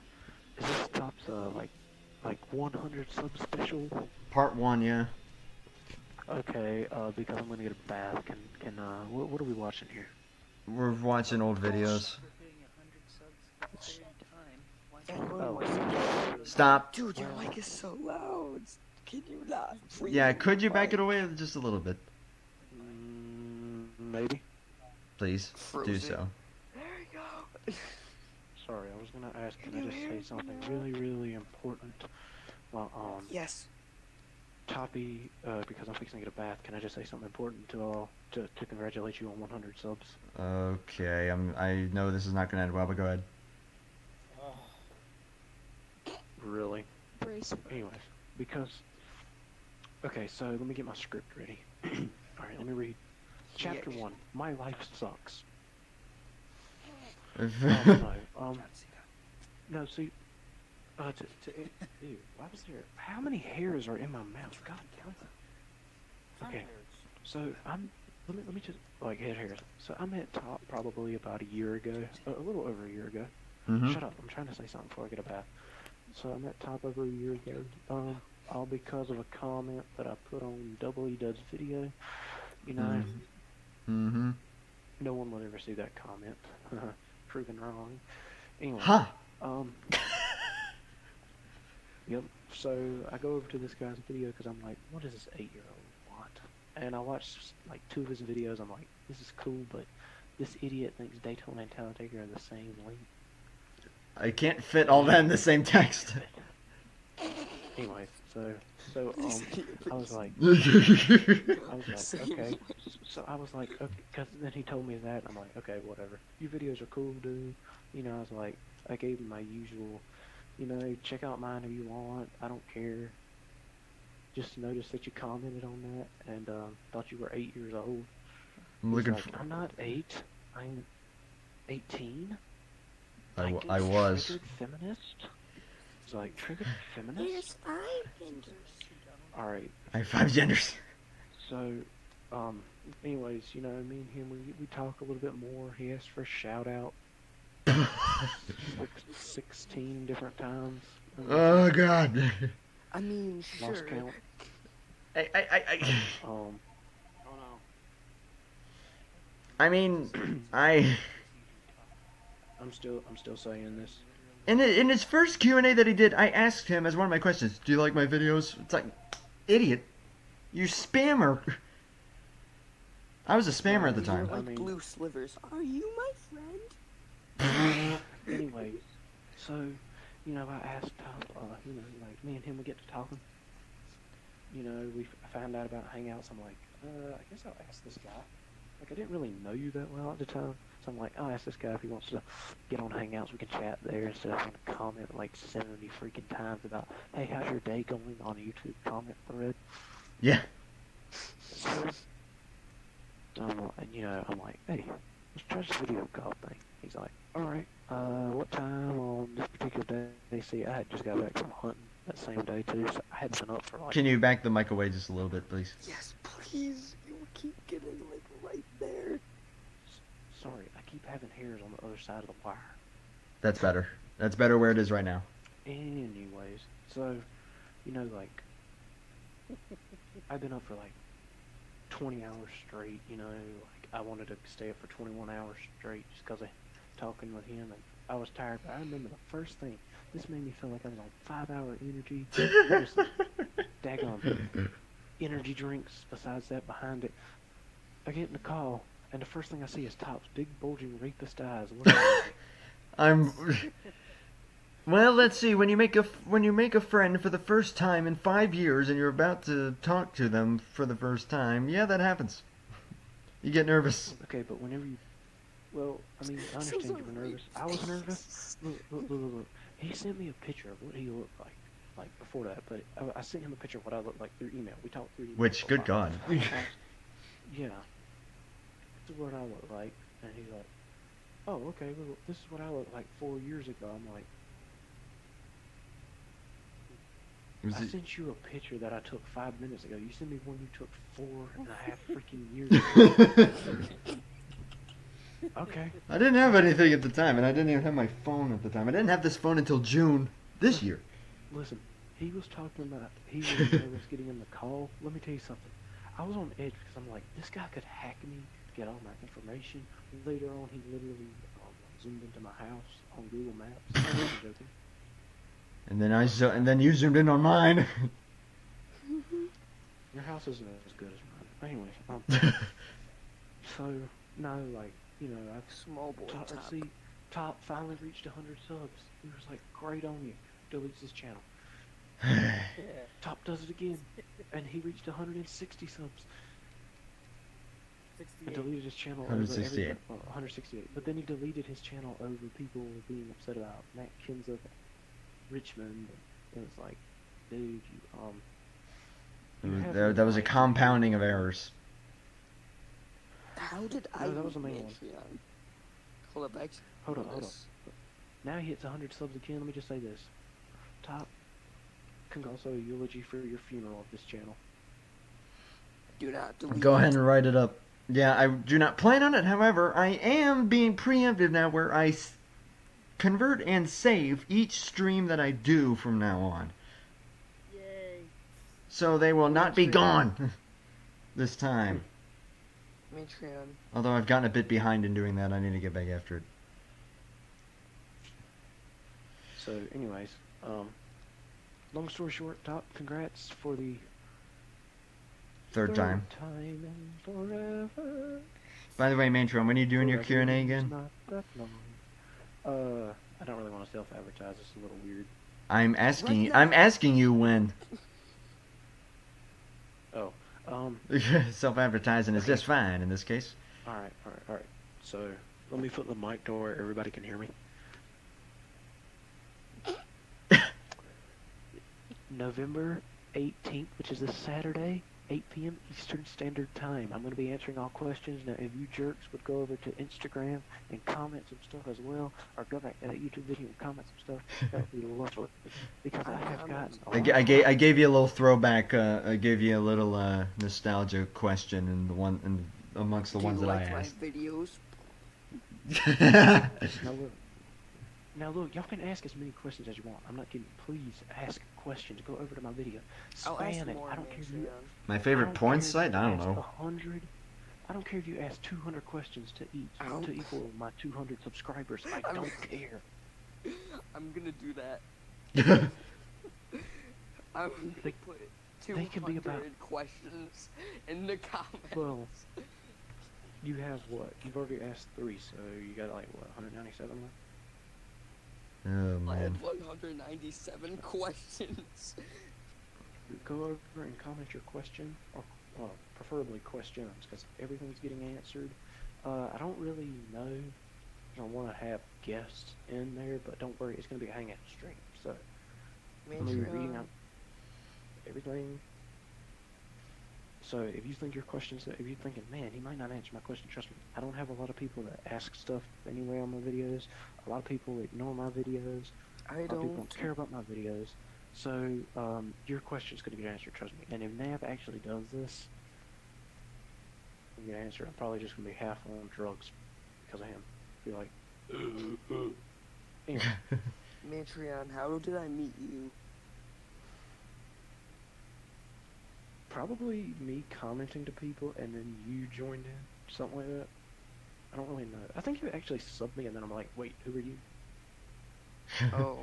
[SPEAKER 6] this Top's like 100 sub special?
[SPEAKER 1] Part 1, yeah.
[SPEAKER 6] Okay, because I'm gonna get a bath. What are we watching here?
[SPEAKER 1] We're watching old videos.
[SPEAKER 7] And one of my suggestions-
[SPEAKER 1] Stop.
[SPEAKER 7] Dude, your mic is so loud. Can you not?
[SPEAKER 1] Yeah, could you back it away just a little bit?
[SPEAKER 6] Maybe.
[SPEAKER 1] Please, do
[SPEAKER 7] Frozen.
[SPEAKER 1] so.
[SPEAKER 7] There you go.
[SPEAKER 6] Sorry, I was gonna ask, can
[SPEAKER 7] Can
[SPEAKER 6] I
[SPEAKER 7] you
[SPEAKER 6] just
[SPEAKER 7] hear
[SPEAKER 6] say
[SPEAKER 7] me
[SPEAKER 6] something
[SPEAKER 7] now?
[SPEAKER 6] really, really important?
[SPEAKER 7] Yes.
[SPEAKER 6] Toppy, because I'm fixing to get a bath, can I just say something important to all, to congratulate you on 100 subs?
[SPEAKER 1] Okay, I know this is not gonna end well, but go ahead.
[SPEAKER 6] Really?
[SPEAKER 8] Brace.
[SPEAKER 6] Anyways, because, okay, so let me get my script ready. Alright, let me read. Chapter 1, My Life Sucks. No, see, ew, why was there, how many hairs are in my mouth? God damn it. Okay, so let me just, like, head hairs. So I met Top probably about a year ago, a little over a year ago.
[SPEAKER 1] Mhm.
[SPEAKER 6] Shut up, I'm trying to say something before I get a bath. So I met Top over a year ago, all because of a comment that I put on Double E Dud's video. You know,
[SPEAKER 1] Mm-hmm.
[SPEAKER 6] no one will ever see that comment. Proven wrong. Anyway,
[SPEAKER 1] Huh.
[SPEAKER 6] Yep, so I go over to this guy's video because I'm like, what does this 8-year-old want? And I watched like 2 of his videos. I'm like, this is cool, but this idiot thinks Daytona and Talladega are the same length.
[SPEAKER 1] I can't fit all that in the same text.
[SPEAKER 6] Anyway, so I was like, okay. So I was like, okay, because then he told me that. I'm like, okay, whatever. Your videos are cool, dude. You know, I was like, I gave him my usual, you know, check out mine if you want. I don't care. Just noticed that you commented on that and thought you were 8 years old.
[SPEAKER 1] I'm
[SPEAKER 6] He's
[SPEAKER 1] looking
[SPEAKER 6] like,
[SPEAKER 1] for.
[SPEAKER 6] I'm not 8. I'm 18.
[SPEAKER 1] I was.
[SPEAKER 6] Triggered feminist. It's like triggered feminist.
[SPEAKER 4] There's 5 genders.
[SPEAKER 6] All right.
[SPEAKER 1] I have 5 genders.
[SPEAKER 6] So, anyways, you know, me and him, we talk a little bit more. He asked for a shout out 16 different times.
[SPEAKER 1] Oh God.
[SPEAKER 7] I mean,
[SPEAKER 6] Lost
[SPEAKER 7] sure.
[SPEAKER 6] count.
[SPEAKER 9] Oh no.
[SPEAKER 1] I mean,
[SPEAKER 6] I'm still saying this.
[SPEAKER 1] in his first Q&A that he did, I asked him as one of my questions, do you like my videos? It's like, idiot, you spammer. I was a spammer at the
[SPEAKER 7] You're
[SPEAKER 1] time.
[SPEAKER 7] like
[SPEAKER 6] I mean-
[SPEAKER 7] blue slivers. Are you my friend?
[SPEAKER 6] Anyway, so, you know, I asked Top, you know, like, me and him would get to talking. You know, we found out about Hangouts. I'm like, I guess I'll ask this guy. Like, I didn't really know you that well at the time. So I'm like, I'll ask this guy if he wants to get on Hangouts. We can chat there instead of having to comment like 70 freaking times about, hey, how's your day going on a YouTube comment thread.
[SPEAKER 1] Yeah.
[SPEAKER 6] So, and, you know, I'm like, hey, let's try this video call thing. He's like, alright, what time on this particular day? See, I had just got back from hunting that same day too, so I had been up for like...
[SPEAKER 1] Can you back the mic away just a little bit, please?
[SPEAKER 7] Yes, please. You keep getting like right there.
[SPEAKER 6] Sorry, I keep having hairs on the other side of the wire.
[SPEAKER 1] That's better. That's better where it is right now.
[SPEAKER 6] Anyways, so, you know, like, I've been up for like 20 hours straight, you know, like, I wanted to stay up for 21 hours straight just because of talking with him, and I was tired, but I remember the first thing, this made me feel like I was on 5-hour energy, just daggone energy drinks, besides that, behind it. I get in the call, and the first thing I see is Top's big, bulging, rapist eyes looking at me.
[SPEAKER 1] I'm. Well, let's see. When you make a friend for the first time in 5 years, and you're about to talk to them for the first time, yeah, that happens. You get nervous.
[SPEAKER 6] Okay, but whenever you... Well, I mean, I understand you were nervous. I was nervous. Look. He sent me a picture of what he looked like before that, but I sent him a picture of what I looked like through email. We talked through email.
[SPEAKER 1] Which,
[SPEAKER 6] for
[SPEAKER 1] good
[SPEAKER 6] 5
[SPEAKER 1] God.
[SPEAKER 6] minutes. Yeah. This is what I look like. And he's like, oh, okay, well, this is what I looked like 4 years ago. I'm like, I sent you a picture that I took 5 minutes ago. You sent me one you took 4.5 freaking years ago. Okay.
[SPEAKER 1] I didn't have anything at the time, and I didn't even have my phone at the time. I didn't have this phone until June this year.
[SPEAKER 6] Listen, he was talking about he was nervous getting in the call. Let me tell you something. I was on edge because I'm like, this guy could hack me, get all my information. Later on, he literally zoomed into my house on Google Maps. I'm not joking.
[SPEAKER 1] And then and then you zoomed in on mine.
[SPEAKER 6] Your house isn't as good as mine. Anyway, so no, like I've
[SPEAKER 7] Small boy
[SPEAKER 6] Top,
[SPEAKER 7] top.
[SPEAKER 6] see, Top finally reached 100 subs. He was like, great on you. Deletes his channel.
[SPEAKER 7] Yeah.
[SPEAKER 6] Top does it again, and he reached 160 subs. And deleted his channel
[SPEAKER 1] 168.
[SPEAKER 6] over 168. But then he deleted his channel over people being upset about Matt Kenseth, Richmond. And it was like, dude,
[SPEAKER 1] That was a compounding of errors.
[SPEAKER 7] How did I?
[SPEAKER 6] No, that was the main one.
[SPEAKER 7] Patreon? Hold up, actually.
[SPEAKER 6] Hold on. Now he hits 100 subs again. Let me just say this. Top can also a eulogy for your funeral of this channel.
[SPEAKER 7] Do not delete
[SPEAKER 1] Go
[SPEAKER 7] it.
[SPEAKER 1] ahead and write it up. Yeah, I do not plan on it. However, I am being preemptive now where I convert and save each stream that I do from now on.
[SPEAKER 4] Yay.
[SPEAKER 1] So they will not be gone this time.
[SPEAKER 7] Patreon.
[SPEAKER 1] Although I've gotten a bit behind in doing that, I need to get back after it.
[SPEAKER 6] So, anyways, long story short, Top, congrats for the
[SPEAKER 1] Third time.
[SPEAKER 6] time and forever.
[SPEAKER 1] By the way, Mantron, when are you doing your
[SPEAKER 6] Forever
[SPEAKER 1] Q&A
[SPEAKER 6] is
[SPEAKER 1] again?
[SPEAKER 6] not that long. I don't really want to self-advertise. It's a little weird.
[SPEAKER 1] I'm asking you when.
[SPEAKER 6] Oh,
[SPEAKER 1] Self-advertising is just fine in this case.
[SPEAKER 6] all right. So, let me put the mic to where everybody can hear me. November 18th, which is this Saturday, 8 p.m. Eastern Standard Time. I'm going to be answering all questions. Now, if you jerks would go over to Instagram and comment some stuff as well, or go back to that YouTube video and comment some stuff, that would be lovely. Because I have gotten a lot
[SPEAKER 1] I gave you a little throwback. I gave you a little nostalgia question, and the one and amongst the
[SPEAKER 7] Do
[SPEAKER 1] ones
[SPEAKER 7] you
[SPEAKER 1] that
[SPEAKER 7] like
[SPEAKER 1] I
[SPEAKER 7] my
[SPEAKER 1] asked.
[SPEAKER 7] videos?
[SPEAKER 6] Now look, y'all can ask as many questions as you want. I'm not kidding. Please ask questions. Go over to my video.
[SPEAKER 7] I'll ask
[SPEAKER 6] Spam it.
[SPEAKER 7] more
[SPEAKER 6] I
[SPEAKER 7] on
[SPEAKER 6] don't care if you.
[SPEAKER 7] Patreon.
[SPEAKER 1] My
[SPEAKER 6] I
[SPEAKER 1] favorite
[SPEAKER 6] don't
[SPEAKER 1] porn
[SPEAKER 6] care if
[SPEAKER 1] site?
[SPEAKER 6] you
[SPEAKER 1] I don't
[SPEAKER 6] ask
[SPEAKER 1] know.
[SPEAKER 6] 100. I don't care if you ask 200 questions to each
[SPEAKER 7] Ow.
[SPEAKER 6] to equal my 200 subscribers. I
[SPEAKER 7] I'm-
[SPEAKER 6] don't care.
[SPEAKER 7] I'm gonna do that. I'm gonna
[SPEAKER 6] They-
[SPEAKER 7] put
[SPEAKER 6] they can be about-
[SPEAKER 7] 200 questions in the comments.
[SPEAKER 6] Well, you have what? You've already asked 3, so you got like what? 197 left.
[SPEAKER 1] Oh
[SPEAKER 7] I
[SPEAKER 1] man.
[SPEAKER 7] had 197 questions.
[SPEAKER 6] Go over and comment your question, or preferably questions, because everything's getting answered. I don't really know. I want to have guests in there, but don't worry, it's going to be a hangout stream. So I'm going to be reading out everything. So if you think your questions, if you're thinking, man, he might not answer my question, trust me, I don't have a lot of people that ask stuff anyway on my videos. A lot of people ignore my videos.
[SPEAKER 7] I
[SPEAKER 6] A lot of people
[SPEAKER 7] don't.
[SPEAKER 6] don't care about my videos. So your question's going to get answered, trust me. And if Nav actually does this, I'm going to answer. I'm probably just going to be half on drugs because of him. Be like, anyway.
[SPEAKER 7] Matreon, how did I meet you?
[SPEAKER 6] Probably me commenting to people and then you joined in, something like that. I don't really know. I think you actually subbed me and then I'm like, wait, who are you?
[SPEAKER 7] Oh.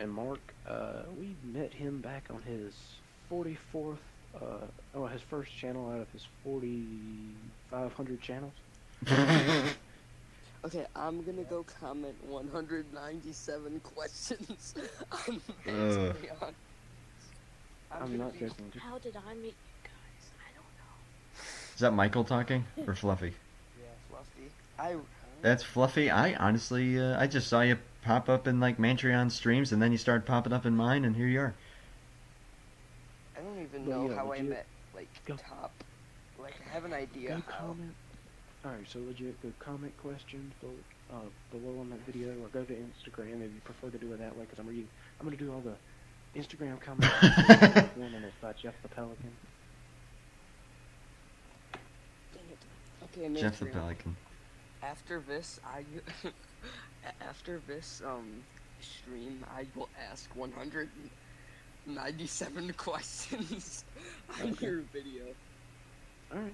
[SPEAKER 6] And Mark, we met him back on his 44th, his first channel out of his 4,500 channels.
[SPEAKER 7] Okay, I'm gonna go comment 197 questions on
[SPEAKER 1] Ugh.
[SPEAKER 7] Patreon.
[SPEAKER 6] I'm not joking.
[SPEAKER 4] How did I meet you guys? I don't know.
[SPEAKER 1] Is that Michael talking or Fluffy?
[SPEAKER 7] Yeah, Fluffy.
[SPEAKER 1] That's Fluffy. I honestly, I just saw you pop up in like Mantreon streams, and then you started popping up in mine, and here you are.
[SPEAKER 7] I don't even
[SPEAKER 6] Well,
[SPEAKER 7] know
[SPEAKER 6] yeah,
[SPEAKER 7] how I
[SPEAKER 6] legit.
[SPEAKER 7] met, like,
[SPEAKER 6] Go.
[SPEAKER 7] Top. Like, I have an idea
[SPEAKER 6] Go
[SPEAKER 7] how.
[SPEAKER 6] comment. Alright, so legit, go comment questions below on that video, or go to Instagram if you prefer to do it that way, because I'm going to do all the Instagram comments. One, and it's by Jeff the Pelican.
[SPEAKER 7] Dang it. Okay,
[SPEAKER 1] Jeff the
[SPEAKER 7] Matreon.
[SPEAKER 1] Pelican.
[SPEAKER 7] After this, after this, stream, I will ask 197 questions on
[SPEAKER 6] Okay.
[SPEAKER 7] your video.
[SPEAKER 6] Alright.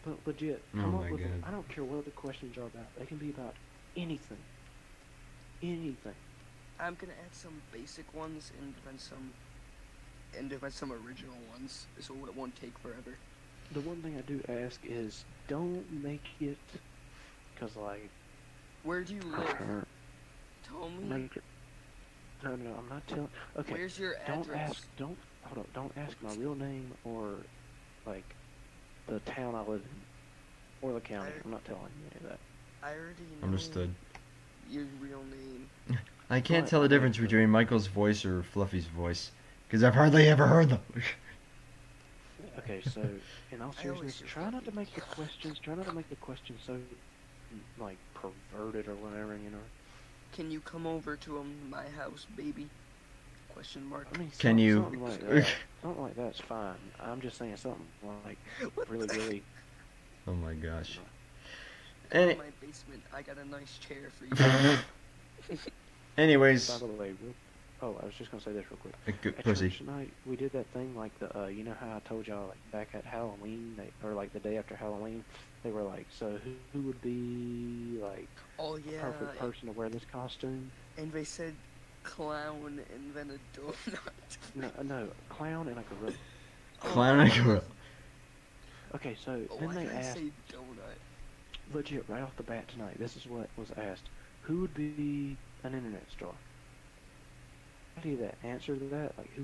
[SPEAKER 6] But legit,
[SPEAKER 1] Oh
[SPEAKER 6] come
[SPEAKER 1] my
[SPEAKER 6] up with
[SPEAKER 1] God.
[SPEAKER 6] I don't care what the questions are about. They can be about anything. anything.
[SPEAKER 7] I'm gonna add some basic ones and then some original ones, so it won't take forever.
[SPEAKER 6] The one thing I do ask is, don't make it, cause like,
[SPEAKER 7] Where do you live? Tell me.
[SPEAKER 6] make it, no, I'm not telling. Okay,
[SPEAKER 7] Where's your
[SPEAKER 6] don't
[SPEAKER 7] address?
[SPEAKER 6] ask, don't hold up, don't ask my real name or like the town I live in or the county. I'm not telling you any of that.
[SPEAKER 7] I already know
[SPEAKER 1] Understood.
[SPEAKER 7] your real name.
[SPEAKER 1] I can't
[SPEAKER 6] Right,
[SPEAKER 1] tell the
[SPEAKER 6] okay,
[SPEAKER 1] difference
[SPEAKER 6] so-
[SPEAKER 1] between Michael's voice or Fluffy's voice, because I've hardly ever heard them.
[SPEAKER 6] Okay, so in all
[SPEAKER 7] I always
[SPEAKER 6] seriousness,
[SPEAKER 7] hear
[SPEAKER 6] try not to
[SPEAKER 7] Fluffy.
[SPEAKER 6] make the questions so like perverted or whatever, you know.
[SPEAKER 7] Can you come over to my house, baby? Question mark.
[SPEAKER 6] I mean,
[SPEAKER 1] Can you?
[SPEAKER 6] something like that. Something like that's fine. I'm just saying something like
[SPEAKER 7] What
[SPEAKER 6] really,
[SPEAKER 7] the-
[SPEAKER 6] really.
[SPEAKER 1] Oh my gosh.
[SPEAKER 7] Come
[SPEAKER 1] Any-
[SPEAKER 7] to my basement. I got a nice chair for you.
[SPEAKER 1] Anyways,
[SPEAKER 6] By the way, I was just gonna say this real quick.
[SPEAKER 1] good
[SPEAKER 6] At
[SPEAKER 1] pussy.
[SPEAKER 6] church tonight, we did that thing like the you know how I told y'all like back at Halloween, or like the day after Halloween, they were like, so who would be like
[SPEAKER 7] Oh yeah.
[SPEAKER 6] perfect person to wear this costume?
[SPEAKER 7] And they said clown and then a donut.
[SPEAKER 6] No, clown and a gorilla.
[SPEAKER 1] Clown and gorilla.
[SPEAKER 6] Okay, so
[SPEAKER 7] Oh,
[SPEAKER 6] then
[SPEAKER 7] why
[SPEAKER 6] they
[SPEAKER 7] did I
[SPEAKER 6] asked,
[SPEAKER 7] say donut?
[SPEAKER 6] legit right off the bat tonight, this is what was asked: who would be an internet star? How do you that answer to that? Like who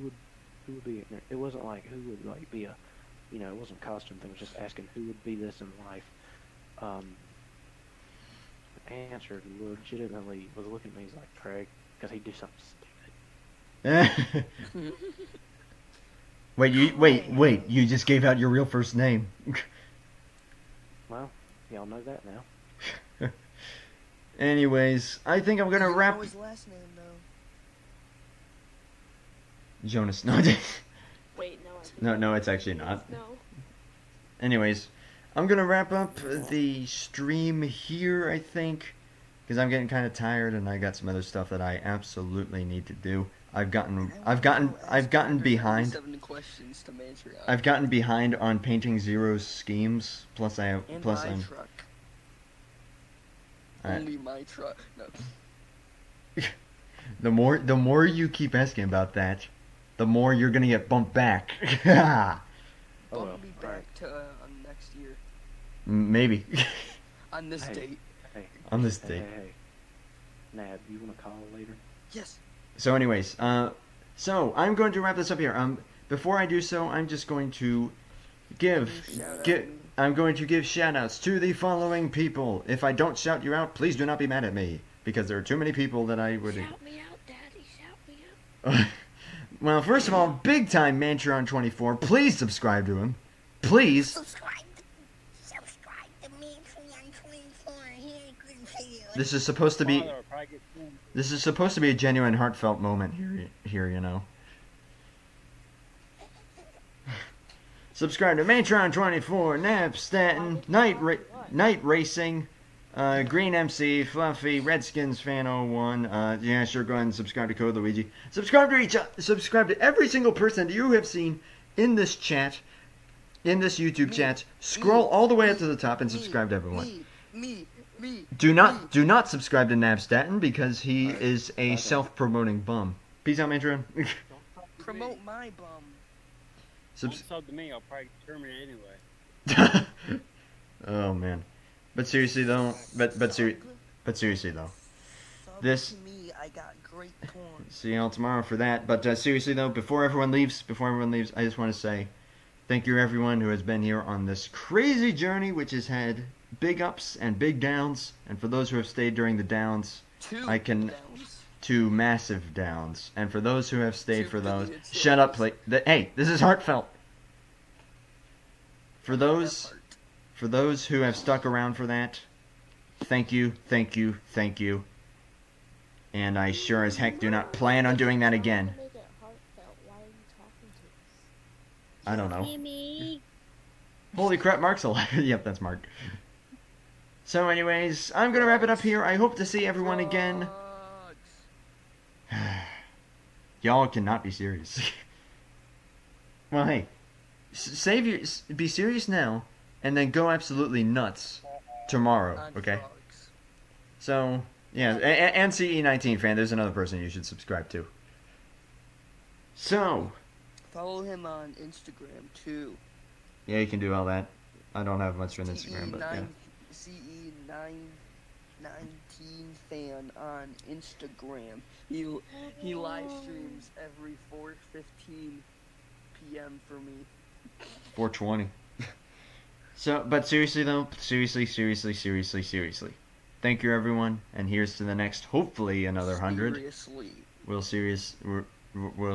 [SPEAKER 6] would be? It wasn't like who would like be a, you know, it wasn't costume thing. It was just asking who would be this in life. Answered legitimately was looking at me. He's like Craig, because he'd do something stupid.
[SPEAKER 1] Wait, you just gave out your real first name.
[SPEAKER 6] Well, y'all know that now.
[SPEAKER 1] Anyways, I think I'm gonna
[SPEAKER 7] You
[SPEAKER 1] wrap.
[SPEAKER 7] know his last name though.
[SPEAKER 1] Jonas, no,
[SPEAKER 8] Wait, no.
[SPEAKER 1] no, it's actually not.
[SPEAKER 8] No.
[SPEAKER 1] Anyways, I'm gonna wrap up the stream here, I think, because I'm getting kind of tired and I got some other stuff that I absolutely need to do. I've gotten behind.
[SPEAKER 7] 7 questions to Mantrion.
[SPEAKER 1] I've gotten behind on painting Zero's schemes. Plus,
[SPEAKER 7] And my
[SPEAKER 1] I'm.
[SPEAKER 7] truck.
[SPEAKER 1] I-
[SPEAKER 7] Only my truck. No.
[SPEAKER 1] The more you keep asking about that, the more you're gonna get bumped back.
[SPEAKER 6] Oh well.
[SPEAKER 7] Bump me back to next year
[SPEAKER 1] Maybe.
[SPEAKER 7] on this
[SPEAKER 6] Hey.
[SPEAKER 7] date.
[SPEAKER 6] Hey,
[SPEAKER 1] On this
[SPEAKER 6] hey,
[SPEAKER 1] date.
[SPEAKER 6] hey, hey. Nab, you wanna call later?
[SPEAKER 7] Yes.
[SPEAKER 1] So anyways, so I'm going to wrap this up here. Before I do so, I'm just going to I'm going to give shout-outs to the following people. If I don't shout you out, please do not be mad at me, because there are too many people that I would...
[SPEAKER 8] Shout me out, Daddy. Shout me out.
[SPEAKER 1] Well, first of all, big time Mantron24. Please subscribe to him. Please.
[SPEAKER 4] Subscribe to me, Patreon 24. Here, good video.
[SPEAKER 1] This is supposed to be...
[SPEAKER 9] Father will probably get sued.
[SPEAKER 1] This is supposed to be a genuine, heartfelt moment here, you know. Subscribe to Matron24, Napstatin, Night Racing, Green MC, Fluffy, Redskins Fan 01. Yeah, sure, go ahead and subscribe to Code Luigi. Subscribe to every single person that you have seen in this chat, in this YouTube chat. Scroll all the way up to the top and subscribe to everyone.
[SPEAKER 7] Me.
[SPEAKER 1] Do not subscribe to Napstatin because he is a self-promoting bum. Peace out, Matron.
[SPEAKER 7] Promote my bum.
[SPEAKER 9] Don't sub to me, I'll probably terminate anyway.
[SPEAKER 1] Oh man, but seriously though, but seriously though,
[SPEAKER 7] Sub
[SPEAKER 1] this-
[SPEAKER 7] to me, I got great porn.
[SPEAKER 1] see y'all tomorrow for that. But seriously though, before everyone leaves, I just want to say thank you everyone who has been here on this crazy journey, which has had big ups and big downs. And for those who have stayed during the downs, I can.
[SPEAKER 7] Downs.
[SPEAKER 1] 2 massive downs. And for those who have stayed
[SPEAKER 7] 2
[SPEAKER 1] for those,
[SPEAKER 7] billion
[SPEAKER 1] shut up, hey, this is heartfelt. For those who have stuck around for that, thank you. And I sure as heck do not plan on doing that again.
[SPEAKER 8] Make it heartfelt. Why are you talking to us?
[SPEAKER 1] I don't know.
[SPEAKER 4] Mimi.
[SPEAKER 1] Holy crap, Mark's alive. Yep, that's Mark. So anyways, I'm gonna wrap it up here. I hope to see everyone again.
[SPEAKER 7] Drugs.
[SPEAKER 1] Y'all cannot be serious. Well, hey, be serious now, and then go absolutely nuts tomorrow,
[SPEAKER 7] On
[SPEAKER 1] okay?
[SPEAKER 7] drugs.
[SPEAKER 1] So, Yeah, and CE19 fan. There's another person you should subscribe to. So.
[SPEAKER 7] Follow him on Instagram too.
[SPEAKER 1] Yeah, you can do all that. I don't have much of an Instagram, but yeah.
[SPEAKER 7] CE19 fan on Instagram. He live streams every 4:15 p.m. for me.
[SPEAKER 1] 420. So, but seriously though, seriously. Thank you everyone, and here's to the next, hopefully another 100.
[SPEAKER 7] Seriously.
[SPEAKER 1] We'll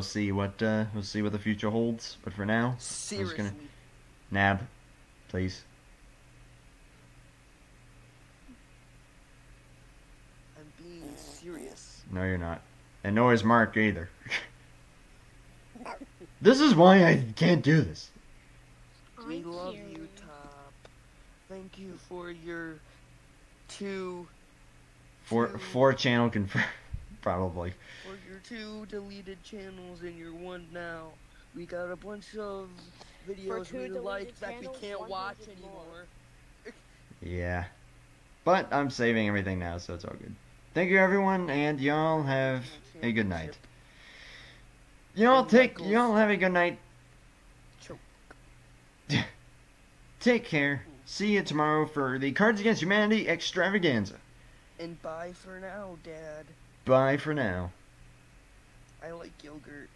[SPEAKER 1] see what the future holds. But for now,
[SPEAKER 7] seriously.
[SPEAKER 1] Nab, please.
[SPEAKER 7] I'm being serious.
[SPEAKER 1] No, you're not, and nor is Mark either. This is why I can't do this.
[SPEAKER 7] We love you, Top. Thank you for your
[SPEAKER 1] four channel confirm, probably.
[SPEAKER 7] For your 2 deleted channels and your 1 now. We got a bunch of videos we like that we can't watch anymore.
[SPEAKER 1] Yeah. But I'm saving everything now, so it's all good. Thank you everyone, and y'all have a good night. Y'all have a good night. Take care. See you tomorrow for the Cards Against Humanity extravaganza.
[SPEAKER 7] And bye for now, Dad.
[SPEAKER 1] Bye for now.
[SPEAKER 7] I like yogurt.